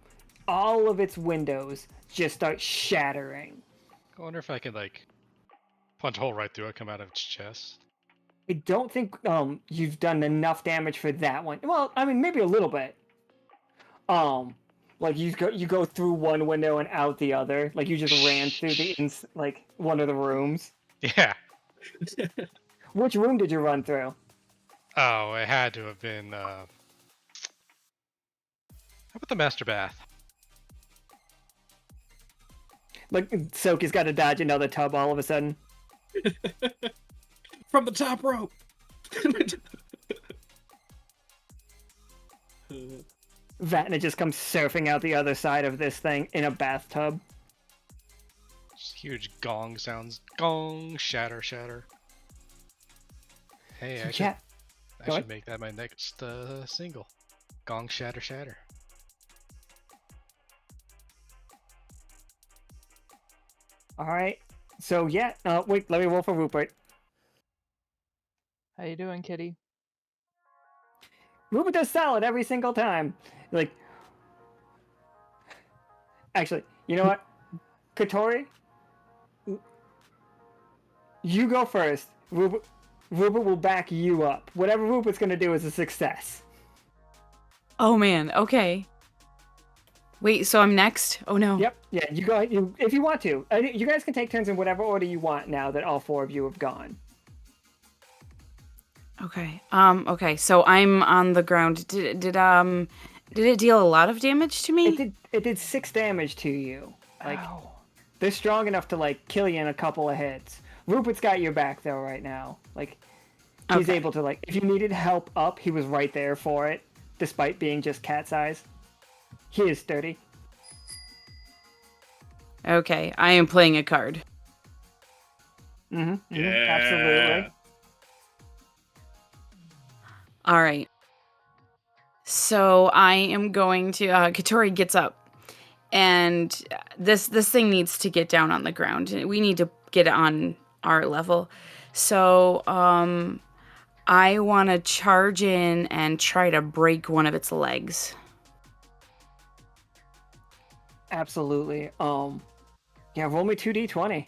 of its windows just start shattering. I wonder if I could like punch a hole right through it, come out of its chest. I don't think you've done enough damage for that one. Well, I mean maybe a little bit. Like you go through one window and out the other. Like you just ran through like one of the rooms. Yeah. Which room did you run through? Oh, it had to have been. How about the master bath? Like Tsoki's got to dodge another tub all of a sudden. From the top rope. Vatna just comes surfing out the other side of this thing in a bathtub. Just huge gong sounds. Gong, shatter, shatter. Hey, I Yeah. should make that my next single. Gong, shatter, shatter. All right. So yeah. Wait. Let me roll for Rupert. How you doing, kitty? Rupert does solid every single time. Like, actually, you know what? Catori, you go first. Rupert will back you up. Whatever Rupert's gonna do is a success. Oh man, okay. Wait, so I'm next? Oh no. Yep. Yeah. You go. If you want to. You guys can take turns in whatever order you want. Now that all 4 of you have gone. Okay. Okay. So I'm on the ground. Did it deal a lot of damage to me? It did 6 damage to you. Like, Ow. they're strong enough to like kill you in a couple of hits. Rupert's got your back though right now. Like, he's Okay. able to like if you needed help up, he was right there for it, despite being just cat size. He is sturdy. Okay. I am playing a card. Absolutely. All right. So I am going to. Catori gets up, and this thing needs to get down on the ground. We need to get it on our level. So I want to charge in and try to break one of its legs. Absolutely. Yeah, roll me 2d20.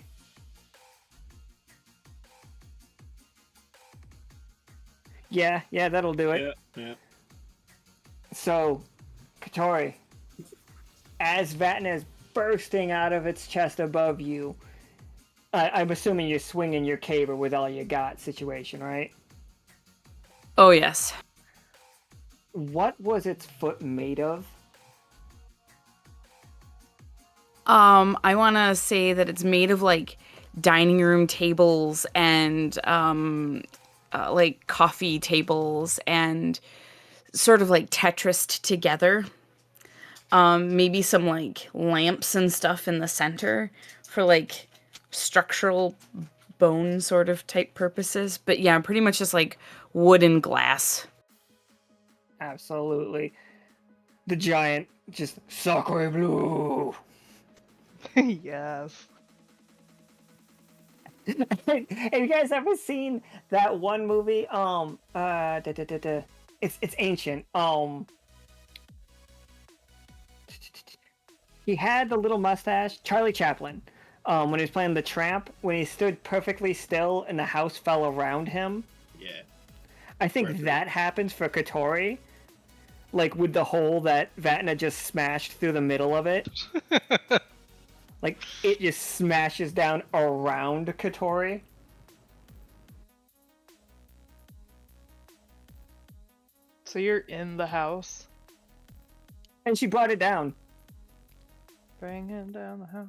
Yeah, that'll do it. Yeah. So, Catori, as Vatna is bursting out of its chest above you, I'm assuming you're swinging your caber with all you got situation, right? Oh yes. What was its foot made of? I want to say that it's made of like dining room tables and like coffee tables and sort of like Tetrised together. Maybe some like lamps and stuff in the center for like structural bone sort of type purposes. But yeah, pretty much just like wood and glass. Absolutely. The giant just sacre bleu. Yes. Have you guys ever seen that one movie? It's ancient. He had the little mustache. Charlie Chaplin. When he was playing the tramp, when he stood perfectly still and the house fell around him. Yeah. I think Perfect. that happens for Catori. Like with the hole that Vatna just smashed through the middle of it. Like, it just smashes down around Catori. So you're in the house, And she brought it down. bringing down the house.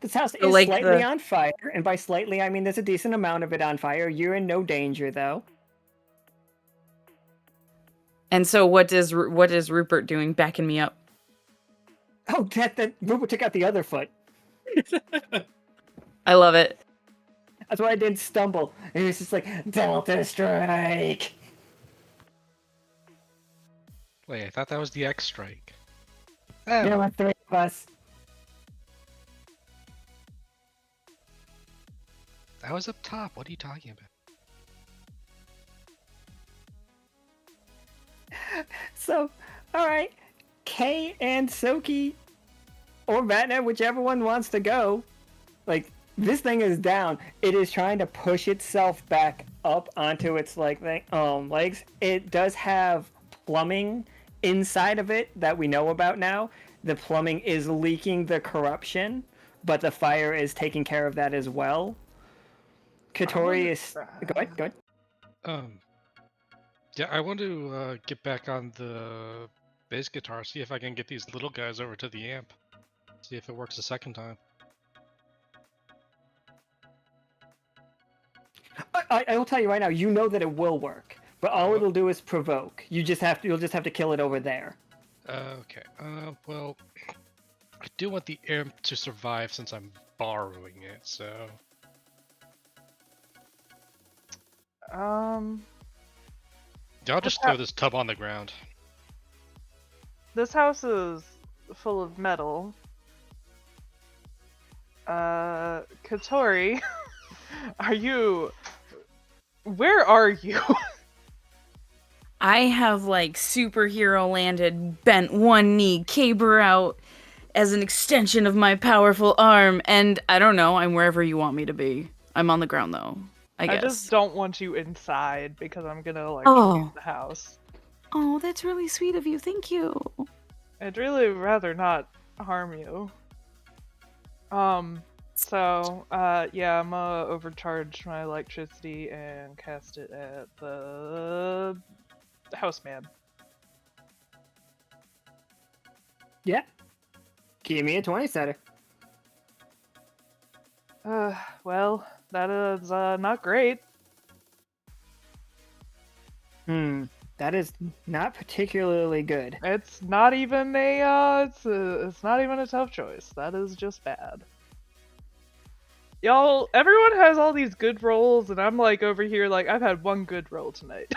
This house is like slightly the- on fire. And by slightly, I mean there's a decent amount of it on fire. You're in no danger, though. And so what is Rupert doing? Backing me up. Oh, that Rupert took out the other foot. I love it. That's why I didn't stumble. It was just like, Delta Strike! Wait, I thought that was the X strike. There were 3 of us. That was up top. What are you talking about? So, alright. Kay and Tsoki, or Vatna, whichever one wants to go. Like, this thing is down. It is trying to push itself back up onto its legs. It does have plumbing inside of it that we know about now. The plumbing is leaking the corruption, but the fire is taking care of that as well. Catori is... Go ahead. Yeah, I want to get back on the bass guitar, see if I can get these little guys over to the amp. See if it works a second time. I will tell you right now, you know that it will work, but all it'll do is provoke. You'll just have to kill it over there. Okay. Well, I do want the amp to survive since I'm borrowing it, so... Yeah, I'll just throw this tub on the ground. This house is full of metal. Catori, where are you? I have like superhero landed, bent one knee, caber out as an extension of my powerful arm, and I don't know, I'm wherever you want me to be. I'm on the ground though, I guess. I just don't want you inside because I'm gonna leave the house. Oh, that's really sweet of you, thank you. I'd really rather not harm you. Yeah, I'm gonna overcharge my electricity and cast it at the houseman. Yeah. Give me a 20 setter. Well, that is not great. That is not particularly good. It's not even it's not even a tough choice. That is just bad. Y'all, everyone has all these good rolls, and I'm like over here like I've had one good roll tonight.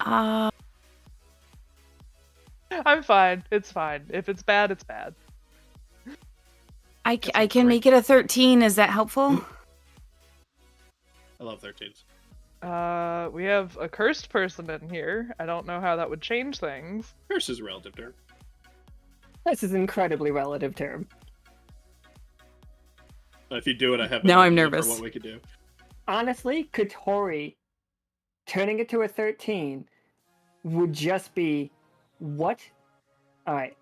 I'm fine. It's fine. If it's bad, it's bad. I can make it a 13. Is that helpful? I love 13s. We have a cursed person in here. I don't know how that would change things. Curse is a relative term. This is an incredibly relative term. If you do it, I have now I'm idea nervous. For what we could do. Honestly, Catori turning it to a 13 would just be what? Alright.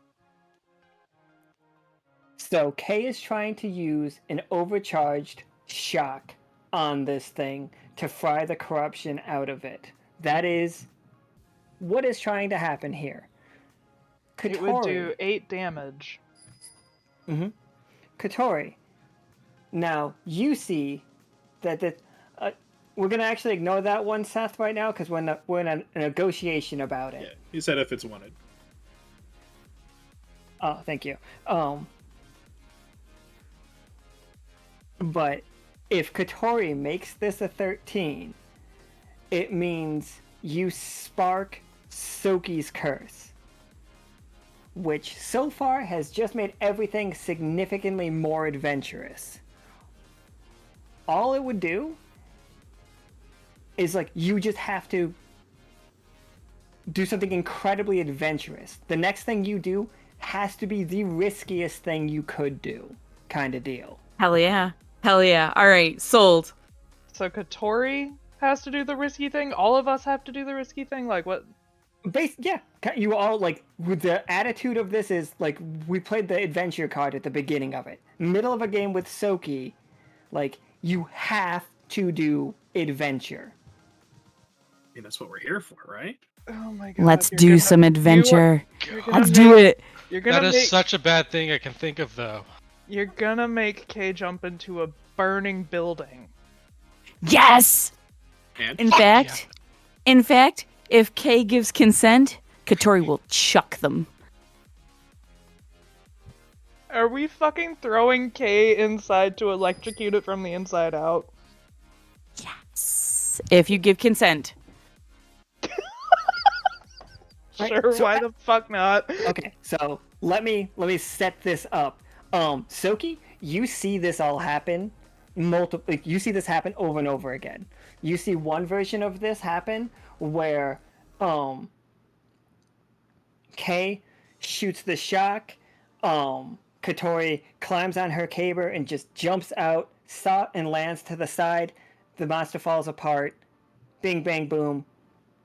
So Kay is trying to use an overcharged shock on this thing to fry the corruption out of it. That is what is trying to happen here. Catori, it would do 8 damage. Catori. Now, you see that we're going to actually ignore that one, Seth, right now, because we're in a negotiation about it. Yeah, he said if it's wanted. Oh, thank you. But if Catori makes this a 13, it means you spark Tsoki's curse, which so far has just made everything significantly more adventurous. All it would do is you just have to do something incredibly adventurous. The next thing you do has to be the riskiest thing you could do, kind of deal. Hell yeah. Hell yeah. All right, sold. So Catori has to do the risky thing? All of us have to do the risky thing? Like, what? Yeah. You all, with the attitude of this is, we played the adventure card at the beginning of it. Middle of a game with Tsoki, you have to do adventure. I mean, that's what we're here for, right? Oh my god. Let's do some adventure. Let's do it. That is such a bad thing I can think of, though. You're gonna make Kay jump into a burning building. Yes! And? In fact, If Kay gives consent, Catori will chuck them. Are we fucking throwing Kay inside to electrocute it from the inside out? Yes. If you give consent. Right, Sure, so why the fuck not? Okay, so let me set this up. Tsoki, you see this all happen you see this happen over and over again. You see one version of this happen where Kay shoots the shock, Catori climbs on her caber and just jumps out, and lands to the side. The monster falls apart. Bing bang boom.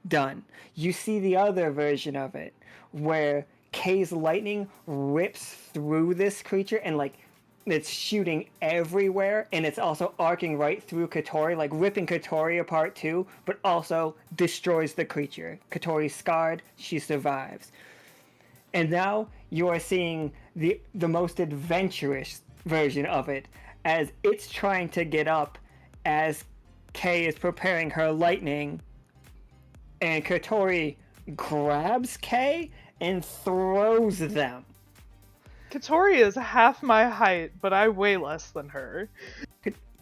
Done. You see the other version of it where Kay's lightning rips through this creature and like it's shooting everywhere, and it's also arcing right through Catori, like ripping Catori apart too, but also destroys the creature. Catori's scarred, she survives. And now you are seeing the most adventurous version of it as it's trying to get up as Kay is preparing her lightning, and Catori grabs Kay and throws them. Katori is half my height, but I weigh less than her.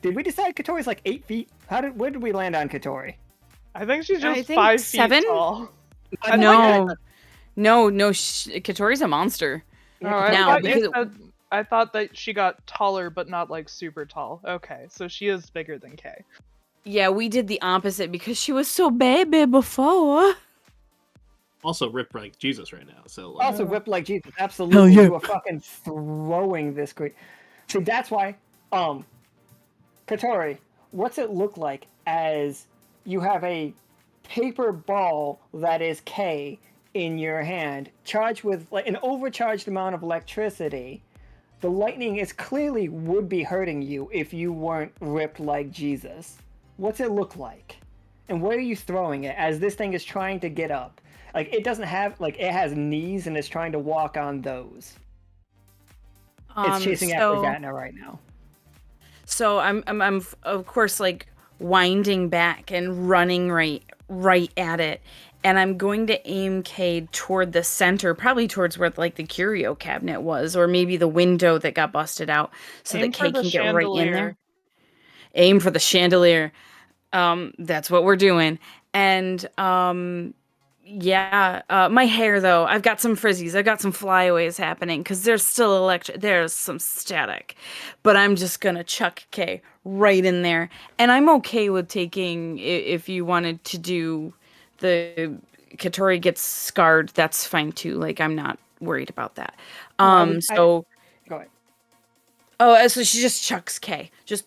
Did we decide Katori's like 8 feet? Where did we land on Katori? I think she's just think 5 7? feet tall. No. Katori's a monster. Oh, Now, I thought that she got taller, but not like super tall. Okay, so she is bigger than Kay. Yeah, we did the opposite because she was so baby before. Also ripped like Jesus right now. So Also ripped like Jesus. Absolutely. yeah. You are fucking throwing this creature. See, that's why, Catori, what's it look like as you have a paper ball that is K in your hand, charged with like an overcharged amount of electricity? The lightning is clearly would be hurting you if you weren't ripped like Jesus. What's it look like? And where are you throwing it as this thing is trying to get up? Like, it doesn't have, like, it has knees and is trying to walk on those. It's chasing after Vatna right now. So I'm of course like winding back and running right at it, and I'm going to aim Cade toward the center, probably towards where like the curio cabinet was, or maybe the window that got busted out, so that Cade can get right in there. Aim for the chandelier. That's what we're doing, and yeah, my hair though, I've got some frizzies, I've got some flyaways happening because there's still there's some static, but I'm just gonna chuck Kay right in there, and I'm okay with taking, if you wanted to do the Catori gets scarred, that's fine too. Like, I'm not worried about that. Go ahead. Oh, so she just chucks Kay, just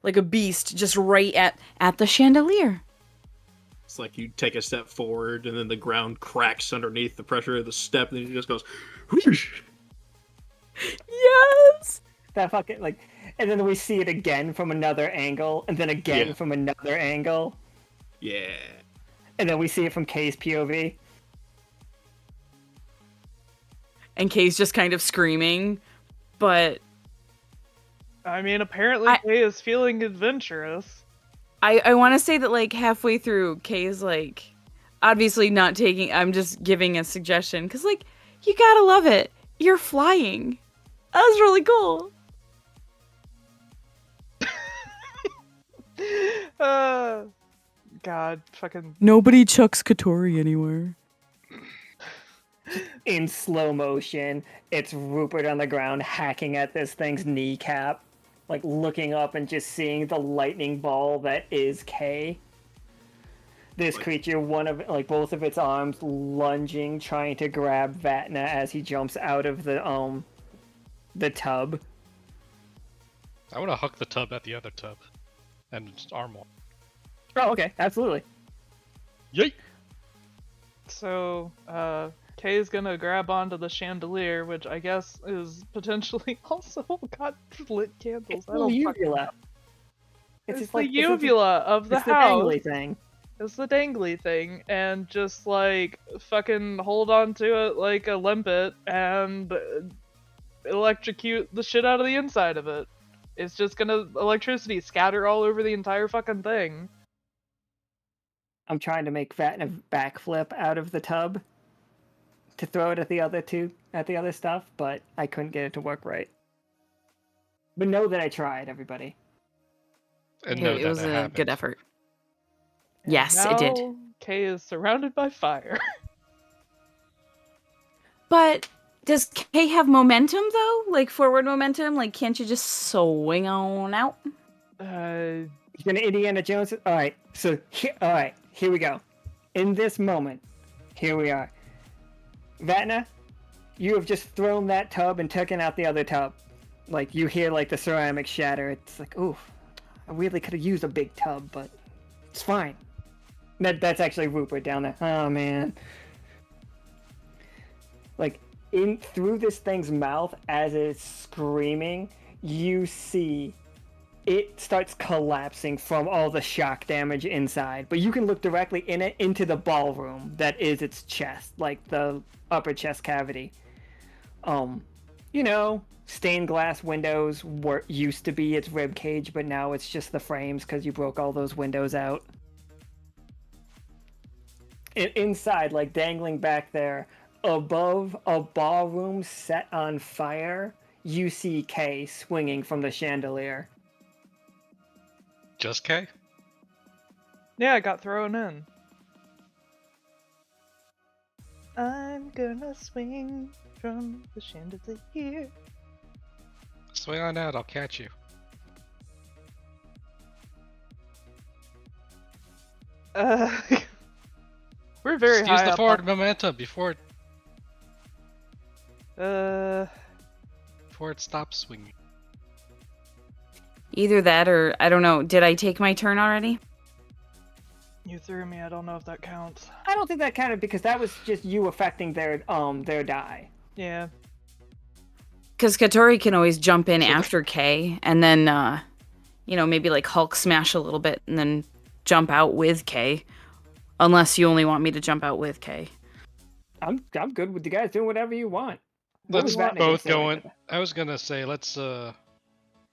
like a beast, just right at the chandelier. It's like you take a step forward and then the ground cracks underneath the pressure of the step, and then it just goes whoosh. Yes. That fucking like, and then we see it again from another angle, and then again from another angle. Yeah. And then we see it from Kay's POV. And Kay's just kind of screaming, but I mean, apparently Kay is feeling adventurous. I want to say that, like, halfway through, Kay's, like, obviously not taking... I'm just giving a suggestion, because, like, you gotta love it. You're flying. That was really cool. God, fucking... Nobody chucks Catori anywhere. In slow motion, it's Rupert on the ground hacking at this thing's kneecap. Like, looking up and just seeing the lightning ball that is Kay. This creature, both of its arms lunging, trying to grab Vatna as he jumps out of the tub. I want to huck the tub at the other tub. And just arm one. Oh, okay, absolutely. Yay! So, Kay is gonna grab onto the chandelier, which I guess is potentially also got lit candles. It's the uvula. It's the uvula of the house. It's the dangly thing. It's the dangly thing, and just like fucking hold on to it like a limpet and electrocute the shit out of the inside of it. It's just gonna electricity scatter all over the entire fucking thing. I'm trying to make Vatna backflip out of the tub to throw it at the other stuff, but I couldn't get it to work right. But know that I tried, everybody. And know It that was it a happened. good effort. And Yes, it did. now Kay is surrounded by fire. But does Kay have momentum though? Like forward momentum? Like can't you just swing on out? Uh, You're gonna Indiana Jones. All right, so here we go. In this moment, here we are. Vatna, you have just thrown that tub and taken out the other tub. Like you hear like the ceramic shatter. It's like, ooh, I really could have used a big tub, but it's fine. That's actually Rupert down there. Oh man. Like in through this thing's mouth as it's screaming, you see it starts collapsing from all the shock damage inside. But you can look directly in it into the ballroom that is its chest, like the upper chest cavity. You know, stained glass windows used to be its rib cage, but now it's just the frames because you broke all those windows out. Inside, like dangling back there, above a ballroom set on fire, you see Kay swinging from the chandelier. Just K? yeah, I got thrown in. I'm gonna swing from the chandelier. Swing on out, I'll catch you. We're very Just high use the up forward on- momentum before it stops swinging. Either that or I don't know. Did I take my turn already? you threw me. I don't know if that counts. I don't think that counted because that was just you affecting their die. Yeah. Because Catori can always jump in after Kay and then maybe like Hulk smash a little bit and then jump out with Kay. Unless you only want me to jump out with Kay. I'm good with you guys doing whatever you want. Let's What was Vatna both gonna say go right in. there? I was gonna say, let's, well,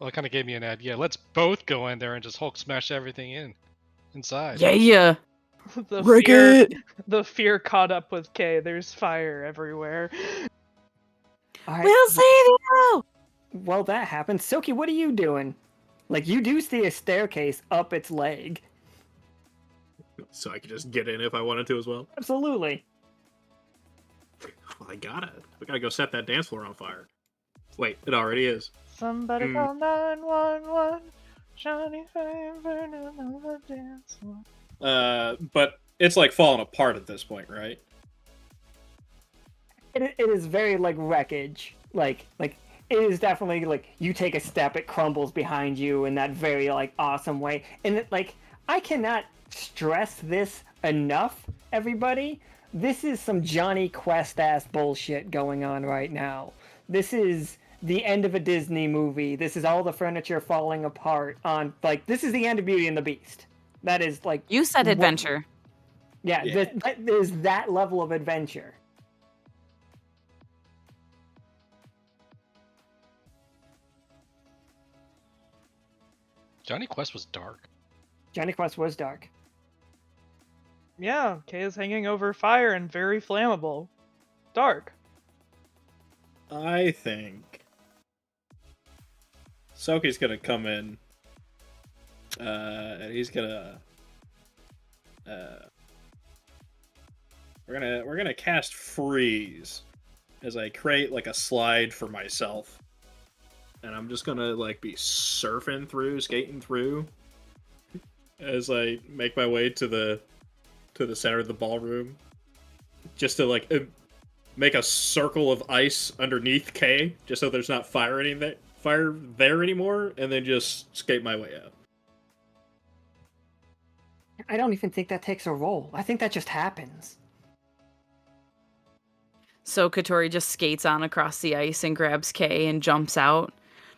it kind of gave me an idea. Let's both go in there and just Hulk smash everything inside. Yeah. the Rick fear, it. the fear caught up with Kay. There's fire everywhere. All right, We'll save you. well, that happened. Tsoki, what are you doing? Like, you do see a staircase up its leg. So I could just get in if I wanted to as well. Absolutely. Well, we gotta go set that dance floor on fire. Wait, it already is. Somebody Hmm. call 911. Johnny Fame burning on the dance floor. But it's like falling apart at this point, right? It is very, like, wreckage. Like, it is definitely, like, you take a step, it crumbles behind you in that very, like, awesome way. And, I cannot stress this enough, everybody. This is some Johnny Quest-ass bullshit going on right now. This is the end of a Disney movie. This is all the furniture falling apart on, like, this is the end of Beauty and the Beast. That is, like... You said adventure. Yeah, Yeah. that is that level of adventure. Johnny Quest was dark. Johnny Quest was dark. Yeah, Kay is hanging over fire and very flammable. Dark. I think Tsoki's gonna come in. And he's gonna. We're gonna cast freeze as I create like a slide for myself, and I'm just gonna like be surfing through, skating through, as I make my way to the center of the ballroom, just to like make a circle of ice underneath K, just so there's not fire there anymore, and then just skate my way out. I don't even think that takes a roll. I think that just happens. So Catori just skates on across the ice and grabs Kay and jumps out.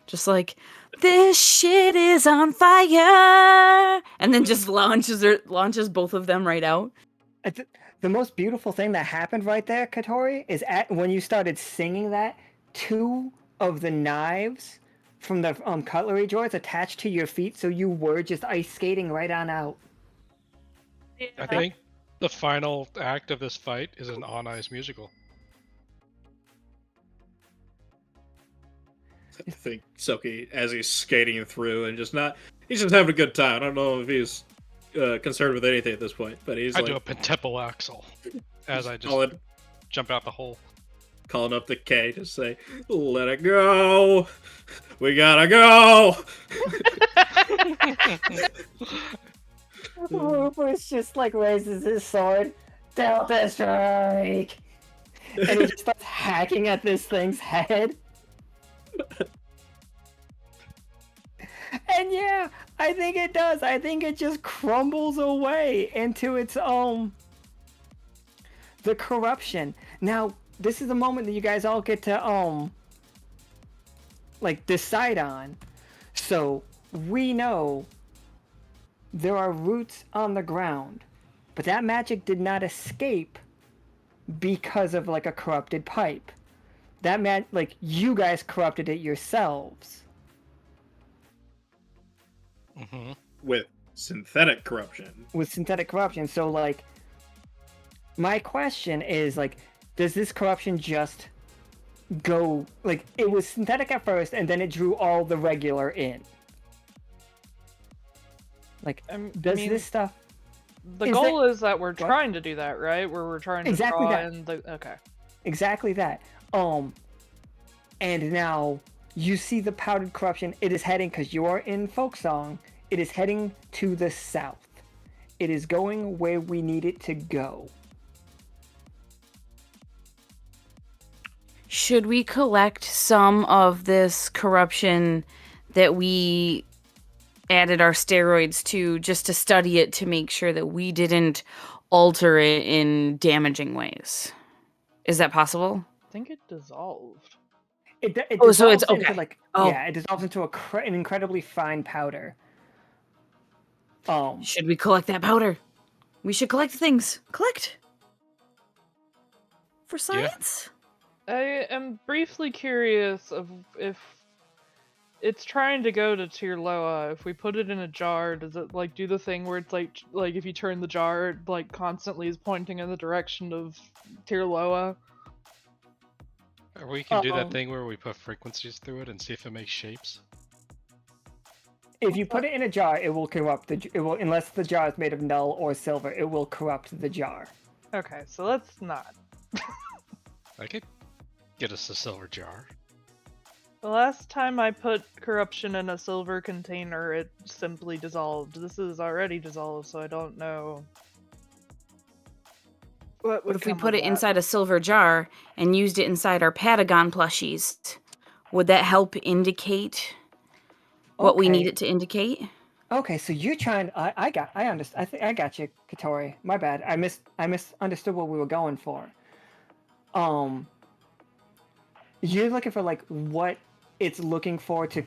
Just like, this shit is on fire! And then just launches both of them right out. The most beautiful thing that happened right there, Catori, is when you started singing that, 2 of the knives from the cutlery drawers attached to your feet, so you were just ice skating right on out. I think the final act of this fight is an on ice musical. I think Tsoki, as he's skating through and he's just having a good time. I don't know if he's concerned with anything at this point, but he's I like do a pentempo axle as I just calling, jump out the hole. calling up the K to say, "Let it go, we gotta go." Rufus just like raises his sword, Delta Strike, and he just starts hacking at this thing's head. And yeah, I think it does. I think it just crumbles away into its the corruption. Now, this is the moment that you guys all get to like decide on. So we know there are roots on the ground, but that magic did not escape because of like a corrupted pipe. That like you guys corrupted it yourselves. Mm-hmm. With synthetic corruption. So like my question is like, does this corruption just go like it was synthetic at first and then it drew all the regular in? Like this stuff The goal is that we're trying to do that, right? Where we're trying to Exactly draw that. in the okay. Exactly that. And now you see the powdered corruption. It is heading, because you are in folk song, it is heading to the south. It is going where we need it to go. Should we collect some of this corruption that we added our steroids to just to study it to make sure that we didn't alter it in damaging ways? Is that possible? I think it dissolved. It Oh, so dissolves it's okay. into like Oh. yeah, it dissolves into an incredibly fine powder. Should we collect that powder? We should collect things. Collect. For science? I am briefly curious of if it's trying to go to Tirloa. If we put it in a jar, does it like do the thing where it's like if you turn the jar, it like constantly is pointing in the direction of Tirloa? Or we can do that thing where we put frequencies through it and see if it makes shapes. If you put it in a jar, it will corrupt unless the jar is made of null or silver, it will corrupt the jar. Okay, so let's not. I could get us a silver jar. The last time I put corruption in a silver container, it simply dissolved. This is already dissolved, so I don't know. What if we put it inside a silver jar and used it inside our Patagon plushies? Would that help indicate what we need it to indicate? Okay, so you're trying. I understand. I think I got you, Catori. My bad. I misunderstood what we were going for. You're looking for like what it's looking for to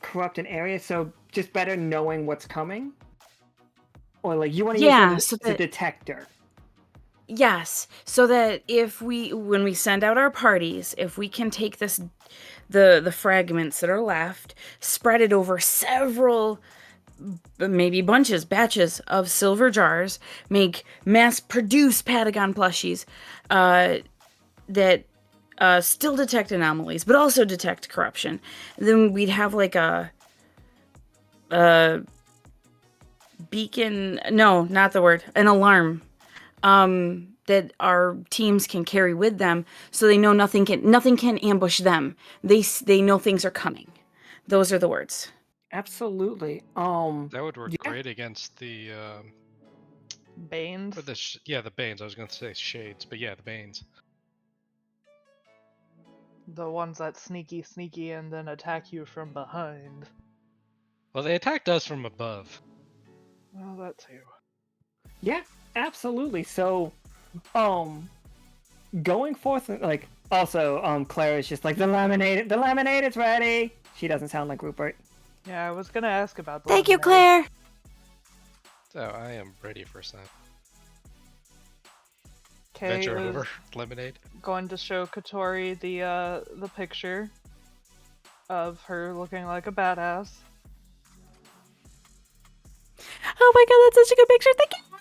corrupt an area. So just better knowing what's coming, or like you want to use it as a detector. Yes, so that when we send out our parties, if we can take the fragments that are left, spread it over several, maybe batches of silver jars, make mass-produce Patagon plushies that still detect anomalies, but also detect corruption. Then we'd have like a beacon. No, not the word. An alarm. That our teams can carry with them, so they know nothing can ambush them. They know things are coming. Those are the words. Absolutely. That would work great against the Banes? or the Banes. I was going to say shades, but yeah, the Banes. The ones that sneaky and then attack you from behind. Well, they attacked us from above. Well, that too. Yeah, absolutely. So, going forth, like, also, Claire is just like, the lemonade is ready. She doesn't sound like Rupert. Yeah, I was gonna ask about the Thank you, lemonade. Claire. So I am ready for some Kay adventure is over lemonade. going to show Catori the picture of her looking like a badass. Oh my god, that's such a good picture. Thank you.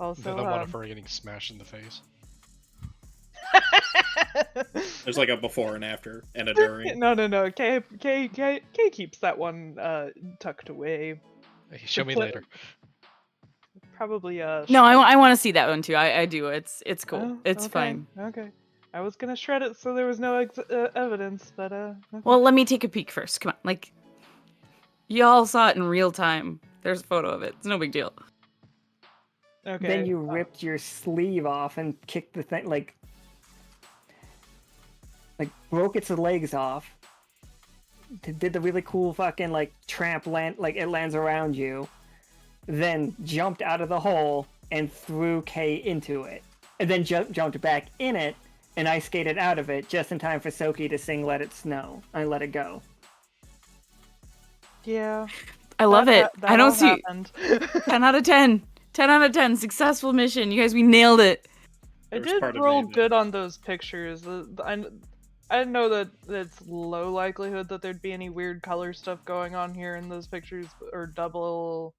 Also, The one of her getting smashed in the face. There's like a before and after and a during. No. Kay keeps that one tucked away. Hey, show me pla- later. Probably No, I want to see that one too. I do. It's cool. Oh, It's okay, fine. Okay. I was gonna shred it so there was no evidence, but okay. Well, let me take a peek first. Come on, like y'all saw it in real time. There's a photo of it. It's no big deal. Okay. Then you ripped your sleeve off and kicked the thing, like broke its legs off. Did the really cool fucking like tramp land, like it lands around you. Then jumped out of the hole and threw Kay into it. And then jumped back in it, and I skated out of it just in time for Tsoki to sing Let It Snow. I let it go. Yeah. I love it. That I don't all see happened. 10 out of 10. 10 out of 10. Successful mission. You guys, we nailed it. I There was did part of roll me that- good on those pictures. I know that it's low likelihood that there'd be any weird color stuff going on here in those pictures, or double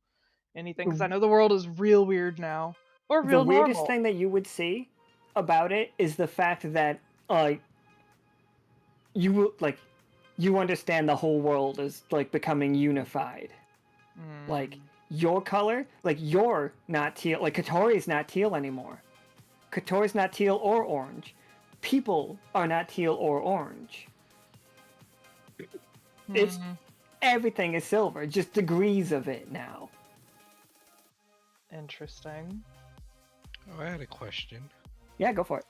anything, because I know the world is real weird now, or real The weirdest normal. thing that you would see about it is the fact that you understand the whole world is like becoming unified. Like your color, like you're not teal, like Catori's not teal anymore. Catori's not teal or orange. People are not teal or orange. It's everything is silver, just degrees of it now. Interesting. Oh, I had a question. Yeah, go for it.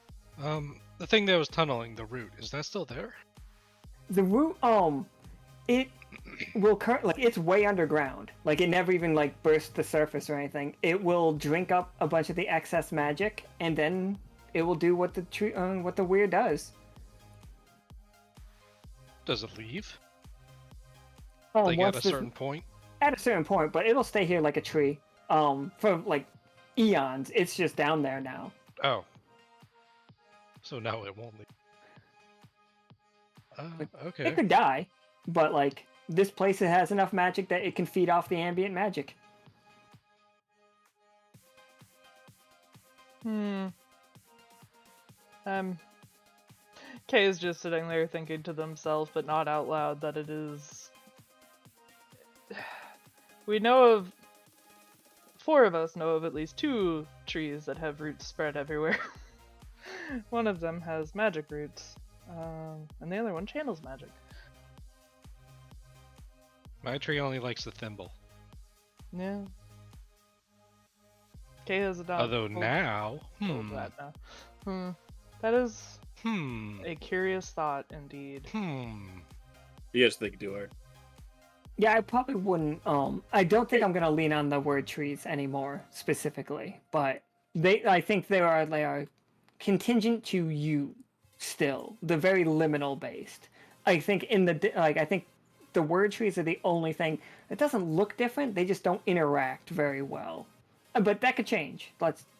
The thing that was tunneling the root, is that still there? The root, it will like it's way underground. Like it never even like burst the surface or anything. It will drink up a bunch of the excess magic, and then it will do what the tree, what the weir does. Does it leave? Oh, Like at once a the- certain point? At a certain point, but it'll stay here like a tree. For like eons. It's just down there now. Oh. So now it won't leave. Okay. It could die, but like this place has enough magic that it can feed off the ambient magic. Kay is just sitting there thinking to themselves, but not out loud, that it is. We know of. 4 of us know of at least 2 trees that have roots spread everywhere. One of them has magic roots, and the other one channels magic. My tree only likes the thimble. Yeah. Kay has a dog. Although now, That is Hmm. a curious thought indeed. You guys think do it. Yeah, I probably wouldn't. I don't think I'm gonna lean on the word trees anymore specifically, but I think they are contingent to you still. They're very liminal based. I think I think the word trees are the only thing that doesn't look different. They just don't interact very well. But that could change.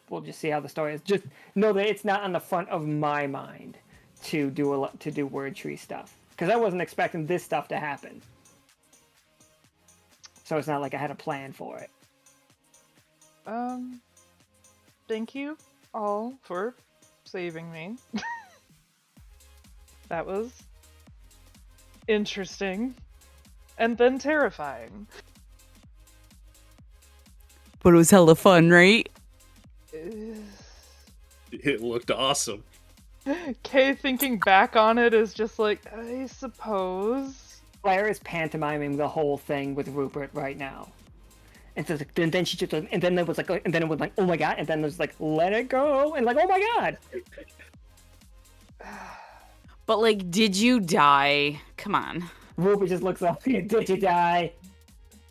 We'll just see how the story is. Just know that it's not on the front of my mind to do word tree stuff, because I wasn't expecting this stuff to happen. So it's not like I had a plan for it. Thank you all for saving me. That was interesting. And then terrifying. But it was hella fun, right? It looked awesome. Kay thinking back on it is just like, I suppose. Claire is pantomiming the whole thing with Rupert right now. And so then she just, and then it was like, oh my god, and then there's like, let it go, and like, oh my god. But like, did you die? Come on. Rupert just looks up. Did you die?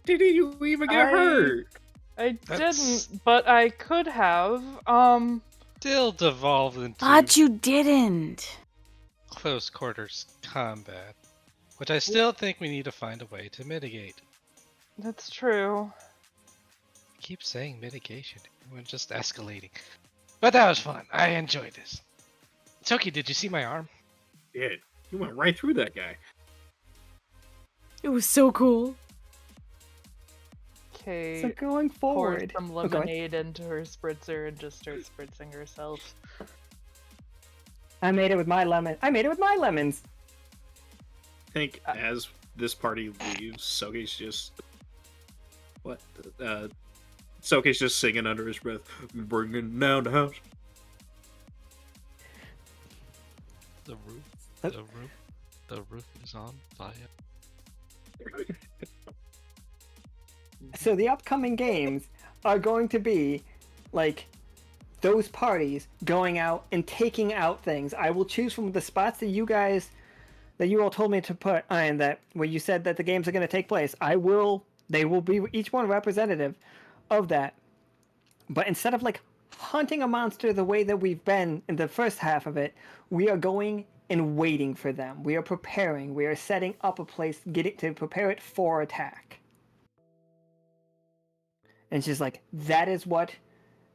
Did you even get hurt? I That's- didn't, but I could have. Still devolved into But you didn't. close quarters combat, which I still think we need to find a way to mitigate. That's true. I keep saying mitigation. We're just escalating. But that was fun. I enjoyed this. Tsoki, did you see my arm? Yeah, you went right through that guy. It was so cool. Kay So going pours forward, some oh, go ahead. lemonade into her spritzer and just starts spritzing herself. I made it with my lemon. I made it with my lemons. I think as this party leaves, Tsoki's just what? Tsoki's just singing under his breath, "Bringing down the house." The roof. Uh, The roof is on fire. So the upcoming games are going to be like those parties going out and taking out things. I will choose from the spots that you all told me to put and that where you said that the games are going to take place. They will be each one representative of that. But instead of like hunting a monster the way that we've been in the first half of it, we are going and waiting for them. We are preparing. We are setting up a place, getting to prepare it for attack. And she's like, that is what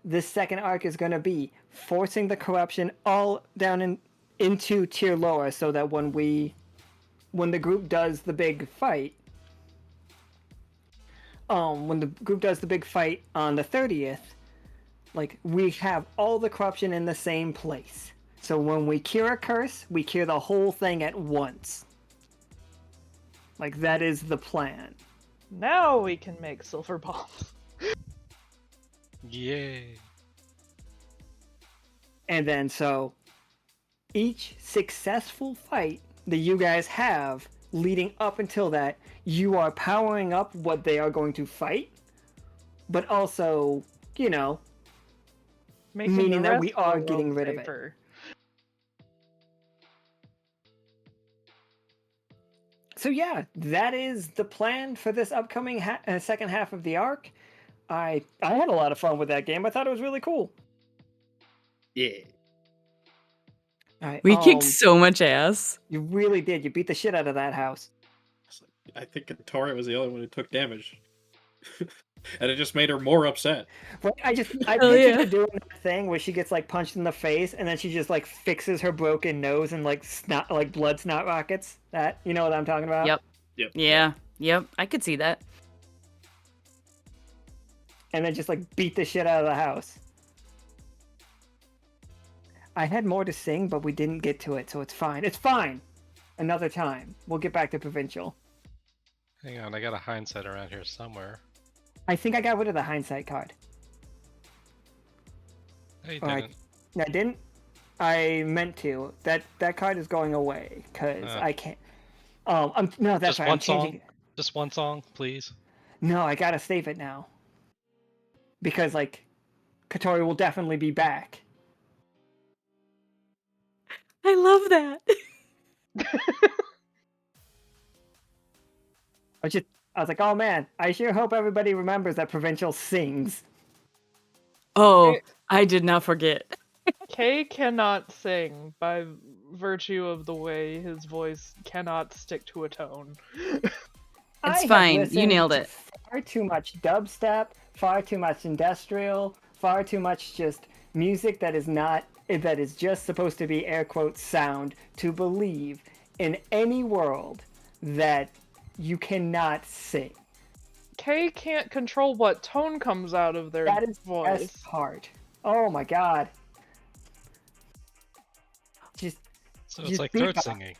this second arc is going to be, forcing the corruption all down into tier lower, so that when the group does the big fight, on the 30th, like we have all the corruption in the same place. So when we cure a curse, we cure the whole thing at once. Like that is the plan. Now we can make silver bombs. Yay. And then so each successful fight that you guys have leading up until that, you are powering up what they are going to fight, but also, you know, Making meaning the that we rest of the are world getting rid of it. safer. So yeah, that is the plan for this upcoming second half of the arc. I had a lot of fun with that game. I thought it was really cool. Yeah. All right, We kicked so much ass. You really did. You beat the shit out of that house. I think Catori was the only one who took damage. And it just made her more upset. Right? I pictured her doing that thing where she gets like punched in the face and then she just like fixes her broken nose and like snot, like blood snot rockets. That, you know what I'm talking about? Yep. Yeah. Yep. I could see that. And then just like beat the shit out of the house. I had more to sing, but we didn't get to it, so it's fine. It's fine. Another time. We'll get back to Provincial. Hang on, I got a hindsight around here somewhere. I think I got rid of the hindsight card. No, you Or didn't. I didn't. I meant to. That card is going away because I can't. No, that's Just right. one I'm changing. song? Just one song, please. No, I gotta save it now. Because like, Catori will definitely be back. I love that. I was like, oh man, I sure hope everybody remembers that Provincial sings. Oh, I did not forget. Kay cannot sing by virtue of the way his voice cannot stick to a tone. I have fine, you listened nailed to it. Far too much dubstep, far too much industrial, far too much just music that is just supposed to be air quotes sound to believe in any world that you cannot sing. Kay can't control what tone comes out of their That is the voice. best part. Oh my god. So it's Just like beat throat up. singing.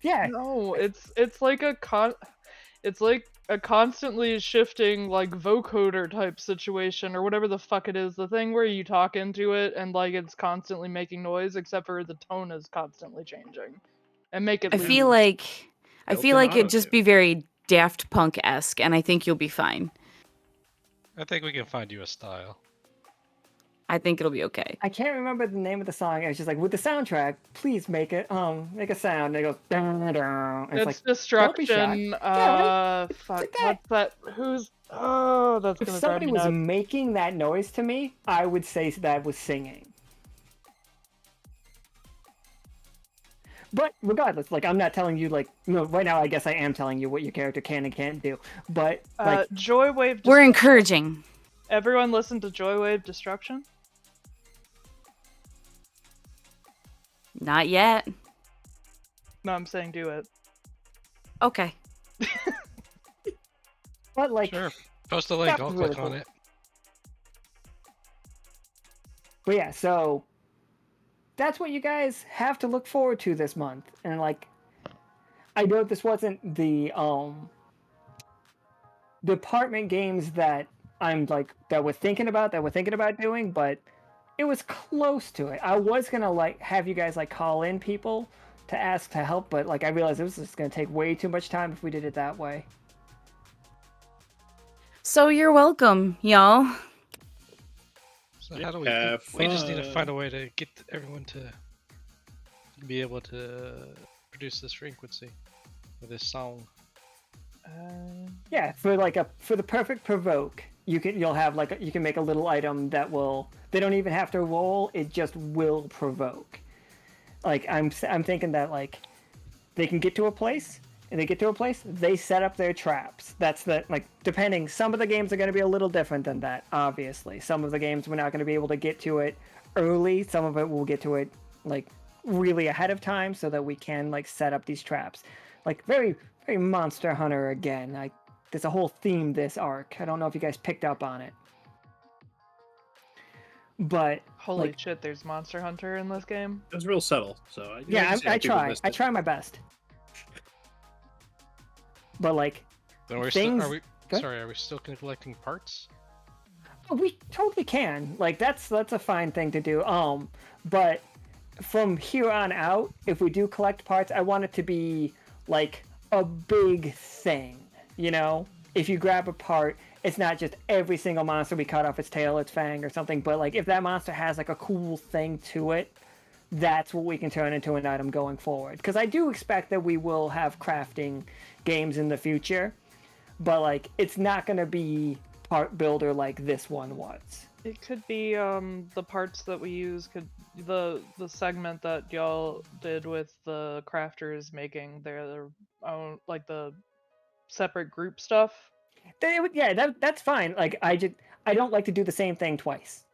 Yeah. No, it's like a constantly shifting like vocoder type situation or whatever the fuck it is. The thing where you talk into it and like it's constantly making noise, except for the tone is constantly changing, and make it. I feel lead. like it'd just be very Daft Punk-esque, and I think you'll be fine. I think we can find you a style. I think it'll be okay. I can't remember the name of the song. It's just like with the soundtrack, please make a sound. And it goes dun, dun. And It's like, don't be shy. destruction. Yeah, Fuck. like that. What's that? Who's? Oh, that's If gonna drive somebody me was nuts. making that noise to me, I would say that was singing. But regardless, like I'm not telling you like right now. I guess I am telling you what your character can and can't do. But like Joywave. We're encouraging. Everyone listen to Joywave Destruction. Not yet. No, I'm saying do it. Okay. But like, Sure. Post the link. that I'll was click really on cool. it. But yeah, so that's what you guys have to look forward to this month. And like, I know this wasn't the department games that I'm like that we're thinking about doing, but it was close to it. I was gonna like have you guys like call in people to ask to help, but like I realized it was just gonna take way too much time if we did it that way. So you're welcome, y'all. So how do we? Have We just need to fun. find a way to get everyone to be able to produce this frequency with this song. Yeah, for the perfect provoke, you'll have like you can make a little item that will they don't even have to roll, it just will provoke. Like I'm thinking that like they can get to a place and they set up their traps. That's the like depending some of the games are going to be a little different than that, obviously. Some of the games we're not going to be able to get to it early, some of it we'll get to it like really ahead of time so that we can like set up these traps. Like very Monster Hunter again. Like there's a whole theme this arc. I don't know if you guys picked up on it. But Holy like, shit, there's Monster Hunter in this game? It was real subtle, so I yeah, can see how people missed I it. try my best. But like Then we're things still, Go ahead. sorry, are we still collecting parts? We totally can. Like that's a fine thing to do. But from here on out, if we do collect parts, I want it to be like a big thing. You know, if you grab a part, it's not just every single monster we cut off its tail, its fang, or something. But like if that monster has like a cool thing to it, that's what we can turn into an item going forward. Because I do expect that we will have crafting games in the future, but like it's not going to be part builder like this one was. It could be the parts that we use could the segment that y'all did with the crafters making their own like the separate group stuff. Yeah, that's fine. Like I don't like to do the same thing twice.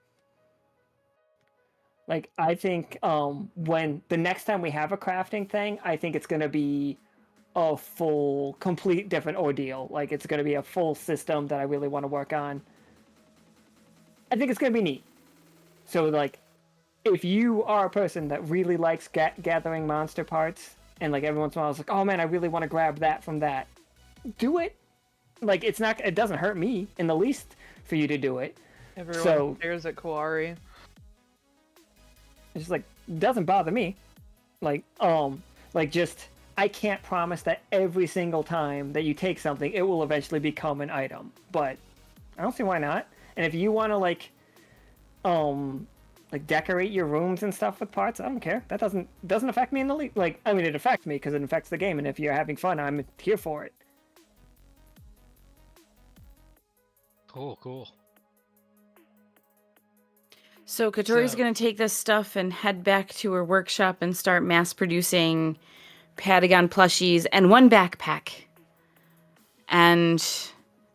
Like I think when the next time we have a crafting thing, I think it's going to be a full complete different ordeal. Like it's going to be a full system that I really want to work on. I think it's going to be neat. So like if you are a person that really likes gathering monster parts and like every once in a while it's like, "Oh man, I really want to grab that from that." Do it. Like it doesn't hurt me in the least for you to do it. Everyone stares at Catori. It's just like doesn't bother me. Like just I can't promise that every single time that you take something it will eventually become an item, but I don't see why not. And if you want to like decorate your rooms and stuff with parts, I don't care. That doesn't affect me in the least. Like I mean it affects me because it affects the game, and if you're having fun, I'm here for it. Cool. So Catori's So- going to take this stuff and head back to her workshop and start mass producing Patagon plushies and one backpack and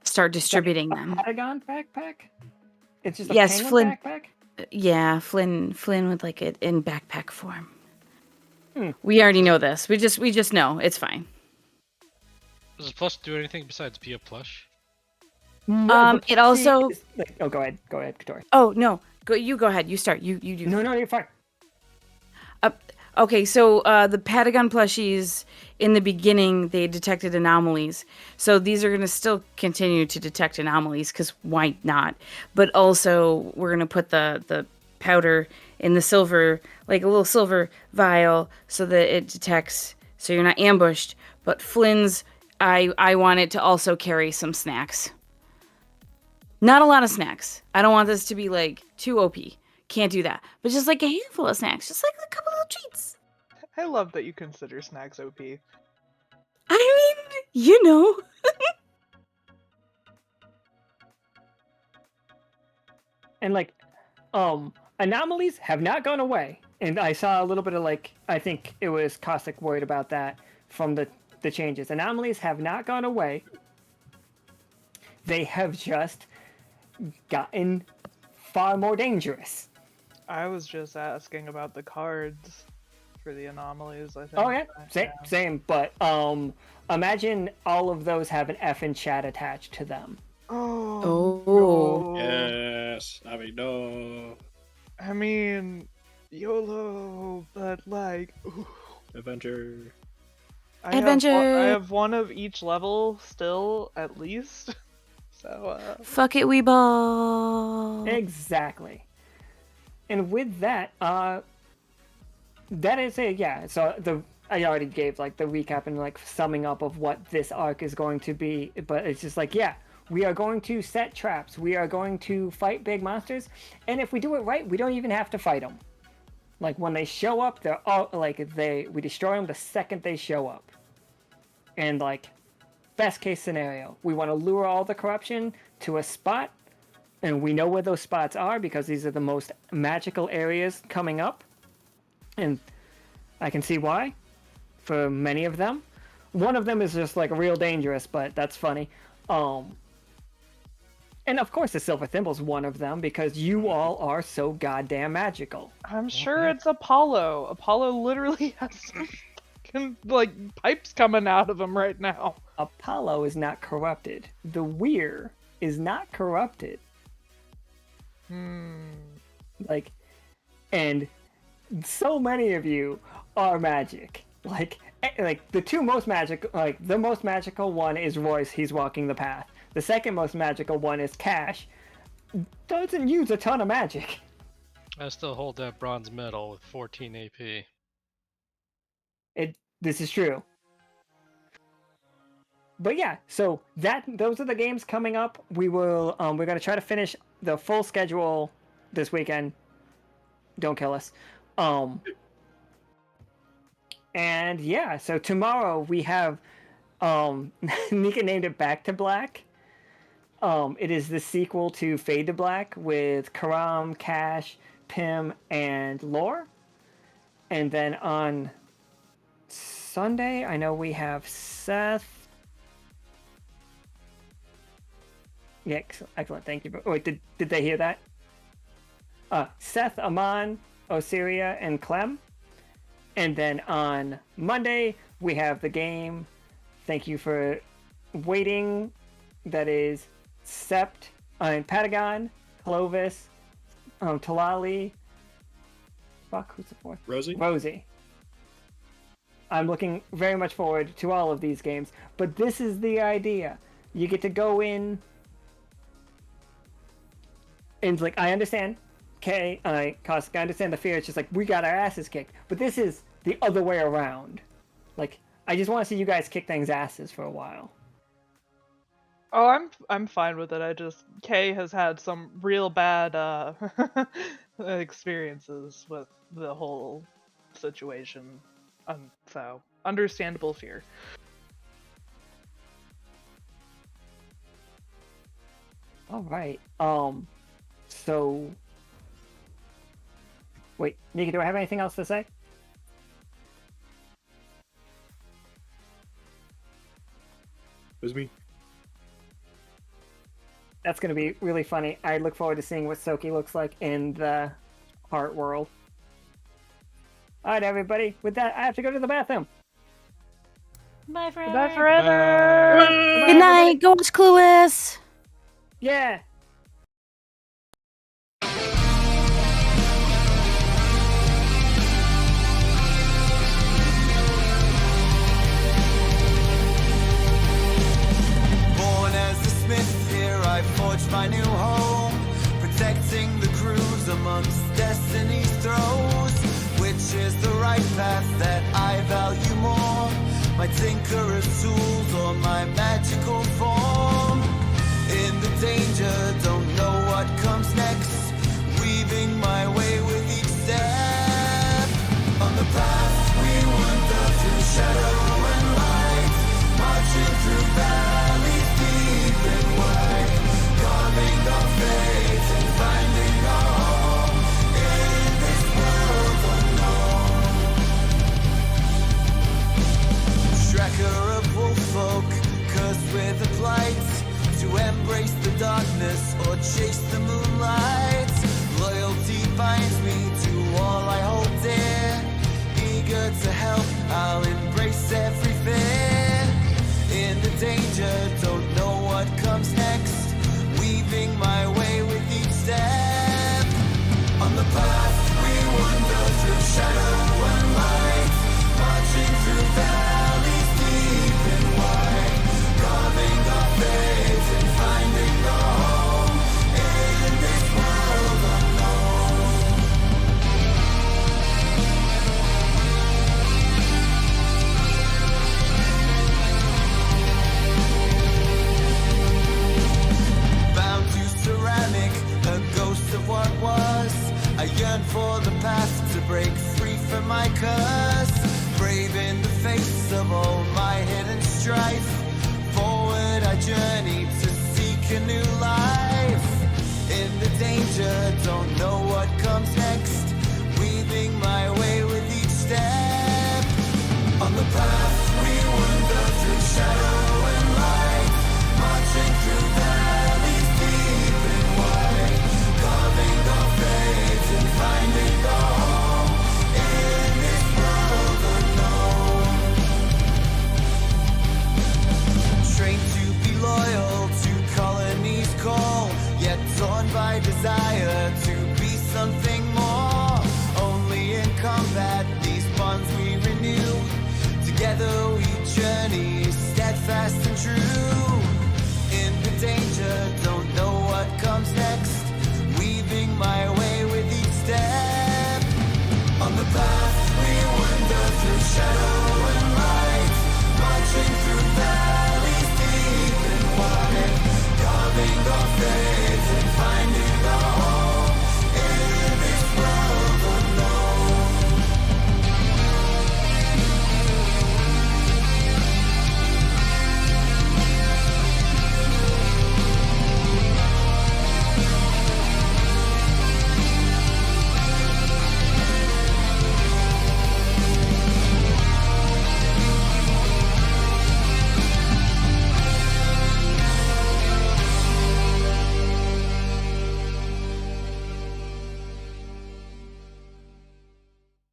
start distributing them. Patagon backpack? It's just a Yes, penguin Flynn. backpack? Yeah, Flynn would like it in backpack form. We already know this. We just know. It's fine. Does the plush do anything besides be a plush? No, It also... oh, go ahead, Catori. Oh, no. Go ahead. You start. You do. No, you're fine. Okay, so the Patagon plushies, in the beginning, they detected anomalies. So these are going to still continue to detect anomalies, because why not? But also, we're going to put the powder in the silver, like a little silver vial, so that it detects, so you're not ambushed. But Flynn's, I want it to also carry some snacks. Not a lot of snacks. I don't want this to be, like, too OP. Can't do that. But just, like, a handful of snacks. Just, like, a couple little treats. I love that you consider snacks OP. I mean, you know. And, like, anomalies have not gone away. And I saw a little bit of, like, I think it was Caustic worried about that from the changes. Anomalies have not gone away. They have just gotten far more dangerous. I was just asking about the cards. for the anomalies, I think. Oh yeah, same. But imagine all of those have an F in chat attached to them. Oh. Yes. I mean, no. I mean, YOLO, but like, ooh. Adventure. I have one of each level still, at least. So, Fuck it, we ball. Exactly. And with that, that is it. Yeah. So I already gave like the recap and like summing up of what this arc is going to be, but it's just like, yeah, we are going to set traps. We are going to fight big monsters, and if we do it right, we don't even have to fight them. Like when they show up, they're all like we destroy them the second they show up. And like, best case scenario, we want to lure all the corruption to a spot, and we know where those spots are because these are the most magical areas coming up, and I can see why for many of them. One of them is just like real dangerous, but that's funny. And of course the Silver Thimble's one of them because you all are so goddamn magical. I'm sure it's Apollo. Apollo literally has some fucking, like, pipes coming out of him right now. Apollo is not corrupted. The Weir is not corrupted. Like, and so many of you are magic. Like the two most magic, like the most magical one is Royce. He's walking the path. The second most magical one is Cash. Doesn't use a ton of magic. I still hold that bronze medal with 14 AP. This is true. But yeah, so those are the games coming up. We will we're gonna try to finish the full schedule this weekend. Don't kill us. And yeah, so tomorrow we have Nika named it Back to Black. It is the sequel to Fade to Black with Karam, Cash, Pim, and Lore. And then on Sunday, I know we have Seth. Yeah, excellent. Thank you. Wait, did they hear that? Seth, Aman, Osiria, and Clem. And then on Monday, we have the game. Thank you for waiting. That is Sept, Patagon, Clovis, Talali. Fuck, who's the fourth? Rosie. I'm looking very much forward to all of these games. But this is the idea. You get to go in. And like, I understand. Okay, I understand the fear. It's just like, we got our asses kicked. But this is the other way around. Like, I just want to see you guys kick things asses for a while. Oh, I'm fine with it. Kay has had some real bad experiences with the whole situation. So, understandable fear. All right. So, wait, Nika, do I have anything else to say? It was me. That's going to be really funny. I look forward to seeing what Tsoki looks like in the heart world. All right, everybody. With that, I have to go to the bathroom. Bye forever. Bye forever. Good night. Go watch Clueless. Yeah. I forged my new home, protecting the crews amongst destiny's throes. Which is the right path that I value more? My tinkerer's tools or my magical form? In the danger, don't know what comes next. Weaving my way with each step. On the path we wander through shadow and light, marching through valleys deep and wide. Carving our fate and finding our home in this world unknown. Tracker of wolffolk, cursed with a plight, to embrace the darkness or chase the moonlight. Loyalty binds me to all I hold dear. eager to help, I'll embrace every fear. In the danger, don't know what comes next, weaving my way with each step. On the path we wander through shadow and light, marching through valleys deep and wide, carving our fate and finding a home in this world unknown. Bound to ceramic, a ghost of what was. I yearn for the path to break free from my curse. Brave in the face of all my hidden strife, forward I journey to seek a new life. In the danger, don't know what comes next, weaving my way with each step. On the path we wander through shadow and light, marching through valleys deep and wide, carving our fate and finding a home in this world unknown. Trained to be loyal to colonies call, yet torn by desire to be something more. Only in combat these bonds we renew, together we journey steadfast and true.